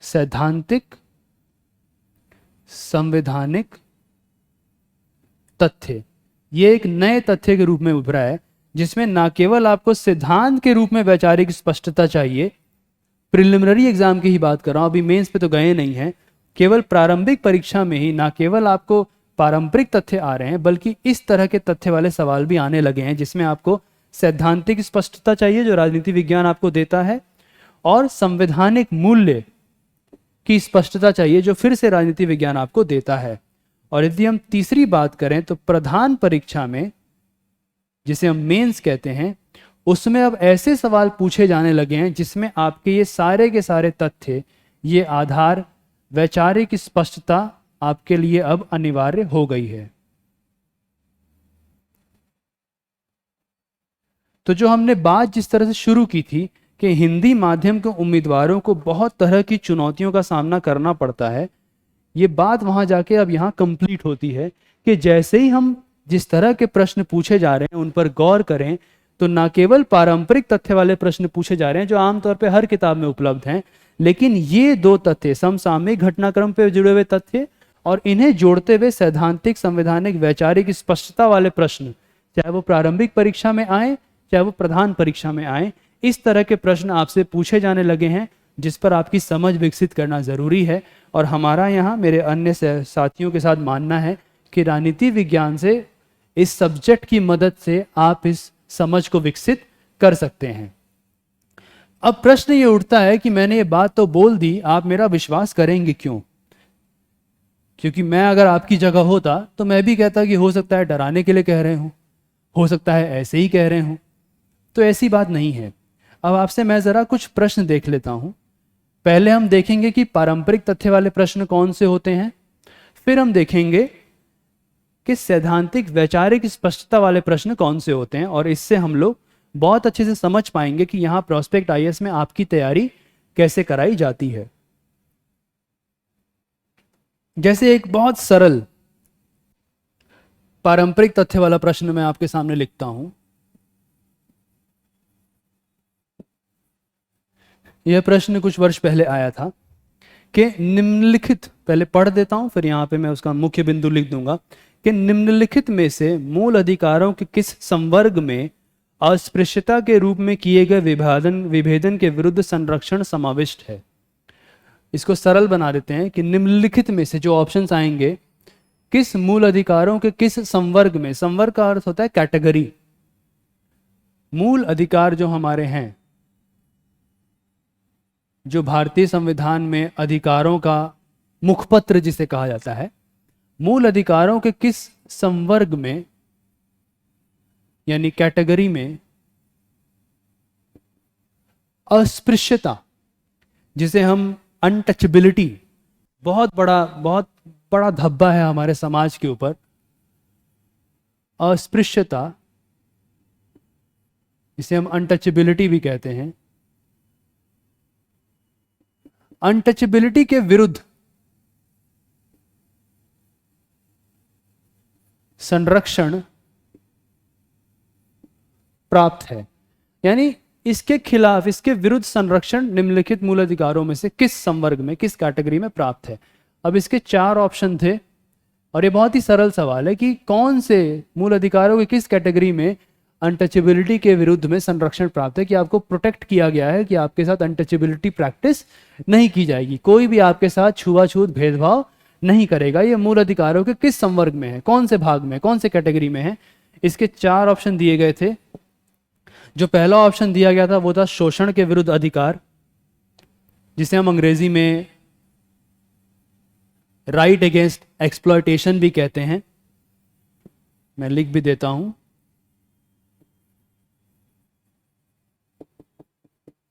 सैद्धांतिक संवैधानिक तथ्य। ये एक नए तथ्य के रूप में उभरा है जिसमें ना केवल आपको सिद्धांत के रूप में वैचारिक स्पष्टता चाहिए, प्रिलिमिनरी एग्जाम की ही बात कर रहा हूं, अभी मेंस पे तो गए नहीं हैं, केवल प्रारंभिक परीक्षा में ही ना केवल आपको पारंपरिक तथ्य आ रहे हैं बल्कि इस तरह के तथ्य वाले सवाल भी आने लगे हैं जिसमें आपको सैद्धांतिक स्पष्टता चाहिए जो राजनीति विज्ञान आपको देता है, और संवैधानिक मूल्य की स्पष्टता चाहिए जो फिर से राजनीति विज्ञान आपको देता है। और यदि हम तीसरी बात करें तो प्रधान परीक्षा में, जिसे हम मेंस कहते हैं, उसमें अब ऐसे सवाल पूछे जाने लगे हैं जिसमें आपके ये सारे के सारे तथ्य, ये आधार, वैचारिक स्पष्टता आपके लिए अब अनिवार्य हो गई है। तो जो हमने बात जिस तरह से शुरू की थी कि हिंदी माध्यम के उम्मीदवारों को बहुत तरह की चुनौतियों का सामना करना पड़ता है, ये बात वहां जाके अब यहाँ कंप्लीट होती है कि जैसे ही हम जिस तरह के प्रश्न पूछे जा रहे हैं उन पर गौर करें तो ना केवल पारंपरिक तथ्य वाले प्रश्न पूछे जा रहे हैं जो आमतौर पे हर किताब में उपलब्ध हैं, लेकिन ये दो तथ्य, समसामयिक घटनाक्रम पे जुड़े हुए तथ्य और इन्हें जोड़ते हुए सैद्धांतिक संवैधानिक वैचारिक स्पष्टता वाले प्रश्न, चाहे वो प्रारंभिक परीक्षा में आए चाहे वो प्रधान परीक्षा में आए, इस तरह के प्रश्न आपसे पूछे जाने लगे हैं जिस पर आपकी समझ विकसित करना जरूरी है। और हमारा यहाँ मेरे अन्य साथियों के साथ मानना है कि राजनीति विज्ञान से, इस सब्जेक्ट की मदद से आप इस समझ को विकसित कर सकते हैं। अब प्रश्न ये उठता है कि मैंने ये बात तो बोल दी, आप मेरा विश्वास करेंगे क्यों? क्योंकि मैं अगर आपकी जगह होता तो मैं भी कहता कि हो सकता है डराने के लिए कह रहे हूँ, हो सकता है ऐसे ही कह रहे हूँ। तो ऐसी बात नहीं है। अब आपसे मैं ज़रा कुछ प्रश्न देख लेता हूँ। पहले हम देखेंगे कि पारंपरिक तथ्य वाले प्रश्न कौन से होते हैं, फिर हम देखेंगे कि सैद्धांतिक वैचारिक स्पष्टता वाले प्रश्न कौन से होते हैं, और इससे हम लोग बहुत अच्छे से समझ पाएंगे कि यहाँ प्रोस्पेक्ट आईएएस में आपकी तैयारी कैसे कराई जाती है। जैसे एक बहुत सरल पारंपरिक तथ्य वाला प्रश्न मैं आपके सामने लिखता हूं। यह प्रश्न कुछ वर्ष पहले आया था कि निम्नलिखित, पहले पढ़ देता हूं फिर यहां पे मैं उसका मुख्य बिंदु लिख दूंगा, कि निम्नलिखित में से मूल अधिकारों के किस संवर्ग में अस्पृश्यता के रूप में किए गए विभेदन के विरुद्ध संरक्षण समाविष्ट है। इसको सरल बना देते हैं कि निम्नलिखित में से जो ऑप्शंस आएंगे, किस मूल अधिकारों के किस संवर्ग में, संवर्ग का अर्थ होता है कैटेगरी, मूल अधिकार जो हमारे हैं, जो भारतीय संविधान में अधिकारों का मुखपत्र जिसे कहा जाता है, मूल अधिकारों के किस संवर्ग में यानी कैटेगरी में अस्पृश्यता, जिसे हम अनटचेबिलिटी, बहुत बड़ा धब्बा है हमारे समाज के ऊपर, अस्पृश्यता जिसे हम अनटचेबिलिटी भी कहते हैं, अनटचेबिलिटी के विरुद्ध संरक्षण प्राप्त है। यानी इसके खिलाफ, इसके विरुद्ध संरक्षण निम्नलिखित मूल अधिकारों में से किस संवर्ग में, किस कैटेगरी में प्राप्त है। अब इसके 4 ऑप्शन थे और ये बहुत ही सरल सवाल है कि कौन से मूल अधिकारों के किस कैटेगरी में अनटचेबिलिटी के विरुद्ध में संरक्षण प्राप्त है, कि आपको प्रोटेक्ट किया गया है कि आपके साथ अनटचेबिलिटी प्रैक्टिस नहीं की जाएगी, कोई भी आपके साथ छुआछूत भेदभाव नहीं करेगा। ये मूल अधिकारों के किस संवर्ग में है, कौन से भाग में, कौन से कैटेगरी में है। इसके 4 ऑप्शन दिए गए थे। जो पहला ऑप्शन दिया गया था वो था शोषण के विरुद्ध अधिकार, जिसे हम अंग्रेजी में राइट अगेंस्ट एक्सप्लॉयटेशन भी कहते हैं। मैं लिख भी देता हूं,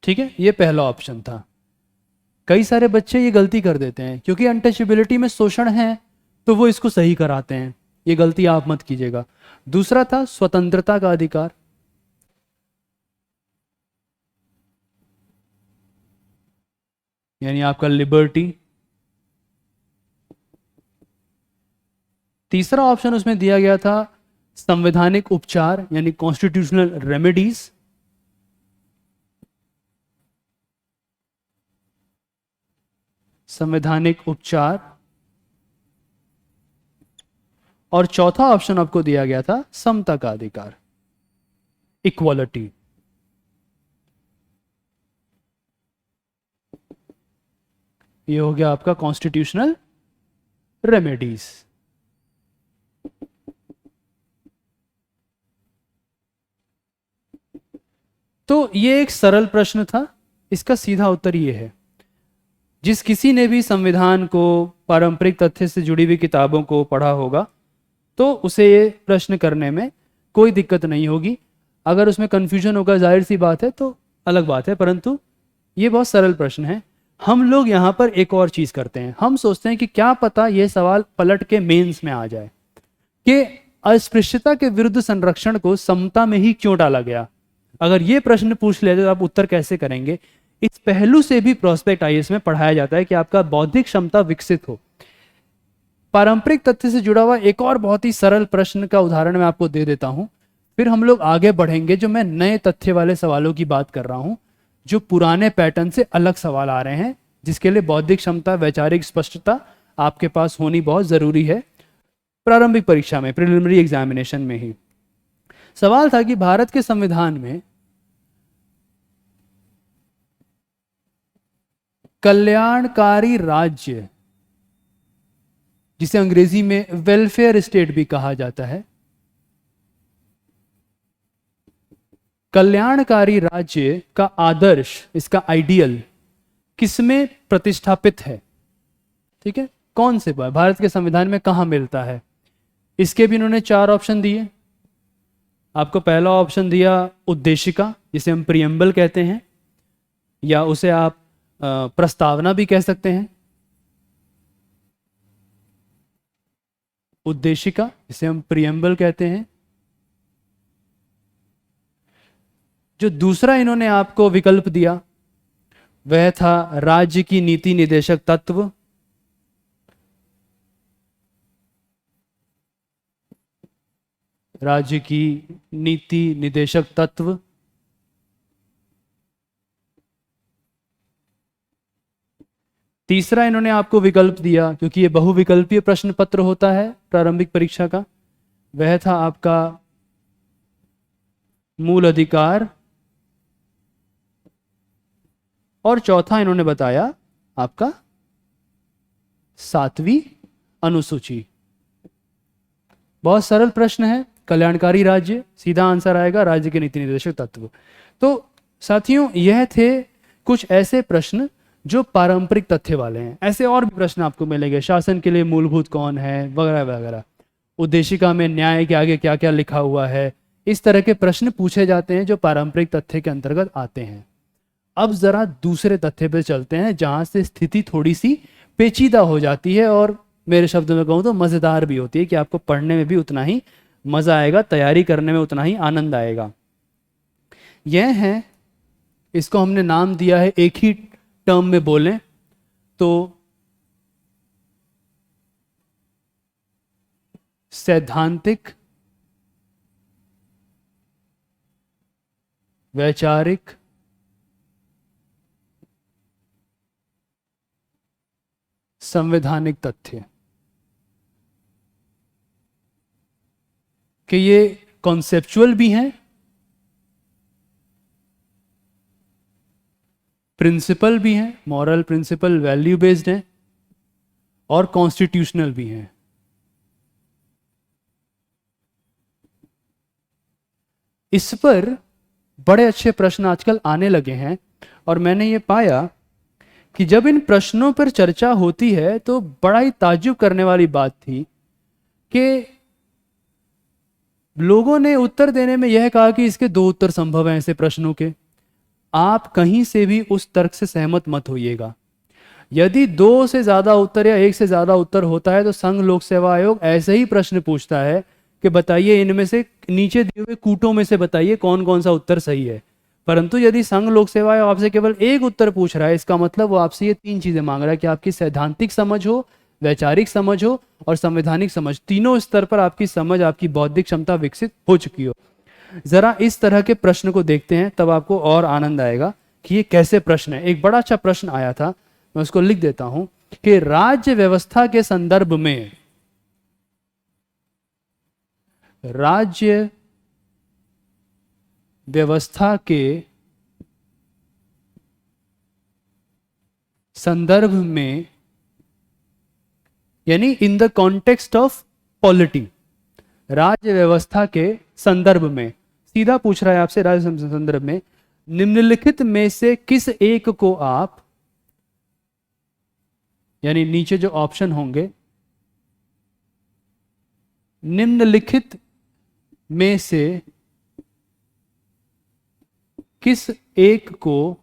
ठीक है। ये पहला ऑप्शन था। कई सारे बच्चे ये गलती कर देते हैं, क्योंकि अनटचेबिलिटी में शोषण है तो वो इसको सही कराते हैं। ये गलती आप मत कीजिएगा। दूसरा था स्वतंत्रता का अधिकार, यानी आपका लिबर्टी। तीसरा ऑप्शन उसमें दिया गया था संवैधानिक उपचार, यानी कॉन्स्टिट्यूशनल रेमेडीज। संवैधानिक उपचार। और चौथा ऑप्शन आपको दिया गया था समता का अधिकार, इक्वालिटी। ये हो गया आपका कॉन्स्टिट्यूशनल रेमेडीज। तो ये एक सरल प्रश्न था। इसका सीधा उत्तर ये है, जिस किसी ने भी संविधान को, पारंपरिक तथ्य से जुड़ी हुई किताबों को पढ़ा होगा तो उसे ये प्रश्न करने में कोई दिक्कत नहीं होगी। अगर उसमें कंफ्यूजन होगा, जाहिर सी बात है, तो अलग बात है, परंतु ये बहुत सरल प्रश्न है। हम लोग यहाँ पर एक और चीज करते हैं, हम सोचते हैं कि क्या पता ये सवाल पलट के मेंस में आ जाए कि अस्पृश्यता के विरुद्ध संरक्षण को समता में ही क्यों डाला गया। अगर ये प्रश्न पूछ लिया तो आप उत्तर कैसे करेंगे। इस पहलू से भी प्रोस्पेक्ट आईएएस में पढ़ाया जाता है कि आपका बौद्धिक क्षमता विकसित हो। पारंपरिक तथ्य से जुड़ा हुआ एक और बहुत ही सरल प्रश्न का उदाहरण मैं आपको दे देता हूं, फिर हम लोग आगे बढ़ेंगे। जो मैं नए तथ्य वाले सवालों की बात कर रहा हूं, जो पुराने पैटर्न से अलग सवाल आ रहे हैं, जिसके लिए बौद्धिक क्षमता, वैचारिक स्पष्टता आपके पास होनी बहुत जरूरी है। प्रारंभिक परीक्षा में, प्रिलिमिनरी एग्जामिनेशन में ही सवाल था कि भारत के संविधान में कल्याणकारी राज्य, जिसे अंग्रेजी में वेलफेयर स्टेट भी कहा जाता है, कल्याणकारी राज्य का आदर्श, इसका आइडियल किसमें प्रतिष्ठापित है। ठीक है, कौन से भारत के संविधान में कहाँ मिलता है? इसके भी इन्होंने 4 ऑप्शन दिए। आपको पहला ऑप्शन दिया उद्देशिका, जिसे हम प्रियम्बल कहते हैं, या उसे आप प्रस्तावना भी कह सकते हैं। उद्देशिका, जिसे हम प्रियम्बल कहते हैं। जो दूसरा इन्होंने आपको विकल्प दिया वह था राज्य की नीति निदेशक तत्व। राज्य की नीति निदेशक तत्व। तीसरा इन्होंने आपको विकल्प दिया, क्योंकि ये बहुविकल्पीय प्रश्न पत्र होता है प्रारंभिक परीक्षा का, वह था आपका मूल अधिकार। और चौथा इन्होंने बताया आपका 7वीं अनुसूची। बहुत सरल प्रश्न है, कल्याणकारी राज्य, सीधा आंसर आएगा राज्य के नीति निर्देशक तत्व। तो साथियों, यह थे कुछ ऐसे प्रश्न जो पारंपरिक तथ्य वाले हैं। ऐसे और भी प्रश्न आपको मिलेंगे, शासन के लिए मूलभूत कौन है, वगैरह वगैरह। उद्देशिका में न्याय के आगे क्या क्या लिखा हुआ है, इस तरह के प्रश्न पूछे जाते हैं जो पारंपरिक तथ्य के अंतर्गत आते हैं। अब जरा दूसरे तथ्य पे चलते हैं, जहां से स्थिति थोड़ी सी पेचीदा हो जाती है और मेरे शब्दों में कहूँ तो मजेदार भी होती है, कि आपको पढ़ने में भी उतना ही मजा आएगा, तैयारी करने में उतना ही आनंद आएगा। यह है, इसको हमने नाम दिया है, एक ही टर्म में बोलें तो सैद्धांतिक वैचारिक संवैधानिक तथ्य। कि ये कॉन्सेप्चुअल भी हैं, प्रिंसिपल भी हैं, मॉरल प्रिंसिपल वैल्यू बेस्ड हैं, और कॉन्स्टिट्यूशनल भी हैं। इस पर बड़े अच्छे प्रश्न आजकल आने लगे हैं, और मैंने ये पाया कि जब इन प्रश्नों पर चर्चा होती है तो बड़ा ही ताज्जुब करने वाली बात थी कि लोगों ने उत्तर देने में यह कहा कि इसके 2 उत्तर संभव हैं ऐसे प्रश्नों के। आप कहीं से भी उस तर्क से सहमत मत होइएगा। यदि 2 से ज्यादा उत्तर या 1 से ज्यादा उत्तर होता है तो संघ लोक सेवा आयोग ऐसे ही प्रश्न पूछता है कि बताइए इनमें से, नीचे दिए हुए कूटों में से बताइए कौन कौन सा उत्तर सही है। परंतु यदि संघ लोक सेवा आयोग आपसे केवल 1 उत्तर पूछ रहा है, इसका मतलब वो आपसे ये 3 चीजें मांग रहा है कि आपकी सैद्धांतिक समझ हो, वैचारिक समझ हो और संवैधानिक समझ, तीनों स्तर पर आपकी समझ, आपकी बौद्धिक क्षमता विकसित हो चुकी हो। जरा इस तरह के प्रश्न को देखते हैं, तब आपको और आनंद आएगा कि ये कैसे प्रश्न है। एक बड़ा अच्छा प्रश्न आया था, मैं उसको लिख देता हूं कि राज्य व्यवस्था के संदर्भ में, राज्य व्यवस्था के संदर्भ में, यानी in the context of polity, राज्य व्यवस्था के संदर्भ में, सीधा पूछ रहा है आपसे, राज्य संदर्भ में निम्नलिखित में से किस एक को आप, यानी नीचे जो ऑप्शन होंगे, निम्नलिखित में से किस एक को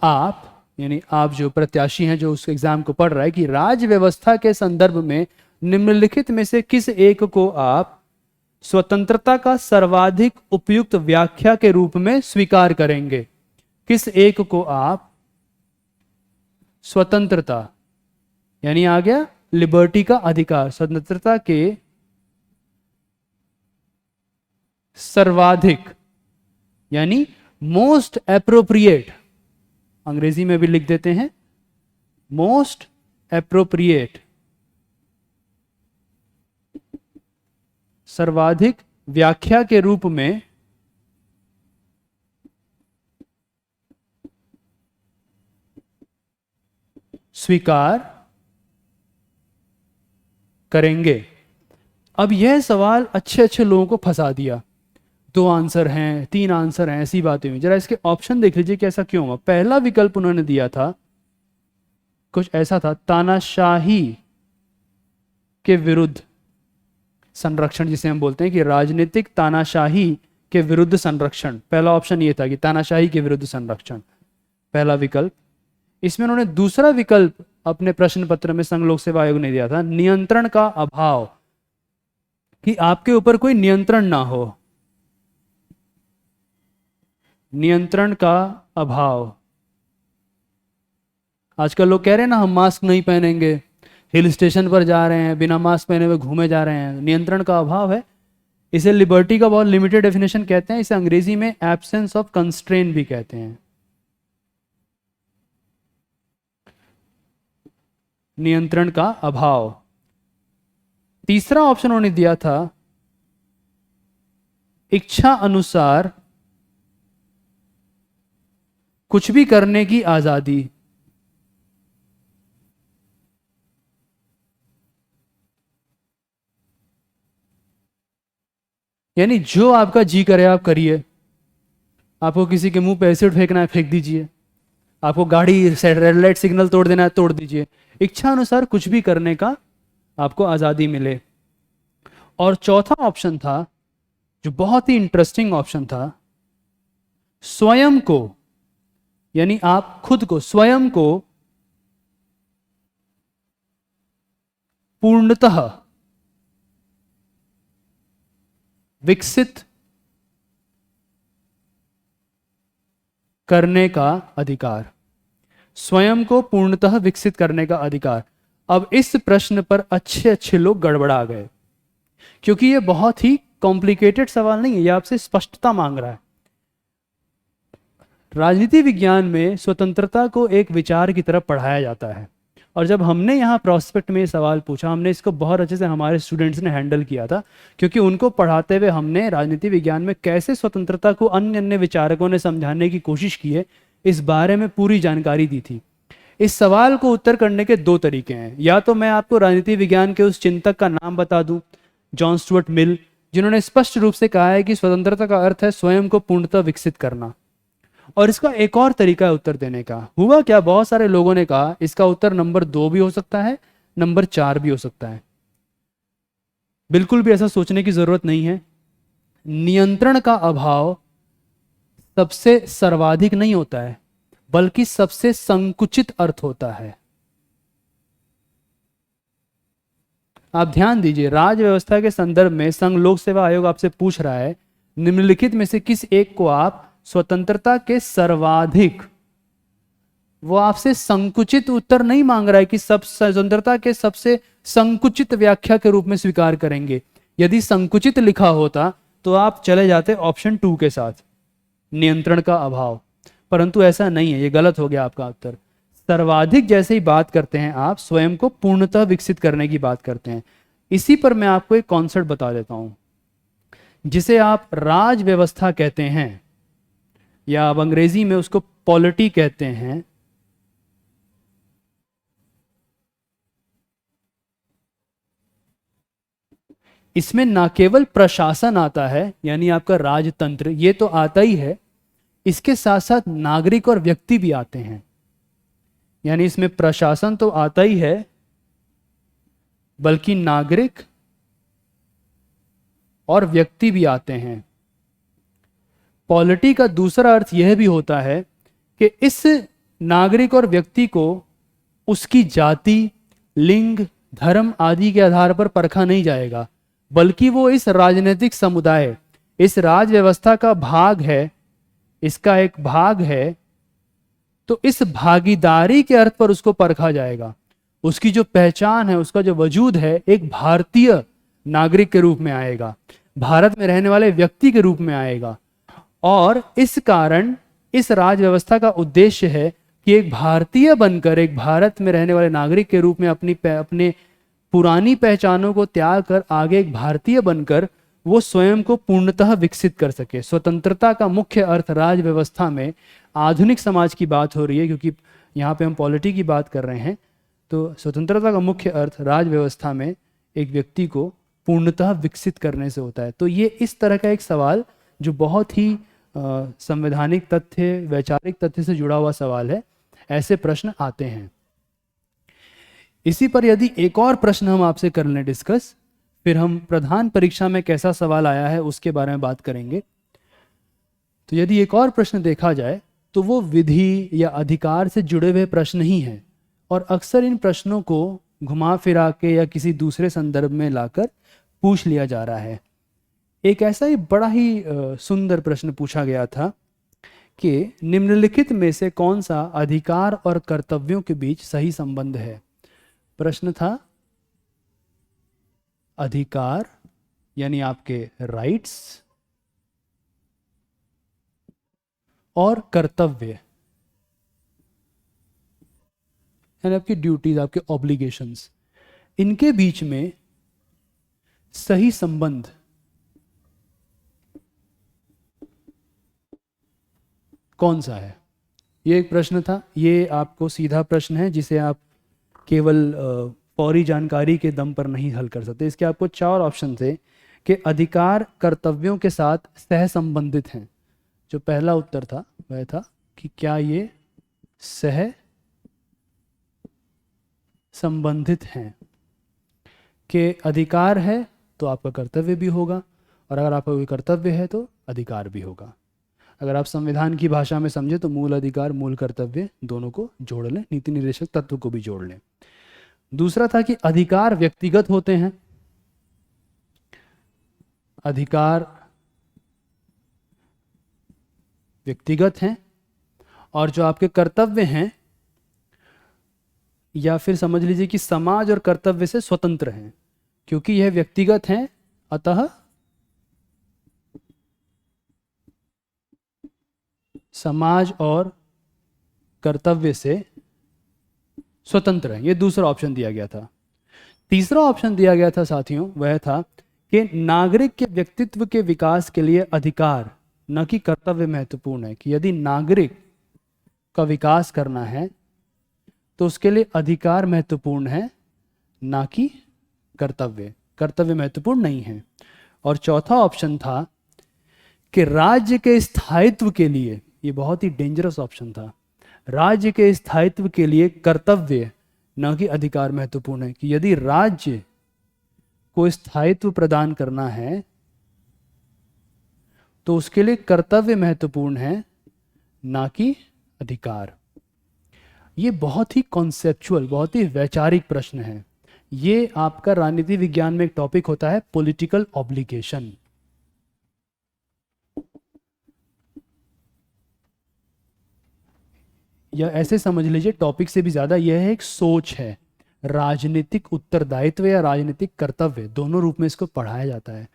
आप, यानी आप जो प्रत्याशी हैं जो उस एग्जाम को पढ़ रहा है, कि राज्य व्यवस्था के संदर्भ में निम्नलिखित में से किस एक को आप स्वतंत्रता का सर्वाधिक उपयुक्त व्याख्या के रूप में स्वीकार करेंगे। किस एक को आप स्वतंत्रता, यानी आ गया लिबर्टी का अधिकार, स्वतंत्रता के सर्वाधिक, यानी मोस्ट एप्रोप्रिएट, अंग्रेजी में भी लिख देते हैं मोस्ट एप्रोप्रिएट, सर्वाधिक व्याख्या के रूप में स्वीकार करेंगे। अब यह सवाल अच्छे अच्छे लोगों को फंसा दिया। 2 आंसर हैं, 3 आंसर हैं, ऐसी बातें हुई। जरा इसके ऑप्शन देख लीजिए कि ऐसा क्यों हुआ। पहला विकल्प उन्होंने दिया था कुछ ऐसा था, तानाशाही के विरुद्ध संरक्षण, जिसे हम बोलते हैं कि राजनीतिक तानाशाही के विरुद्ध संरक्षण। पहला ऑप्शन ये था कि तानाशाही के विरुद्ध संरक्षण, पहला विकल्प। इसमें उन्होंने दूसरा विकल्प अपने प्रश्न पत्र में संघ लोक सेवा आयोग ने दिया था, नियंत्रण का अभाव, कि आपके ऊपर कोई नियंत्रण ना हो, नियंत्रण का अभाव। आजकल लोग कह रहे हैं ना, हम मास्क नहीं पहनेंगे, हिल स्टेशन पर जा रहे हैं बिना मास्क पहने हुए घूमे जा रहे हैं, नियंत्रण का अभाव है। इसे लिबर्टी का बहुत लिमिटेड डेफिनेशन कहते हैं, इसे अंग्रेजी में एब्सेंस ऑफ कंस्ट्रेन भी कहते हैं। नियंत्रण का अभाव। तीसरा ऑप्शन उन्होंने दिया था, इच्छा अनुसार कुछ भी करने की आजादी। यानी जो आपका जी करे आप करिए। आपको किसी के मुंह पे एसिड फेंकना है फेंक दीजिए, आपको गाड़ी रेड लाइट सिग्नल तोड़ देना है तोड़ दीजिए, इच्छा अनुसार कुछ भी करने का आपको आज़ादी मिले। और चौथा ऑप्शन था, जो बहुत ही इंटरेस्टिंग ऑप्शन था, स्वयं को, यानी आप खुद को, स्वयं को पूर्णतः विकसित करने का अधिकार। स्वयं को पूर्णतः विकसित करने का अधिकार। अब इस प्रश्न पर अच्छे अच्छे लोग गड़बड़ा गए, क्योंकि ये बहुत ही कॉम्प्लिकेटेड सवाल नहीं है, ये आपसे स्पष्टता मांग रहा है। राजनीति विज्ञान में स्वतंत्रता को एक विचार की तरफ पढ़ाया जाता है, और जब हमने यहाँ प्रोस्पेक्ट में ये सवाल पूछा, हमने इसको बहुत अच्छे से हमारे स्टूडेंट्स ने हैंडल किया था, क्योंकि उनको पढ़ाते हुए हमने राजनीति विज्ञान में कैसे स्वतंत्रता को अन्य अन्य विचारकों ने समझाने की कोशिश की है, इस बारे में पूरी जानकारी दी थी। इस सवाल को उत्तर करने के दो तरीके हैं, या तो मैं आपको राजनीति विज्ञान के उस चिंतक का नाम बता दूं, जॉन स्टुअर्ट मिल, जिन्होंने स्पष्ट रूप से कहा है कि स्वतंत्रता का अर्थ है स्वयं को पूर्णतः विकसित करना। और इसका एक और तरीका है उत्तर देने का। हुआ क्या, बहुत सारे लोगों ने कहा इसका उत्तर नंबर 2 भी हो सकता है, नंबर 4 भी हो सकता है। बिल्कुल भी ऐसा सोचने की जरूरत नहीं है। नियंत्रण का अभाव सबसे सर्वाधिक नहीं होता है, बल्कि सबसे संकुचित अर्थ होता है। आप ध्यान दीजिए, राज्य व्यवस्था के संदर्भ में संघ लोक सेवा आयोग आपसे पूछ रहा है, निम्नलिखित में से किस एक को आप स्वतंत्रता के सर्वाधिक, वो आपसे संकुचित उत्तर नहीं मांग रहा है कि सब स्वतंत्रता के सबसे संकुचित व्याख्या के रूप में स्वीकार करेंगे। यदि संकुचित लिखा होता तो आप चले जाते ऑप्शन 2 के साथ, नियंत्रण का अभाव, परंतु ऐसा नहीं है, ये गलत हो गया आपका उत्तर। सर्वाधिक जैसे ही बात करते हैं आप, स्वयं को पूर्णतः विकसित करने की बात करते हैं। इसी पर मैं आपको एक कॉन्सेप्ट बता देता हूं, जिसे आप राज व्यवस्था कहते हैं, या आप अंग्रेजी में उसको पॉलिटी कहते हैं। इसमें ना केवल प्रशासन आता है, यानी आपका राजतंत्र, ये तो आता ही है, इसके साथ साथ नागरिक और व्यक्ति भी आते हैं। यानी इसमें प्रशासन तो आता ही है, बल्कि नागरिक और व्यक्ति भी आते हैं। पॉलिटी का दूसरा अर्थ यह भी होता है कि इस नागरिक और व्यक्ति को उसकी जाति, लिंग, धर्म आदि के आधार पर परखा नहीं जाएगा, बल्कि वो इस राजनीतिक समुदाय, इस राज व्यवस्था का भाग है, इसका एक भाग है, तो इस भागीदारी के अर्थ पर उसको परखा जाएगा। उसकी जो पहचान है, उसका जो वजूद है, एक भारतीय नागरिक के रूप में आएगा, भारत में रहने वाले व्यक्ति के रूप में आएगा। और इस कारण इस राज व्यवस्था का उद्देश्य है कि एक भारतीय बनकर, एक भारत में रहने वाले नागरिक के रूप में अपने पुरानी पहचानों को त्याग कर आगे एक भारतीय बनकर वो स्वयं को पूर्णतः विकसित कर सके। स्वतंत्रता का मुख्य अर्थ राज व्यवस्था में, आधुनिक समाज की बात हो रही है क्योंकि यहाँ पे हम पॉलिटी की बात कर रहे हैं, तो स्वतंत्रता का मुख्य अर्थ राज व्यवस्था में एक व्यक्ति को पूर्णतः विकसित करने से होता है। तो ये इस तरह का एक सवाल जो बहुत ही संवैधानिक तथ्य, वैचारिक तथ्य से जुड़ा हुआ सवाल है, ऐसे प्रश्न आते हैं। इसी पर यदि एक और प्रश्न हम आपसे कर लें डिस्कस, फिर हम प्रधान परीक्षा में कैसा सवाल आया है उसके बारे में बात करेंगे। तो यदि एक और प्रश्न देखा जाए तो वो विधि या अधिकार से जुड़े हुए प्रश्न ही हैं, और अक्सर इन प्रश्नों को घुमा फिरा के या किसी दूसरे संदर्भ में लाकर पूछ लिया जा रहा है। एक ऐसा ही बड़ा ही सुंदर प्रश्न पूछा गया था कि निम्नलिखित में से कौन सा अधिकार और कर्तव्यों के बीच सही संबंध है। प्रश्न था अधिकार यानी आपके राइट्स और कर्तव्य यानी आपकी ड्यूटीज, आपके ऑब्लिगेशंस, इनके बीच में सही संबंध कौन सा है। ये एक प्रश्न था। ये आपको सीधा प्रश्न है जिसे आप केवल फौरी जानकारी के दम पर नहीं हल कर सकते। इसके आपको 4 ऑप्शन थे कि अधिकार कर्तव्यों के साथ सह संबंधित हैं। जो पहला उत्तर था वह था कि क्या ये सह संबंधित हैं, कि अधिकार है तो आपका कर्तव्य भी होगा, और अगर आपका कोई कर्तव्य है तो अधिकार भी होगा। अगर आप संविधान की भाषा में समझे तो मूल अधिकार मूल कर्तव्य दोनों को जोड़ लें, नीति निर्देशक तत्व को भी जोड़ लें। दूसरा था कि अधिकार व्यक्तिगत होते हैं, अधिकार व्यक्तिगत हैं, और जो आपके कर्तव्य हैं या फिर समझ लीजिए कि समाज और कर्तव्य से स्वतंत्र हैं, क्योंकि यह व्यक्तिगत हैं अतः समाज और कर्तव्य से स्वतंत्र है। ये दूसरा ऑप्शन दिया गया था। तीसरा ऑप्शन दिया गया था साथियों, वह था कि नागरिक के व्यक्तित्व के विकास के लिए अधिकार न कि कर्तव्य महत्वपूर्ण है, कि यदि नागरिक का विकास करना है तो उसके लिए अधिकार महत्वपूर्ण है ना कि कर्तव्य। कर्तव्य महत्वपूर्ण नहीं है। और चौथा ऑप्शन था कि राज्य के स्थायित्व के लिए, ये बहुत ही डेंजरस ऑप्शन था, राज्य के स्थायित्व के लिए कर्तव्य न कि अधिकार महत्वपूर्ण है, कि यदि राज्य को स्थायित्व प्रदान करना है तो उसके लिए कर्तव्य महत्वपूर्ण है ना कि अधिकार। ये बहुत ही कॉन्सेप्चुअल, बहुत ही वैचारिक प्रश्न है। ये आपका राजनीति विज्ञान में एक टॉपिक होता है पॉलिटिकल ऑब्लिगेशन। या ऐसे समझ लीजिए टॉपिक से भी ज्यादा यह एक सोच है। राजनीतिक उत्तरदायित्व या राजनीतिक कर्तव्य दोनों रूप में इसको पढ़ाया जाता है,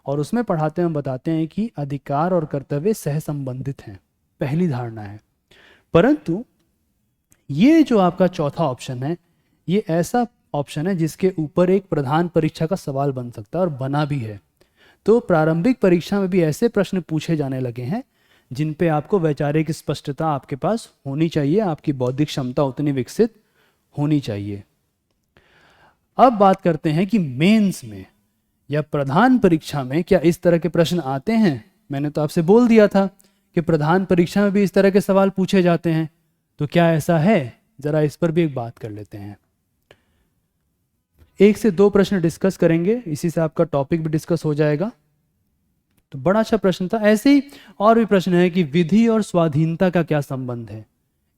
और उसमें पढ़ाते हम बताते हैं कि अधिकार और कर्तव्य सह संबंधित हैं, पहली धारणा है। परंतु ये जो आपका चौथा ऑप्शन है, ये ऐसा ऑप्शन है जिसके ऊपर एक प्रधान परीक्षा का सवाल बन सकता है और बना भी है। तो प्रारंभिक परीक्षा में भी ऐसे प्रश्न पूछे जाने लगे हैं जिन पे आपको वैचारिक स्पष्टता आपके पास होनी चाहिए, आपकी बौद्धिक क्षमता उतनी विकसित होनी चाहिए। अब बात करते हैं कि मेंस में या प्रधान परीक्षा में क्या इस तरह के प्रश्न आते हैं। मैंने तो आपसे बोल दिया था कि प्रधान परीक्षा में भी इस तरह के सवाल पूछे जाते हैं, तो क्या ऐसा है? जरा इस पर भी एक बात कर लेते हैं। 1 से 2 प्रश्न डिस्कस करेंगे, इसी से आपका टॉपिक भी डिस्कस हो जाएगा। तो बड़ा अच्छा प्रश्न था। ऐसे ही और भी प्रश्न है कि विधि और स्वाधीनता का क्या संबंध है।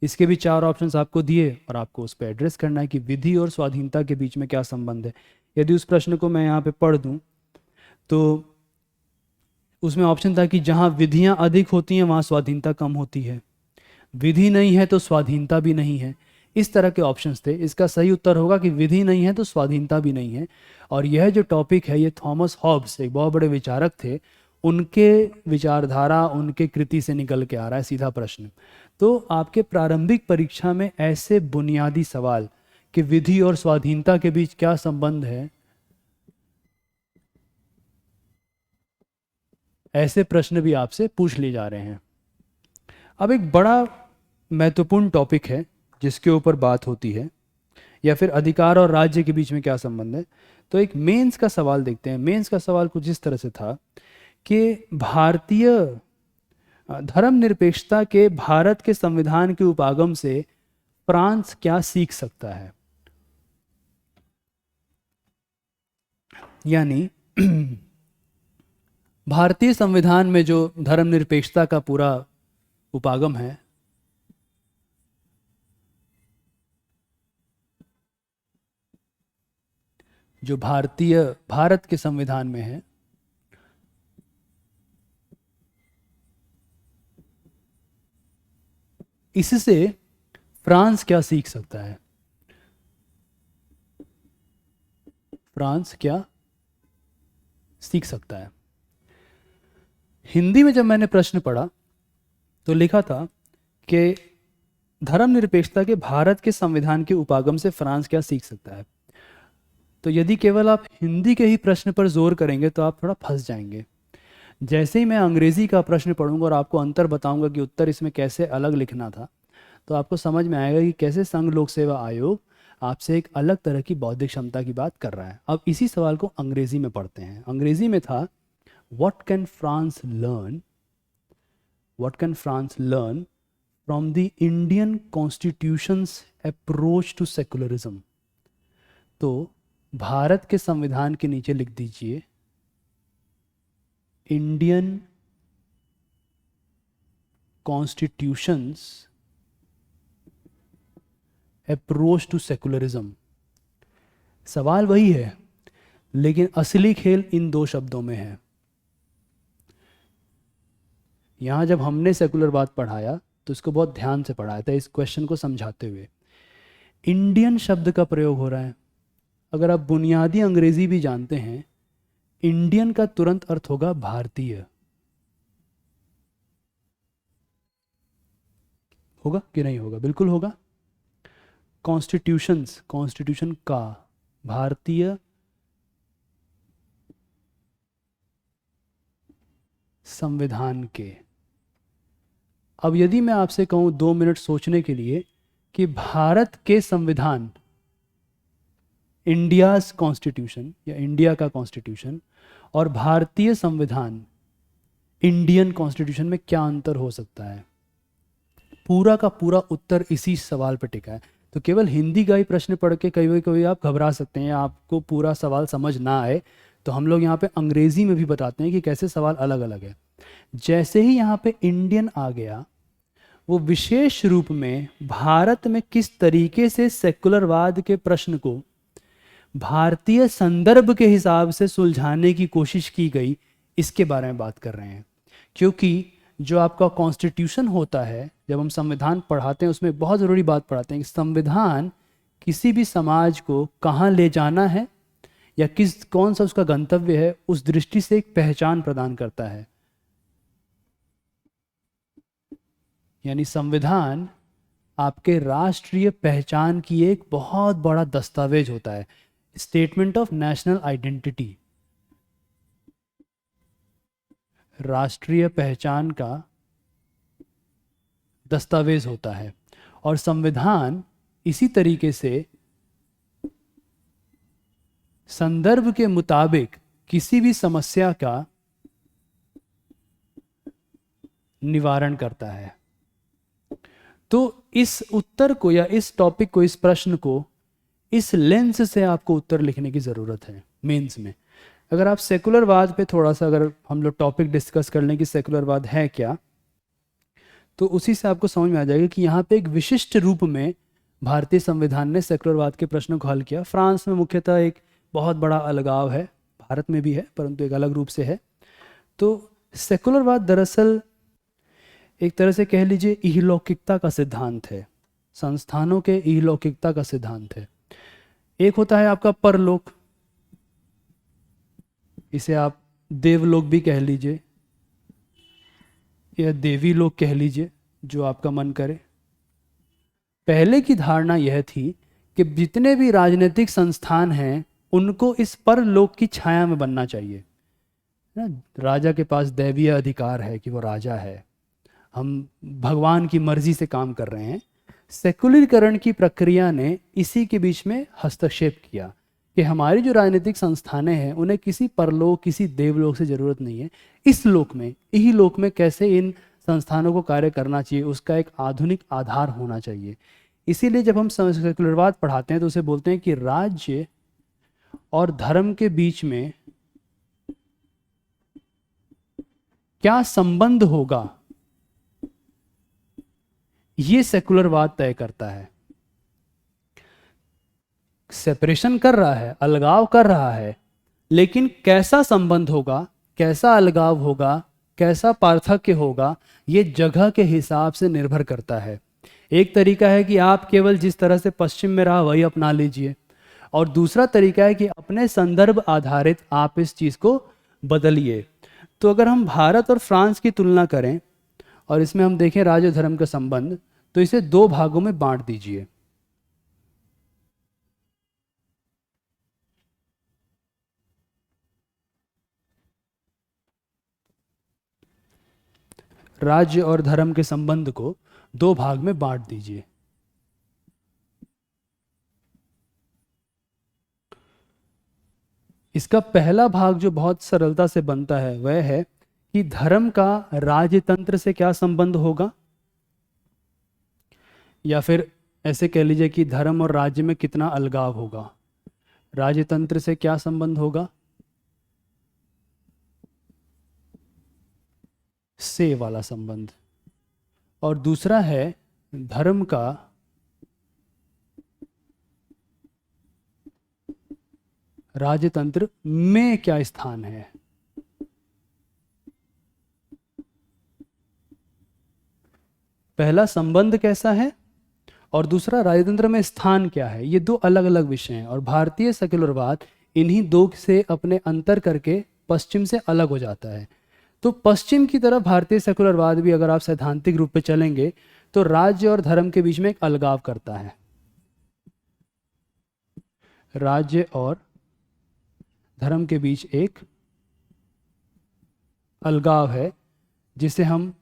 इसके भी 4 ऑप्शंस आपको दिए और आपको उस पर एड्रेस करना है कि विधि और स्वाधीनता के बीच में क्या संबंध है। यदि उस प्रश्न को मैं यहाँ पे पढ़ दूं तो उसमें ऑप्शन था कि जहाँ विधियाँ अधिक होती हैं वहाँ स्वाधीनता कम होती है, विधि नहीं है तो स्वाधीनता भी नहीं है। इस तरह के ऑप्शंस थे। इसका सही उत्तर होगा कि विधि नहीं है तो स्वाधीनता भी नहीं है। और यह जो टॉपिक है ये थॉमस हॉब्स एक बहुत बड़े विचारक थे, उनके विचारधारा उनके कृति से निकल के आ रहा है सीधा प्रश्न। तो आपके प्रारंभिक परीक्षा में ऐसे बुनियादी सवाल कि विधि और स्वाधीनता के बीच क्या संबंध है, ऐसे प्रश्न भी आपसे पूछ लिए जा रहे हैं। अब एक बड़ा महत्वपूर्ण टॉपिक है जिसके ऊपर बात होती है, या फिर अधिकार और राज्य के बीच में क्या संबंध है। तो एक मेंस का सवाल देखते हैं। मेंस का सवाल कुछ इस तरह से था कि भारतीय धर्मनिरपेक्षता के भारत के संविधान के उपागम से फ्रांस क्या सीख सकता है। यानी भारतीय संविधान में जो धर्मनिरपेक्षता का पूरा उपागम है, जो भारत के संविधान में है, इससे फ्रांस क्या सीख सकता है? फ्रांस क्या सीख सकता है? हिंदी में जब मैंने प्रश्न पढ़ा तो लिखा था कि धर्मनिरपेक्षता के भारत के संविधान के उपागम से फ्रांस क्या सीख सकता है। तो यदि केवल आप हिंदी के ही प्रश्न पर जोर करेंगे तो आप थोड़ा फंस जाएंगे। जैसे ही मैं अंग्रेजी का प्रश्न पढ़ूंगा और आपको अंतर बताऊंगा कि उत्तर इसमें कैसे अलग लिखना था, तो आपको समझ में आएगा कि कैसे संघ लोक सेवा आयोग आपसे एक अलग तरह की बौद्धिक क्षमता की बात कर रहा है। अब इसी सवाल को अंग्रेजी में पढ़ते हैं। अंग्रेजी में था, What can France learn from the Indian Constitution's approach to secularism? तो भारत के संविधान के नीचे लिख दीजिए Indian constitutions approach to secularism. सवाल वही है, लेकिन असली खेल इन दो शब्दों में है। यहाँ जब हमने सेकुलरवाद पढ़ाया तो इसको बहुत ध्यान से पढ़ाया था, इस क्वेश्चन को समझाते हुए। इंडियन शब्द का प्रयोग हो रहा है। अगर आप बुनियादी अंग्रेजी भी जानते हैं, इंडियन का तुरंत अर्थ होगा भारतीय। होगा कि नहीं होगा? बिल्कुल होगा। कॉन्स्टिट्यूशन का भारतीय संविधान के। अब यदि मैं आपसे कहूं 2 मिनट सोचने के लिए कि भारत के संविधान, इंडियाज कॉन्स्टिट्यूशन या इंडिया का कॉन्स्टिट्यूशन, और भारतीय संविधान इंडियन कॉन्स्टिट्यूशन में क्या अंतर हो सकता है, पूरा का पूरा उत्तर इसी सवाल पर टिका है। तो केवल हिंदी का ही प्रश्न पढ़ के कभी कभी आप घबरा सकते हैं, आपको पूरा सवाल समझ ना आए, तो हम लोग यहाँ पे अंग्रेजी में भी बताते हैं कि कैसे सवाल अलग अलग है। जैसे ही यहाँ पे इंडियन आ गया, वो विशेष रूप में भारत में किस तरीके से सेकुलरवाद के प्रश्न को भारतीय संदर्भ के हिसाब से सुलझाने की कोशिश की गई, इसके बारे में बात कर रहे हैं। क्योंकि जो आपका कॉन्स्टिट्यूशन होता है, जब हम संविधान पढ़ाते हैं उसमें बहुत ज़रूरी बात पढ़ाते हैं कि संविधान किसी भी समाज को कहाँ ले जाना है या कौन सा उसका गंतव्य है, उस दृष्टि से एक पहचान प्रदान करता है। यानी संविधान आपके राष्ट्रीय पहचान की एक बहुत बड़ा दस्तावेज होता है, स्टेटमेंट ऑफ नेशनल आइडेंटिटी, राष्ट्रीय पहचान का दस्तावेज होता है। और संविधान इसी तरीके से संदर्भ के मुताबिक किसी भी समस्या का निवारण करता है। तो इस उत्तर को या इस टॉपिक को, इस प्रश्न को इस लेंस से आपको उत्तर लिखने की ज़रूरत है मेंस में। अगर आप सेकुलरवाद पे थोड़ा सा, अगर हम लोग टॉपिक डिस्कस कर लें कि सेकुलरवाद है क्या, तो उसी से आपको समझ में आ जाएगा कि यहाँ पे एक विशिष्ट रूप में भारतीय संविधान ने सेकुलरवाद के प्रश्नों को हल किया। फ्रांस में मुख्यतः एक बहुत बड़ा अलगाव है, भारत में भी है परंतु एक अलग रूप से है। तो सेकुलरवाद दरअसल एक तरह से कह लीजिए इहलौकिकता का सिद्धांत है, संस्थानों के इहलौकिकता का सिद्धांत है। एक होता है आपका परलोक, इसे आप देवलोक भी कह लीजिए या देवी लोक कह लीजिए, जो आपका मन करे। पहले की धारणा यह थी कि जितने भी राजनीतिक संस्थान हैं उनको इस परलोक की छाया में बनना चाहिए ना। राजा के पास दैवीय अधिकार है कि वो राजा है, हम भगवान की मर्जी से काम कर रहे हैं। सेकुलरीकरण की प्रक्रिया ने इसी के बीच में हस्तक्षेप किया कि हमारी जो राजनीतिक संस्थानें हैं उन्हें किसी परलोक, किसी देवलोक से ज़रूरत नहीं है। इस लोक में, यही लोक में कैसे इन संस्थानों को कार्य करना चाहिए, उसका एक आधुनिक आधार होना चाहिए। इसीलिए जब हम सेकुलरवाद पढ़ाते हैं तो उसे बोलते हैं कि राज्य और धर्म के बीच में क्या संबंध होगा, ये सेकुलरवाद तय करता है। सेपरेशन कर रहा है, अलगाव कर रहा है, लेकिन कैसा संबंध होगा, कैसा अलगाव होगा, कैसा पार्थक्य होगा, ये जगह के हिसाब से निर्भर करता है। एक तरीका है कि आप केवल जिस तरह से पश्चिम में रहा वही अपना लीजिए, और दूसरा तरीका है कि अपने संदर्भ आधारित आप इस चीज़ को बदलिए। तो अगर हम भारत और फ्रांस की तुलना करें और इसमें हम देखें राज्य धर्म का संबंध, तो इसे दो भागों में बांट दीजिए। राज्य और धर्म के संबंध को दो भाग में बांट दीजिए। इसका पहला भाग जो बहुत सरलता से बनता है वह है कि धर्म का राजतंत्र से क्या संबंध होगा, या फिर ऐसे कह लीजिए कि धर्म और राज्य में कितना अलगाव होगा। राजतंत्र से क्या संबंध होगा, से वाला संबंध, और दूसरा है धर्म का राजतंत्र में क्या स्थान है। पहला संबंध कैसा है और दूसरा राजतंत्र में स्थान क्या है, ये दो अलग अलग विषय हैं। और भारतीय सेक्युलरवाद इन्हीं दो से अपने अंतर करके पश्चिम से अलग हो जाता है। तो पश्चिम की तरफ भारतीय सेक्युलरवाद भी अगर आप सैद्धांतिक रूप पे चलेंगे तो राज्य और धर्म के बीच में एक अलगाव करता है। राज्य और धर्म के बीच एक अलगाव है, जिसे हम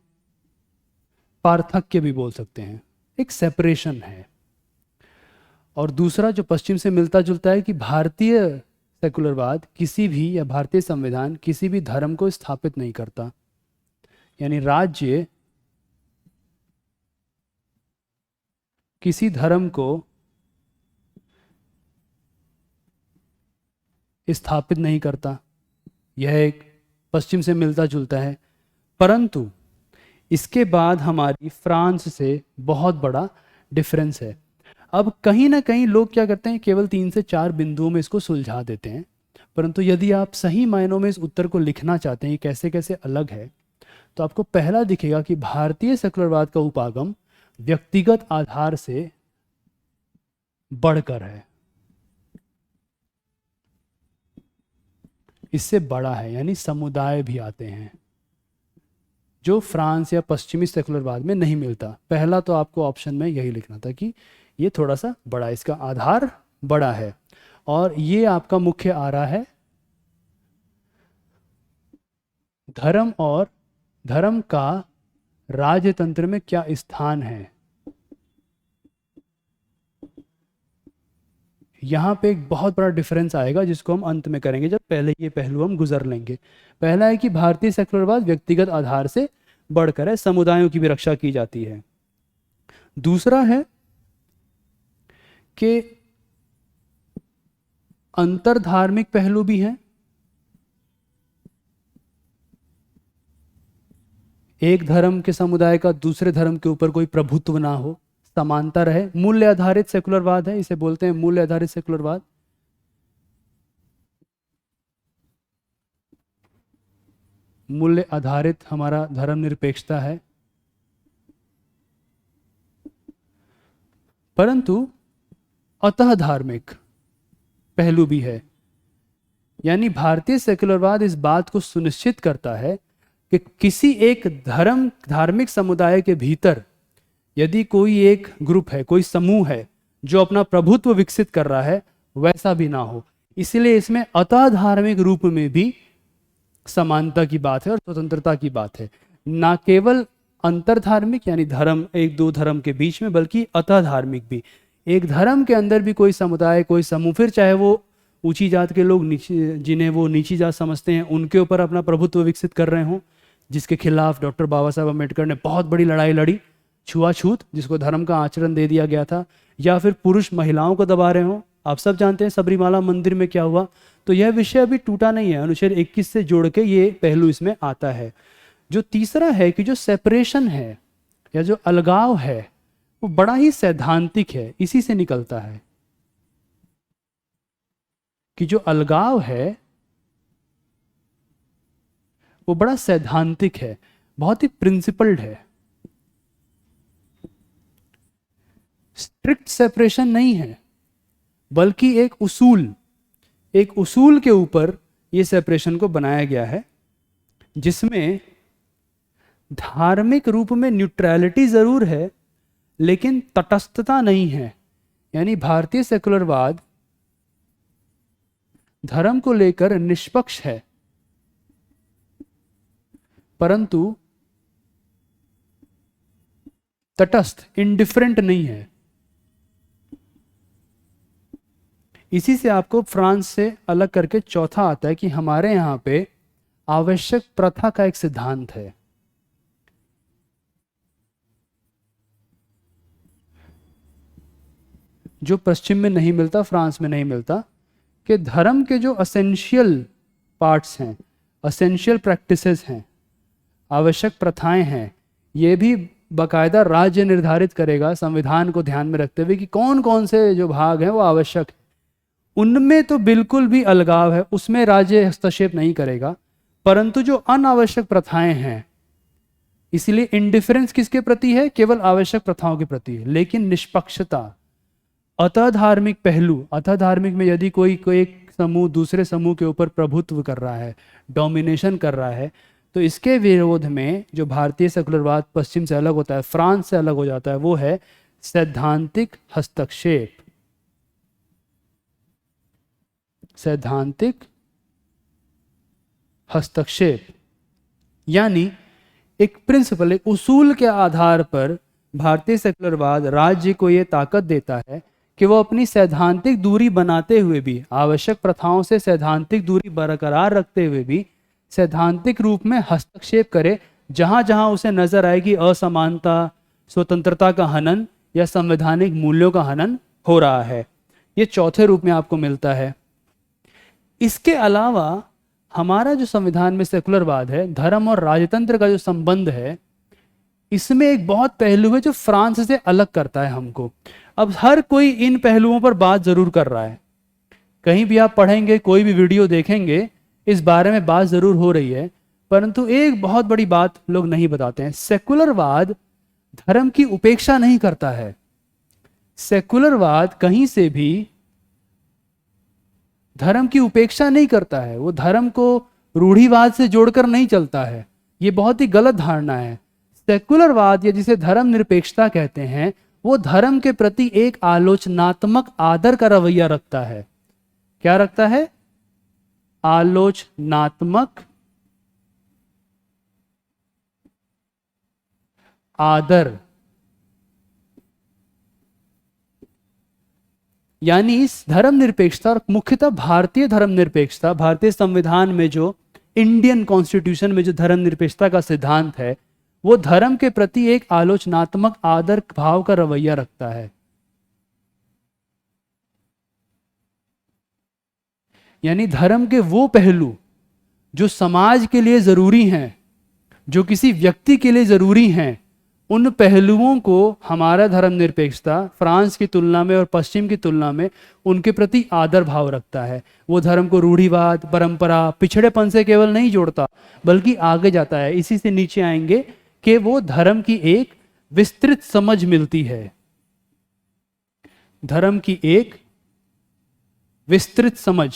पार्थक्य भी बोल सकते हैं, एक सेपरेशन है। और दूसरा जो पश्चिम से मिलता जुलता है कि भारतीय सेकुलरवाद किसी भी या भारतीय संविधान किसी भी धर्म को स्थापित नहीं करता, यानी राज्य किसी धर्म को स्थापित नहीं करता। यह एक पश्चिम से मिलता जुलता है, परंतु इसके बाद हमारी फ्रांस से बहुत बड़ा डिफरेंस है। अब कहीं ना कहीं लोग क्या करते हैं, केवल 3 से 4 बिंदुओं में इसको सुलझा देते हैं, परंतु यदि आप सही मायनों में इस उत्तर को लिखना चाहते हैं कैसे कैसे अलग है, तो आपको पहला दिखेगा कि भारतीय सेकुलरवाद का उपागम व्यक्तिगत आधार से बढ़कर है, इससे बड़ा है, यानी समुदाय भी आते हैं, जो फ्रांस या पश्चिमी सेकुलरवाद में नहीं मिलता। पहला तो आपको ऑप्शन में यही लिखना था कि ये थोड़ा सा बड़ा, इसका आधार बड़ा है। और ये आपका मुख्य आ रहा है धर्म और धर्म का राजतंत्र में क्या स्थान है। यहां पे एक बहुत बड़ा डिफरेंस आएगा जिसको हम अंत में करेंगे, जब पहले ये पहलू हम गुजर लेंगे। पहला है कि भारतीय सेकुलरवाद व्यक्तिगत आधार से बढ़कर है, समुदायों की भी रक्षा की जाती है। दूसरा है कि अंतरधार्मिक पहलू भी है। एक धर्म के समुदाय का दूसरे धर्म के ऊपर कोई प्रभुत्व ना हो, समानता रहे। मूल्य आधारित सेकुलरवाद है, इसे बोलते हैं मूल्य आधारित सेकुलरवाद। मूल्य आधारित हमारा धर्मनिरपेक्षता है, परंतु अतः धार्मिक पहलू भी है। यानी भारतीय सेकुलरवाद इस बात को सुनिश्चित करता है कि किसी एक धार्मिक समुदाय के भीतर यदि कोई एक ग्रुप है, कोई समूह है जो अपना प्रभुत्व विकसित कर रहा है, वैसा भी ना हो। इसलिए इसमें अतः धार्मिक रूप में भी समानता की बात है और स्वतंत्रता की बात है, ना केवल अंतरधार्मिक यानी धर्म एक दो धर्म के बीच में, बल्कि अतः धार्मिक भी। एक धर्म के अंदर भी कोई समुदाय, कोई समूह, फिर चाहे वो ऊंची जात के लोग जिन्हें वो नीची जात समझते हैं, उनके ऊपर अपना प्रभुत्व विकसित कर रहे हों, जिसके खिलाफ डॉक्टर बाबा साहब अम्बेडकर ने बहुत बड़ी लड़ाई लड़ी, छुआछूत जिसको धर्म का आचरण दे दिया गया था, या फिर पुरुष महिलाओं को दबा रहे हों, आप सब जानते हैं सबरीमाला मंदिर में क्या हुआ। तो यह विषय अभी टूटा नहीं है, अनुच्छेद 21 से जोड़ के ये पहलू इसमें आता है। जो तीसरा है कि जो सेपरेशन है या जो अलगाव है वो बड़ा ही सैद्धांतिक है, इसी से निकलता है कि जो अलगाव है वो बड़ा सैद्धांतिक है, बहुत ही प्रिंसिपल्ड है। स्ट्रिक्ट सेपरेशन नहीं है, बल्कि एक उसूल के ऊपर ये सेपरेशन को बनाया गया है, जिसमें धार्मिक रूप में न्यूट्रलिटी जरूर है लेकिन तटस्थता नहीं है। यानी भारतीय सेकुलरवाद धर्म को लेकर निष्पक्ष है परंतु तटस्थ, इंडिफरेंट नहीं है। इसी से आपको फ्रांस से अलग करके चौथा आता है कि हमारे यहां पे आवश्यक प्रथा का एक सिद्धांत है। जो पश्चिम में नहीं मिलता, फ्रांस में नहीं मिलता, कि धर्म के जो असेंशियल पार्ट्स हैं, असेंशियल प्रैक्टिसेस हैं, आवश्यक प्रथाएं हैं, ये भी बाकायदा राज्य निर्धारित करेगा संविधान को ध्यान में रखते हुए कि कौन कौन से जो भाग हैं वो आवश्यक है। उनमें तो बिल्कुल भी अलगाव है, उसमें राज्य हस्तक्षेप नहीं करेगा, परंतु जो अनावश्यक प्रथाएं हैं, इसलिए इंडिफरेंस किसके प्रति है? केवल आवश्यक प्रथाओं के प्रति है। लेकिन निष्पक्षता, अतः धार्मिक पहलू, अतः धार्मिक में यदि कोई एक समूह दूसरे समूह के ऊपर प्रभुत्व कर रहा है, डोमिनेशन कर रहा है, तो इसके विरोध में जो भारतीय सेकुलरवाद पश्चिम से अलग होता है, फ्रांस से अलग हो जाता है, वो है सैद्धांतिक हस्तक्षेप। सैद्धांतिक हस्तक्षेप यानी एक प्रिंसिपल, एक उसूल के आधार पर भारतीय सेकुलरवाद राज्य को यह ताकत देता है कि वो अपनी सैद्धांतिक दूरी बनाते हुए भी, आवश्यक प्रथाओं से सैद्धांतिक दूरी बरकरार रखते हुए भी सैद्धांतिक रूप में हस्तक्षेप करे जहां जहां उसे नजर आएगी असमानता, स्वतंत्रता का हनन या संवैधानिक मूल्यों का हनन हो रहा है। ये चौथे रूप में आपको मिलता है। इसके अलावा हमारा जो संविधान में सेकुलरवाद है, धर्म और राजतंत्र का जो संबंध है, इसमें एक बहुत पहलू है जो फ्रांस से अलग करता है हमको। अब हर कोई इन पहलुओं पर बात जरूर कर रहा है, कहीं भी आप पढ़ेंगे, कोई भी वीडियो देखेंगे, इस बारे में बात जरूर हो रही है, परंतु एक बहुत बड़ी बात लोग नहीं बताते हैं। सेकुलरवाद धर्म की उपेक्षा नहीं करता है। सेकुलरवाद कहीं से भी धर्म की उपेक्षा नहीं करता है, वो धर्म को रूढ़िवाद से जोड़कर नहीं चलता है। ये बहुत ही गलत धारणा है। सेकुलरवाद या जिसे धर्म निरपेक्षता कहते हैं, वो धर्म के प्रति एक आलोचनात्मक आदर का रवैया रखता है। क्या रखता है? आलोचनात्मक आदर। यानी इस धर्मनिरपेक्षता, और मुख्यतः भारतीय धर्मनिरपेक्षता, भारतीय संविधान में जो, इंडियन कॉन्स्टिट्यूशन में जो धर्मनिरपेक्षता का सिद्धांत है, वो धर्म के प्रति एक आलोचनात्मक आदर भाव का रवैया रखता है। यानी धर्म के वो पहलू जो समाज के लिए जरूरी हैं, जो किसी व्यक्ति के लिए जरूरी हैं, उन पहलुओं को हमारा धर्मनिरपेक्षता फ्रांस की तुलना में और पश्चिम की तुलना में उनके प्रति आदर भाव रखता है। वो धर्म को रूढ़िवाद, परंपरा, पिछड़ेपन से केवल नहीं जोड़ता, बल्कि आगे जाता है। इसी से नीचे आएंगे कि वो धर्म की एक विस्तृत समझ मिलती है। धर्म की एक विस्तृत समझ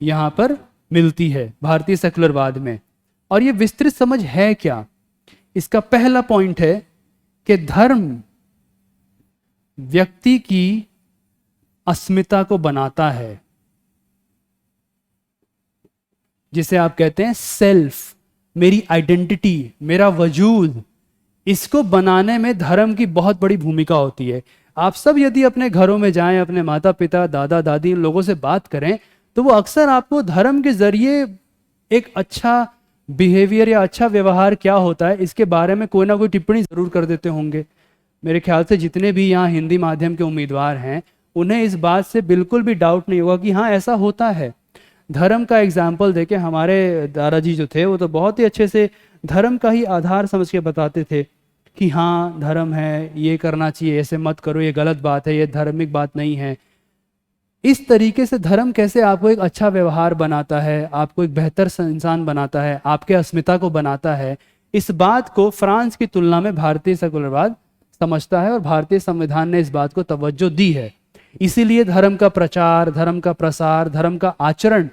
यहां पर मिलती है भारतीय सेकुलरवाद में। और ये विस्तृत समझ है क्या? इसका पहला पॉइंट है कि धर्म व्यक्ति की अस्मिता को बनाता है, जिसे आप कहते हैं सेल्फ, मेरी आइडेंटिटी, मेरा वजूद। इसको बनाने में धर्म की बहुत बड़ी भूमिका होती है। आप सब यदि अपने घरों में जाएं, अपने माता पिता, दादा दादी, इन लोगों से बात करें, तो वो अक्सर आपको धर्म के जरिए एक अच्छा बिहेवियर या अच्छा व्यवहार क्या होता है, इसके बारे में कोई ना कोई टिप्पणी जरूर कर देते होंगे। मेरे ख्याल से जितने भी यहाँ हिंदी माध्यम के उम्मीदवार हैं उन्हें इस बात से बिल्कुल भी डाउट नहीं होगा कि हाँ ऐसा होता है। धर्म का एग्जाम्पल देके हमारे दादाजी जो थे वो तो बहुत ही अच्छे से धर्म का ही आधार समझ के बताते थे कि हाँ धर्म है, ये करना चाहिए, ऐसे मत करो, ये गलत बात है, ये धार्मिक बात नहीं है। इस तरीके से धर्म कैसे आपको एक अच्छा व्यवहार बनाता है, आपको एक बेहतर इंसान बनाता है, आपके अस्मिता को बनाता है, इस बात को फ्रांस की तुलना में भारतीय सेकुलरवाद समझता है और भारतीय संविधान ने इस बात को तवज्जो दी है। इसीलिए धर्म का प्रचार, धर्म का प्रसार, धर्म का आचरण,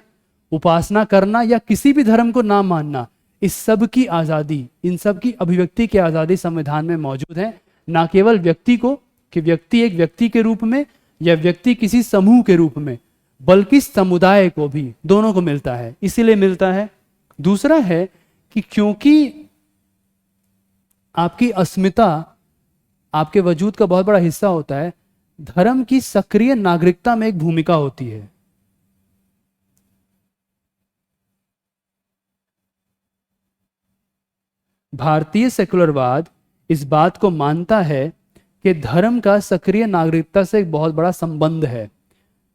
उपासना करना या किसी भी धर्म को ना मानना, इस सब की आज़ादी, इन सब की अभिव्यक्ति की आज़ादी संविधान में मौजूद है। ना केवल व्यक्ति को कि व्यक्ति एक व्यक्ति के रूप में या व्यक्ति किसी समूह के रूप में, बल्कि समुदाय को भी, दोनों को मिलता है। इसीलिए मिलता है। दूसरा है कि क्योंकि आपकी अस्मिता आपके वजूद का बहुत बड़ा हिस्सा होता है, धर्म की सक्रिय नागरिकता में एक भूमिका होती है। भारतीय सेकुलरवाद इस बात को मानता है कि धर्म का सक्रिय नागरिकता से एक बहुत बड़ा संबंध है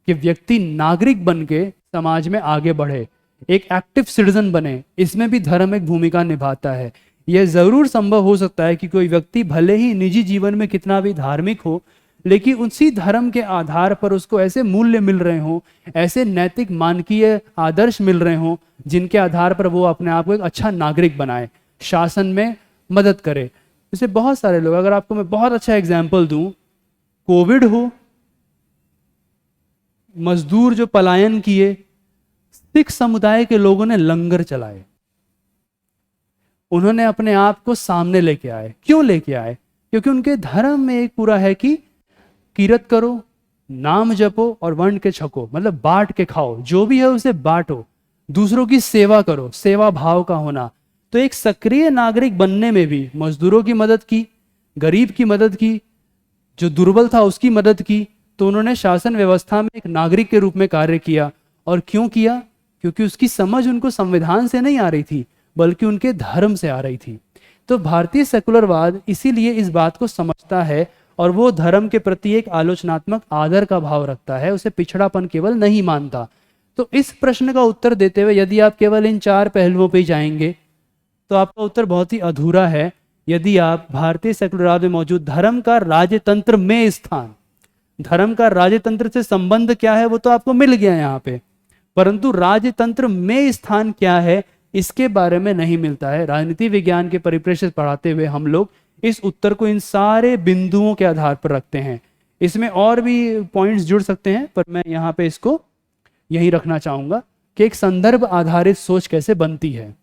कि व्यक्ति नागरिक बन के समाज में आगे बढ़े, एक एक्टिव सिटीजन बने। इसमें भी धर्म एक भूमिका निभाता है। यह जरूर संभव हो सकता है कि कोई व्यक्ति भले ही निजी जीवन में कितना भी धार्मिक हो, लेकिन उसी धर्म के आधार पर उसको ऐसे मूल्य मिल रहे हों, ऐसे नैतिक मानकीय आदर्श मिल रहे हों जिनके आधार पर वो अपने आप को एक अच्छा नागरिक बनाए, शासन में मदद करे। जैसे बहुत सारे लोग, अगर आपको मैं बहुत अच्छा एग्जाम्पल दूं, कोविड हो, मजदूर जो पलायन किए, सिख समुदाय के लोगों ने लंगर चलाए, उन्होंने अपने आप को सामने लेके आए। क्यों लेके आए? क्योंकि उनके धर्म में एक पूरा है कि कीरत करो, नाम जपो और वंड के छको, मतलब बांट के खाओ, जो भी है उसे बांटो, दूसरों की सेवा करो, सेवा भाव का होना। तो एक सक्रिय नागरिक बनने में भी मजदूरों की मदद की, गरीब की मदद की, जो दुर्बल था उसकी मदद की। तो उन्होंने शासन व्यवस्था में एक नागरिक के रूप में कार्य किया। और क्यों किया? क्योंकि उसकी समझ उनको संविधान से नहीं आ रही थी, बल्कि उनके धर्म से आ रही थी। तो भारतीय सेकुलरवाद इसीलिए इस बात को समझता है और वो धर्म के प्रति एक आलोचनात्मक आदर का भाव रखता है, उसे पिछड़ापन केवल नहीं मानता। तो इस प्रश्न का उत्तर देते हुए यदि आप केवल इन 4 पहलुओं पर जाएंगे तो आपका उत्तर बहुत ही अधूरा है। यदि आप भारतीय सेकुलरवाद में मौजूद धर्म का राजतंत्र में स्थान, धर्म का राजतंत्र से संबंध क्या है वो तो आपको मिल गया यहाँ पे, परंतु राजतंत्र में स्थान क्या है इसके बारे में नहीं मिलता है। राजनीति विज्ञान के परिप्रेक्ष्य से पढ़ाते हुए हम लोग इस उत्तर को इन सारे बिंदुओं के आधार पर रखते हैं। इसमें और भी पॉइंट्स जुड़ सकते हैं, पर मैं यहाँ पे इसको यही रखना चाहूंगा कि एक संदर्भ आधारित सोच कैसे बनती है।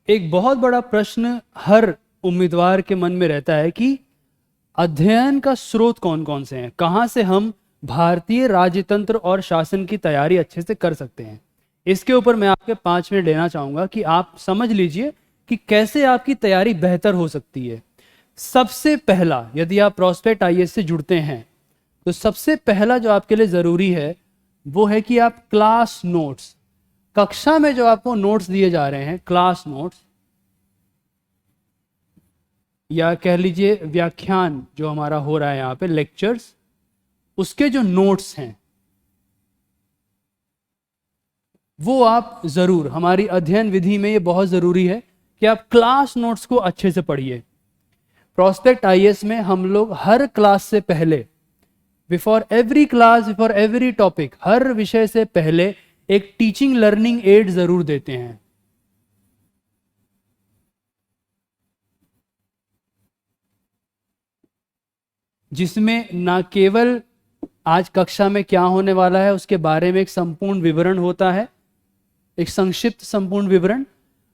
एक बहुत बड़ा प्रश्न हर उम्मीदवार के मन में रहता है कि अध्ययन का स्रोत कौन कौन से हैं, कहाँ से हम भारतीय राजतंत्र और शासन की तैयारी अच्छे से कर सकते हैं। इसके ऊपर मैं आपके 5 मिनट लेना चाहूँगा कि आप समझ लीजिए कि कैसे आपकी तैयारी बेहतर हो सकती है। सबसे पहला, यदि आप प्रोस्पेक्ट आईएएस से जुड़ते हैं तो सबसे पहला जो आपके लिए ज़रूरी है वो है कि आप क्लास नोट्स, कक्षा में जो आपको नोट्स दिए जा रहे हैं, क्लास नोट्स या कह लीजिए व्याख्यान जो हमारा हो रहा है यहाँ पे, लेक्चर्स, उसके जो नोट्स हैं वो आप जरूर, हमारी अध्ययन विधि में ये बहुत जरूरी है कि आप क्लास नोट्स को अच्छे से पढ़िए। प्रोस्पेक्ट आईएएस में हम लोग हर क्लास से पहले, before every class, before every topic, हर विषय से पहले एक टीचिंग लर्निंग एड जरूर देते हैं। जिसमें ना केवल आज कक्षा में क्या होने वाला है उसके बारे में एक संपूर्ण विवरण होता है, एक संक्षिप्त संपूर्ण विवरण,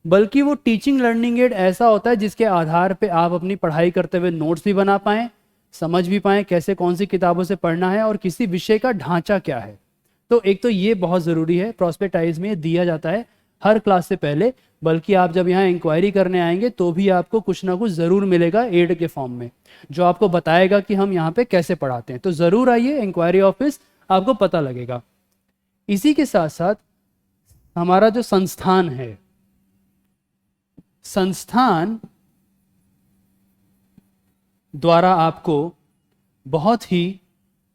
बल्कि वो टीचिंग लर्निंग एड ऐसा होता है जिसके आधार पे आप अपनी पढ़ाई करते हुए नोट्स भी बना पाएं, समझ भी पाएं कैसे कौन सी किताबों से पढ़ना है और किसी विषय का ढांचा क्या है। तो एक तो ये बहुत ज़रूरी है, प्रोस्पेक्ट आईएएस में दिया जाता है हर क्लास से पहले। बल्कि आप जब यहाँ इंक्वायरी करने आएंगे तो भी आपको कुछ ना कुछ ज़रूर मिलेगा एड के फॉर्म में, जो आपको बताएगा कि हम यहाँ पे कैसे पढ़ाते हैं। तो ज़रूर आइए इंक्वायरी ऑफिस, आपको पता लगेगा। इसी के साथ साथ हमारा जो संस्थान है, संस्थान द्वारा आपको बहुत ही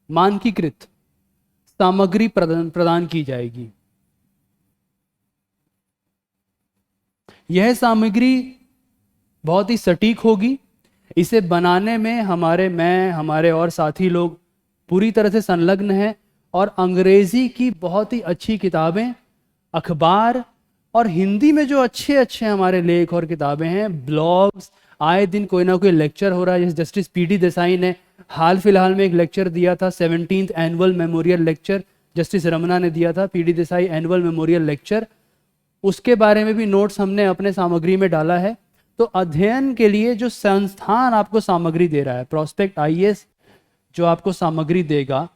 मानकीकृत सामग्री प्रदान की जाएगी। यह सामग्री बहुत ही सटीक होगी। इसे बनाने में हमारे और साथी लोग पूरी तरह से संलग्न हैं, और अंग्रेजी की बहुत ही अच्छी किताबें, अखबार और हिंदी में जो अच्छे अच्छे हमारे लेख और किताबें हैं, ब्लॉग्स, आए दिन कोई ना कोई लेक्चर हो रहा है। जैसे जस्टिस पीडी देसाई ने हाल फिलहाल में एक लेक्चर दिया था, 17th annual memorial lecture justice Ramana ने दिया था, PD Desai annual memorial lecture. उसके बारे में भी नोट्स हमने अपने सामग्री में डाला है। तो अध्ययन के लिए जो संस्थान आपको सामग्री दे रहा है, प्रोस्पेक्ट आईएएस जो आपको सामग्री देगा,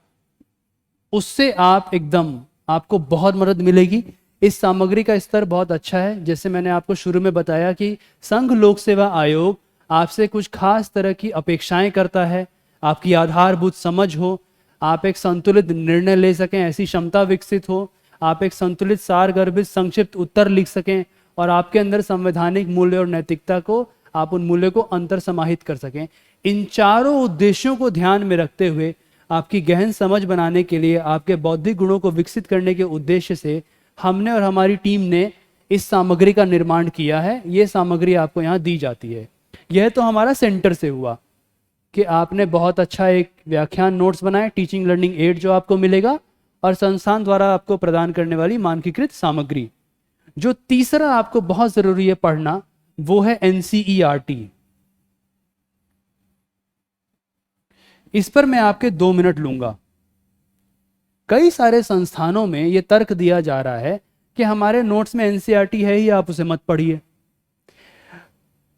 उससे आपको बहुत मदद मिलेगी। इस सामग्री का स्तर बहुत अच्छा है। जैसे मैंने आपको शुरू में बताया कि संघ लोक सेवा आयोग आपसे कुछ खास तरह की अपेक्षाएं करता है। आपकी आधारभूत समझ हो, आप एक संतुलित निर्णय ले सकें, ऐसी क्षमता विकसित हो, आप एक संतुलित सारगर्भित संक्षिप्त उत्तर लिख सकें, और आपके अंदर संवैधानिक मूल्य और नैतिकता को, आप उन मूल्यों को अंतर समाहित कर सकें। इन चारों उद्देश्यों को ध्यान में रखते हुए आपकी गहन समझ बनाने के लिए, आपके बौद्धिक गुणों को विकसित करने के उद्देश्य से हमने और हमारी टीम ने इस सामग्री का निर्माण किया है। ये सामग्री आपको यहाँ दी जाती है। यह तो हमारा सेंटर से हुआ कि आपने बहुत अच्छा एक व्याख्यान नोट्स बनाए, टीचिंग लर्निंग एड जो आपको मिलेगा, और संस्थान द्वारा आपको प्रदान करने वाली मानकीकृत सामग्री। जो तीसरा आपको बहुत जरूरी है पढ़ना, वो है एनसीईआरटी। इस पर मैं आपके 2 मिनट लूंगा। कई सारे संस्थानों में यह तर्क दिया जा रहा है कि हमारे नोट्स में एनसीईआरटी है ही, आप उसे मत पढ़िए।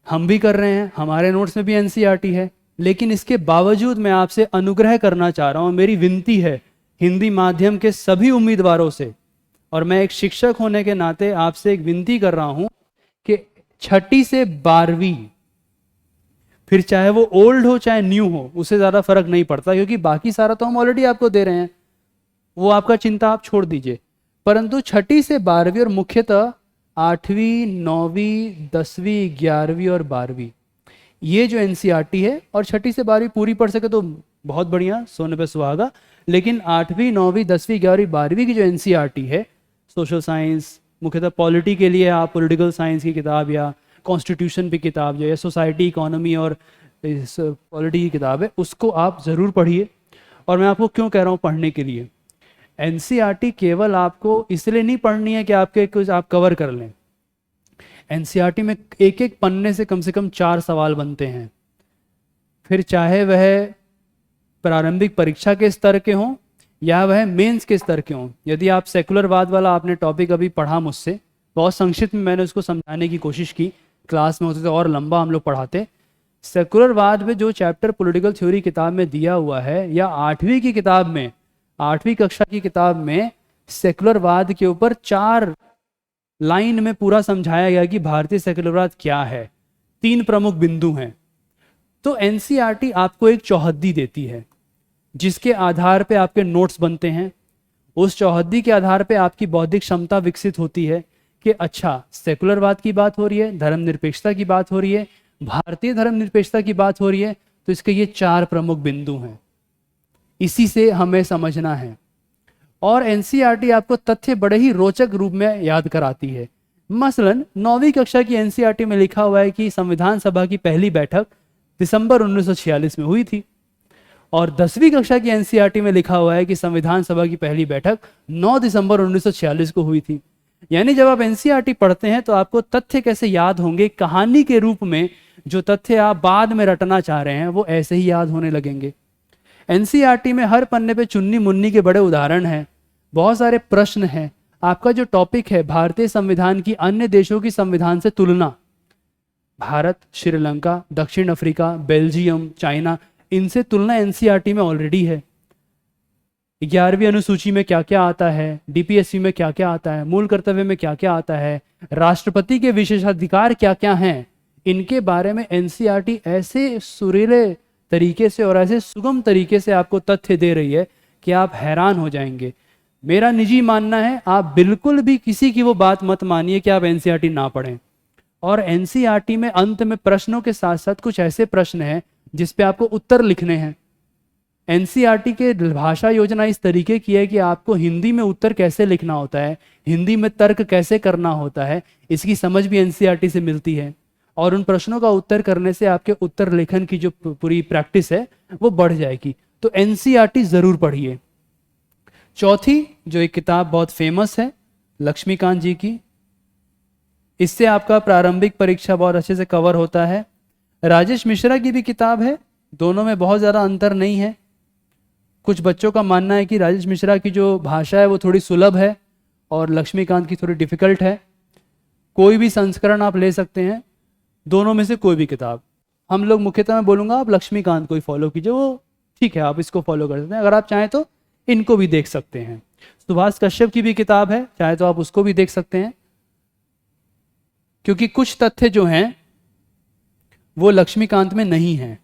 हम भी कर रहे हैं, हमारे नोट्स में भी एनसीईआरटी है, लेकिन इसके बावजूद मैं आपसे अनुग्रह करना चाह रहा हूं, मेरी विनती है हिंदी माध्यम के सभी उम्मीदवारों से, और मैं एक शिक्षक होने के नाते आपसे एक विनती कर रहा हूं कि 6ठी से 12वीं, फिर चाहे वो ओल्ड हो चाहे न्यू हो, उससे ज़्यादा फर्क नहीं पड़ता, क्योंकि बाकी सारा तो हम ऑलरेडी आपको दे रहे हैं, वो आपका चिंता आप छोड़ दीजिए। परंतु 6ठी से 12वीं और मुख्यतः 8वीं, 9वीं, 10वीं, 11वीं और 12वीं, ये जो एनसीईआरटी है, और 6ठी से 12वीं पूरी पढ़ सके तो बहुत बढ़िया, सोने पे सुहागा। लेकिन 8वीं, 9वीं, 10वीं, 11वीं, 12वीं की जो एनसीईआरटी है, सोशल साइंस, मुख्यतः पॉलिटी के लिए आप पॉलिटिकल साइंस की किताब या कॉन्स्टिट्यूशन की किताब जो है, सोसाइटी, इकोनॉमी और पॉलिटी की किताब है, उसको आप ज़रूर पढ़िए। और मैं आपको क्यों कह रहा हूँ पढ़ने के लिए, एनसीईआरटी केवल आपको इसलिए नहीं पढ़नी है कि आपके कुछ आप कवर कर लें। एनसीईआरटी में एक एक पन्ने से कम 4 सवाल बनते हैं, फिर चाहे वह प्रारंभिक परीक्षा के स्तर के हों या वह मेंस के स्तर के हों। यदि आप सेकुलरवाद वाला आपने टॉपिक अभी पढ़ा मुझसे, बहुत संक्षिप्त में मैंने उसको समझाने की कोशिश की, क्लास में होते थे और लंबा हम लोग पढ़ाते। सेकुलरवाद में जो चैप्टर पॉलिटिकल थ्योरी किताब में दिया हुआ है, या 8वीं की किताब में, 8वीं कक्षा की किताब में सेकुलरवाद के ऊपर 4 लाइन में पूरा समझाया गया कि भारतीय सेकुलरवाद क्या है। 3 प्रमुख बिंदु हैं। तो एनसीईआरटी आपको एक चौहद्दी देती है जिसके आधार पे आपके नोट्स बनते हैं। उस चौहद्दी के आधार पे आपकी बौद्धिक क्षमता विकसित होती है कि अच्छा, सेकुलरवाद की बात हो रही है, धर्मनिरपेक्षता की बात हो रही है, भारतीय धर्मनिरपेक्षता की बात हो रही है, तो इसके ये 4 प्रमुख बिंदु हैं, इसी से हमें समझना है। और एनसीईआरटी आपको तथ्य बड़े ही रोचक रूप में याद कराती है। मसलन 9वीं कक्षा की एनसीईआरटी में लिखा हुआ है कि संविधान सभा की पहली बैठक दिसंबर 1946 में हुई थी, और 10वीं कक्षा की एनसीईआरटी में लिखा हुआ है कि संविधान सभा की पहली बैठक 9 दिसंबर 1946 को हुई थी। यानी जब आप एनसीईआरटी पढ़ते हैं तो आपको तथ्य कैसे याद होंगे, कहानी के रूप में जो तथ्य आप बाद में रटना चाह रहे हैं वो ऐसे ही याद होने लगेंगे। एनसीईआरटी में हर पन्ने पे चुन्नी मुन्नी के बड़े उदाहरण हैं, बहुत सारे प्रश्न हैं। आपका जो टॉपिक है भारतीय संविधान की अन्य देशों की संविधान से तुलना, भारत, श्रीलंका, दक्षिण अफ्रीका, बेल्जियम, चाइना, इनसे तुलना एनसीईआरटी में ऑलरेडी है। 11वीं अनुसूची में क्या क्या आता है, डीपीएससी में क्या क्या आता है, मूल कर्तव्य में क्या क्या आता है, राष्ट्रपति के विशेषाधिकार क्या क्या हैं, इनके बारे में एनसीईआरटी ऐसे सुरीले तरीके से और ऐसे सुगम तरीके से आपको तथ्य दे रही है कि आप हैरान हो जाएंगे। मेरा निजी मानना है आप बिल्कुल भी किसी की वो बात मत मानिए कि आप एनसीईआरटी ना पढ़ें। और एनसीईआरटी में अंत में प्रश्नों के साथ साथ कुछ ऐसे प्रश्न हैं जिस पे आपको उत्तर लिखने हैं। एनसीईआरटी के भाषा योजना इस तरीके की है कि आपको हिंदी में उत्तर कैसे लिखना होता है, हिंदी में तर्क कैसे करना होता है, इसकी समझ भी एनसीईआरटी से मिलती है। और उन प्रश्नों का उत्तर करने से आपके उत्तर लेखन की जो पूरी प्रैक्टिस है वो बढ़ जाएगी। तो एनसीईआरटी जरूर पढ़िए। चौथी जो एक किताब बहुत फेमस है लक्ष्मीकांत जी की, इससे आपका प्रारंभिक परीक्षा बहुत अच्छे से कवर होता है। राजेश मिश्रा की भी किताब है, दोनों में बहुत ज़्यादा अंतर नहीं है। कुछ बच्चों का मानना है कि राजेश मिश्रा की जो भाषा है वो थोड़ी सुलभ है और लक्ष्मीकांत की थोड़ी डिफिकल्ट है। कोई भी संस्करण आप ले सकते हैं, दोनों में से कोई भी किताब। हम लोग मुख्यतः मैं बोलूँगा आप लक्ष्मीकांत को ही फॉलो कीजिए, वो ठीक है, आप इसको फॉलो कर सकते हैं। अगर आप चाहें तो इनको भी देख सकते हैं। सुभाष कश्यप की भी किताब है, चाहे तो आप उसको भी देख सकते हैं, क्योंकि कुछ तथ्य जो हैं वो लक्ष्मीकांत में नहीं हैं।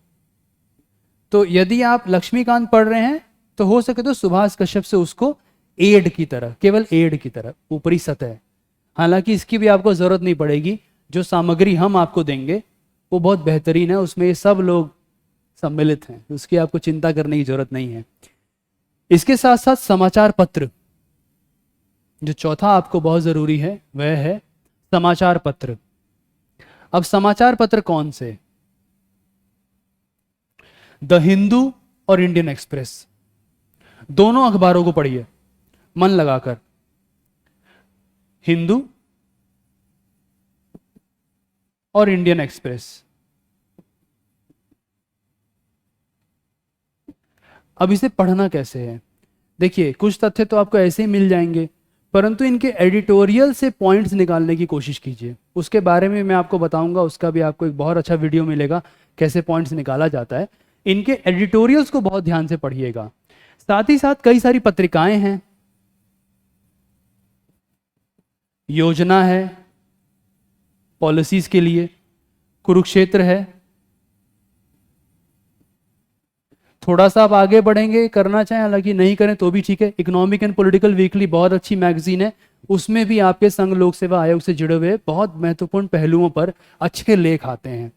तो यदि आप लक्ष्मीकांत पढ़ रहे हैं तो हो सके तो सुभाष कश्यप से उसको एड की तरह, केवल एड की तरह, ऊपरी सतह। हालांकि इसकी भी आपको जरूरत नहीं पड़ेगी, जो सामग्री हम आपको देंगे वो बहुत बेहतरीन है, उसमें ये सब लोग सम्मिलित हैं, उसकी आपको चिंता करने की जरूरत नहीं है। इसके साथ साथ समाचार पत्र, जो चौथा आपको बहुत जरूरी है वह है समाचार पत्र। अब समाचार पत्र कौन से? द हिंदू और इंडियन एक्सप्रेस, दोनों अखबारों को पढ़िए मन लगाकर। हिंदू और इंडियन एक्सप्रेस। अब इसे पढ़ना कैसे है? देखिए, कुछ तथ्य तो आपको ऐसे ही मिल जाएंगे, परंतु इनके एडिटोरियल से पॉइंट्स निकालने की कोशिश कीजिए। उसके बारे में मैं आपको बताऊंगा, उसका भी आपको एक बहुत अच्छा वीडियो मिलेगा कैसे पॉइंट्स निकाला जाता है। इनके एडिटोरियल्स को बहुत ध्यान से पढ़िएगा। साथ ही साथ कई सारी पत्रिकाएं हैं, योजना है पॉलिसीज के लिए, कुरुक्षेत्र है। थोड़ा सा आप आगे बढ़ेंगे, करना चाहें, हालांकि नहीं करें तो भी ठीक है, इकोनॉमिक एंड पॉलिटिकल वीकली बहुत अच्छी मैगजीन है, उसमें भी आपके संघ लोक सेवा आयोग से जुड़े हुए बहुत महत्वपूर्ण पहलुओं पर अच्छे लेख आते हैं।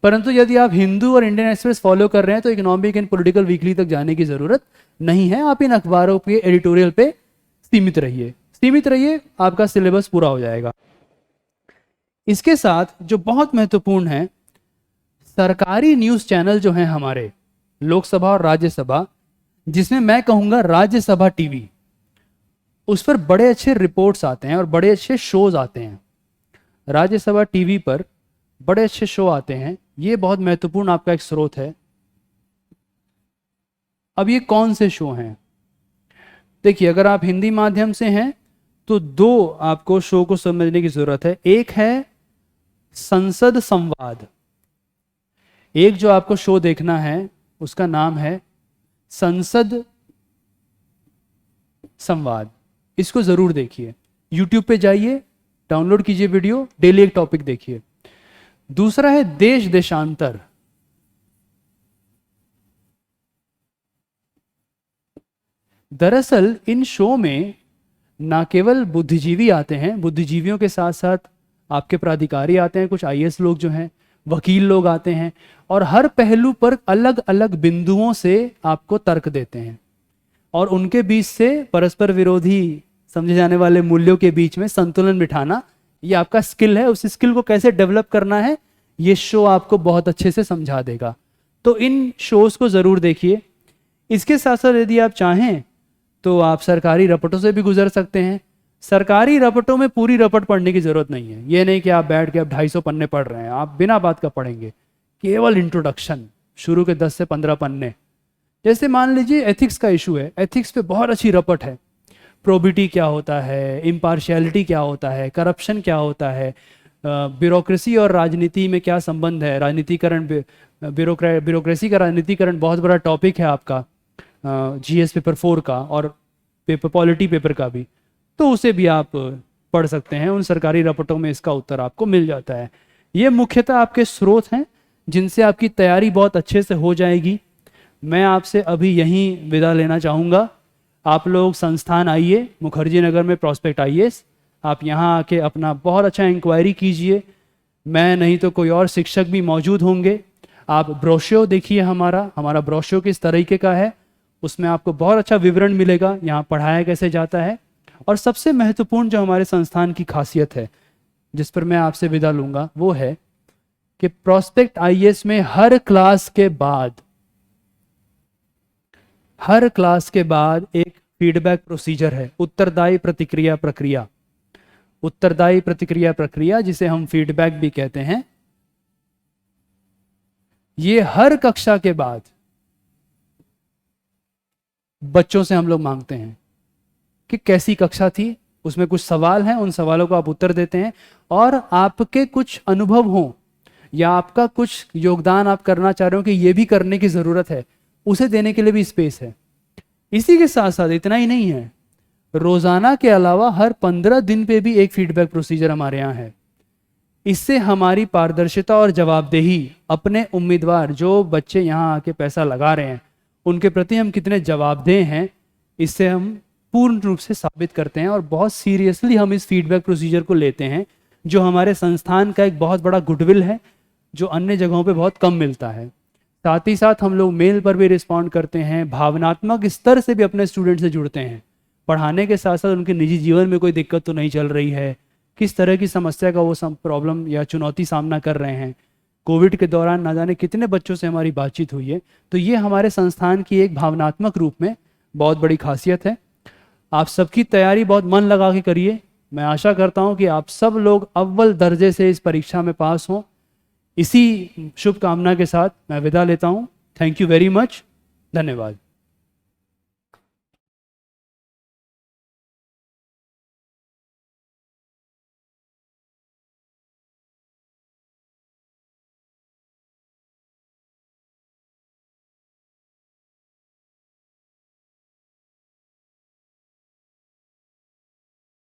परंतु यदि आप हिंदू और इंडियन एक्सप्रेस फॉलो कर रहे हैं तो इकोनॉमिक एंड पॉलिटिकल वीकली तक जाने की जरूरत नहीं है। आप इन अखबारों के एडिटोरियल पे सीमित रहिए, आपका सिलेबस पूरा हो जाएगा। इसके साथ जो बहुत महत्वपूर्ण है, सरकारी न्यूज चैनल जो हैं हमारे लोकसभा और राज्यसभा, जिसमें मैं कहूंगा राज्यसभा टीवी, उस पर बड़े अच्छे रिपोर्ट्स आते हैं और बड़े अच्छे शोज आते हैं। राज्यसभा टीवी पर बड़े अच्छे शो आते हैं, ये बहुत महत्वपूर्ण आपका एक स्रोत है। अब ये कौन से शो हैं? देखिए, अगर आप हिंदी माध्यम से हैं तो दो आपको शो को समझने की जरूरत है। एक है संसद संवाद, एक जो आपको शो देखना है उसका नाम है संसद संवाद। इसको जरूर देखिए, यूट्यूब पे जाइए, डाउनलोड कीजिए वीडियो, डेली एक टॉपिक देखिए। दूसरा है देश देशांतर। दरअसल इन शो में ना केवल बुद्धिजीवी आते हैं, बुद्धिजीवियों के साथ साथ आपके प्राधिकारी आते हैं, कुछ आईएएस लोग जो हैं, वकील लोग आते हैं, और हर पहलू पर अलग अलग बिंदुओं से आपको तर्क देते हैं और उनके बीच से परस्पर विरोधी समझे जाने वाले मूल्यों के बीच में संतुलन बिठाना, ये आपका स्किल है। उस स्किल को कैसे डेवलप करना है ये शो आपको बहुत अच्छे से समझा देगा। तो इन शोज को जरूर देखिए। इसके साथ साथ यदि आप चाहें तो आप सरकारी रपटों से भी गुजर सकते हैं। सरकारी रपटों में पूरी रपट पढ़ने की जरूरत नहीं है। ये नहीं कि आप बैठ के आप 250 पन्ने पढ़ रहे हैं, आप बिना बात का पढ़ेंगे। केवल इंट्रोडक्शन, शुरू के 10 से 15 पन्ने। जैसे मान लीजिए एथिक्स का इशू है, एथिक्स पे बहुत अच्छी रपट है। प्रोबिटी क्या होता है, इम्पार्शियलिटी क्या होता है, करप्शन क्या होता है, ब्यूरोक्रेसी और राजनीति में क्या संबंध है, राजनीतिकरण, ब्यूरोक्रेसी का राजनीतिकरण बहुत बड़ा टॉपिक है आपका जीएस पेपर 4 का और पेपर पॉलिटी पेपर का भी, तो उसे भी आप पढ़ सकते हैं। उन सरकारी रपटों में इसका उत्तर आपको मिल जाता है। ये मुख्यतः आपके स्रोत हैं जिनसे आपकी तैयारी बहुत अच्छे से हो जाएगी। मैं आपसे अभी यहीं विदा लेना चाहूँगा। आप लोग संस्थान आइए, मुखर्जी नगर में प्रॉस्पेक्ट आईएएस, आप यहाँ आके अपना बहुत अच्छा इंक्वायरी कीजिए। मैं नहीं तो कोई और शिक्षक भी मौजूद होंगे। आप ब्रोशर देखिए, हमारा ब्रोशर किस तरीके का है, उसमें आपको बहुत अच्छा विवरण मिलेगा यहाँ पढ़ाया कैसे जाता है। और सबसे महत्वपूर्ण जो हमारे संस्थान की खासियत है, जिस पर मैं आपसे विदा लूँगा, वो है कि प्रॉस्पेक्ट आईएएस में हर क्लास के बाद एक फीडबैक प्रोसीजर है, उत्तरदायी प्रतिक्रिया प्रक्रिया, जिसे हम फीडबैक भी कहते हैं। ये हर कक्षा के बाद बच्चों से हम लोग मांगते हैं कि कैसी कक्षा थी, उसमें कुछ सवाल हैं, उन सवालों को आप उत्तर देते हैं, और आपके कुछ अनुभव हों या आपका कुछ योगदान आप करना चाह रहे हो कि ये भी करने की ज़रूरत है, उसे देने के लिए भी स्पेस है। इसी के साथ साथ इतना ही नहीं है, रोज़ाना के अलावा हर 15 दिन पे भी एक फीडबैक प्रोसीजर हमारे यहाँ है। इससे हमारी पारदर्शिता और जवाबदेही, अपने उम्मीदवार जो बच्चे यहाँ आके पैसा लगा रहे हैं उनके प्रति हम कितने जवाबदेह हैं, इससे हम पूर्ण रूप से साबित करते हैं। और बहुत सीरियसली हम इस फीडबैक प्रोसीजर को लेते हैं, जो हमारे संस्थान का एक बहुत बड़ा गुडविल है, जो अन्य जगहों पे बहुत कम मिलता है। साथ ही साथ हम लोग मेल पर भी रिस्पॉन्ड करते हैं, भावनात्मक स्तर से भी अपने स्टूडेंट से जुड़ते हैं। पढ़ाने के साथ साथ उनके निजी जीवन में कोई दिक्कत तो नहीं चल रही है, किस तरह की समस्या का वो प्रॉब्लम या चुनौती सामना कर रहे हैं। कोविड के दौरान ना जाने कितने बच्चों से हमारी बातचीत हुई है। तो ये हमारे संस्थान की एक भावनात्मक रूप में बहुत बड़ी खासियत है। आप सबकी तैयारी बहुत मन लगा के करिए। मैं आशा करता हूँ कि आप सब लोग अव्वल दर्जे से इस परीक्षा में पास हों। इसी शुभकामना के साथ मैं विदा लेता हूँ। Thank you very much. धन्यवाद।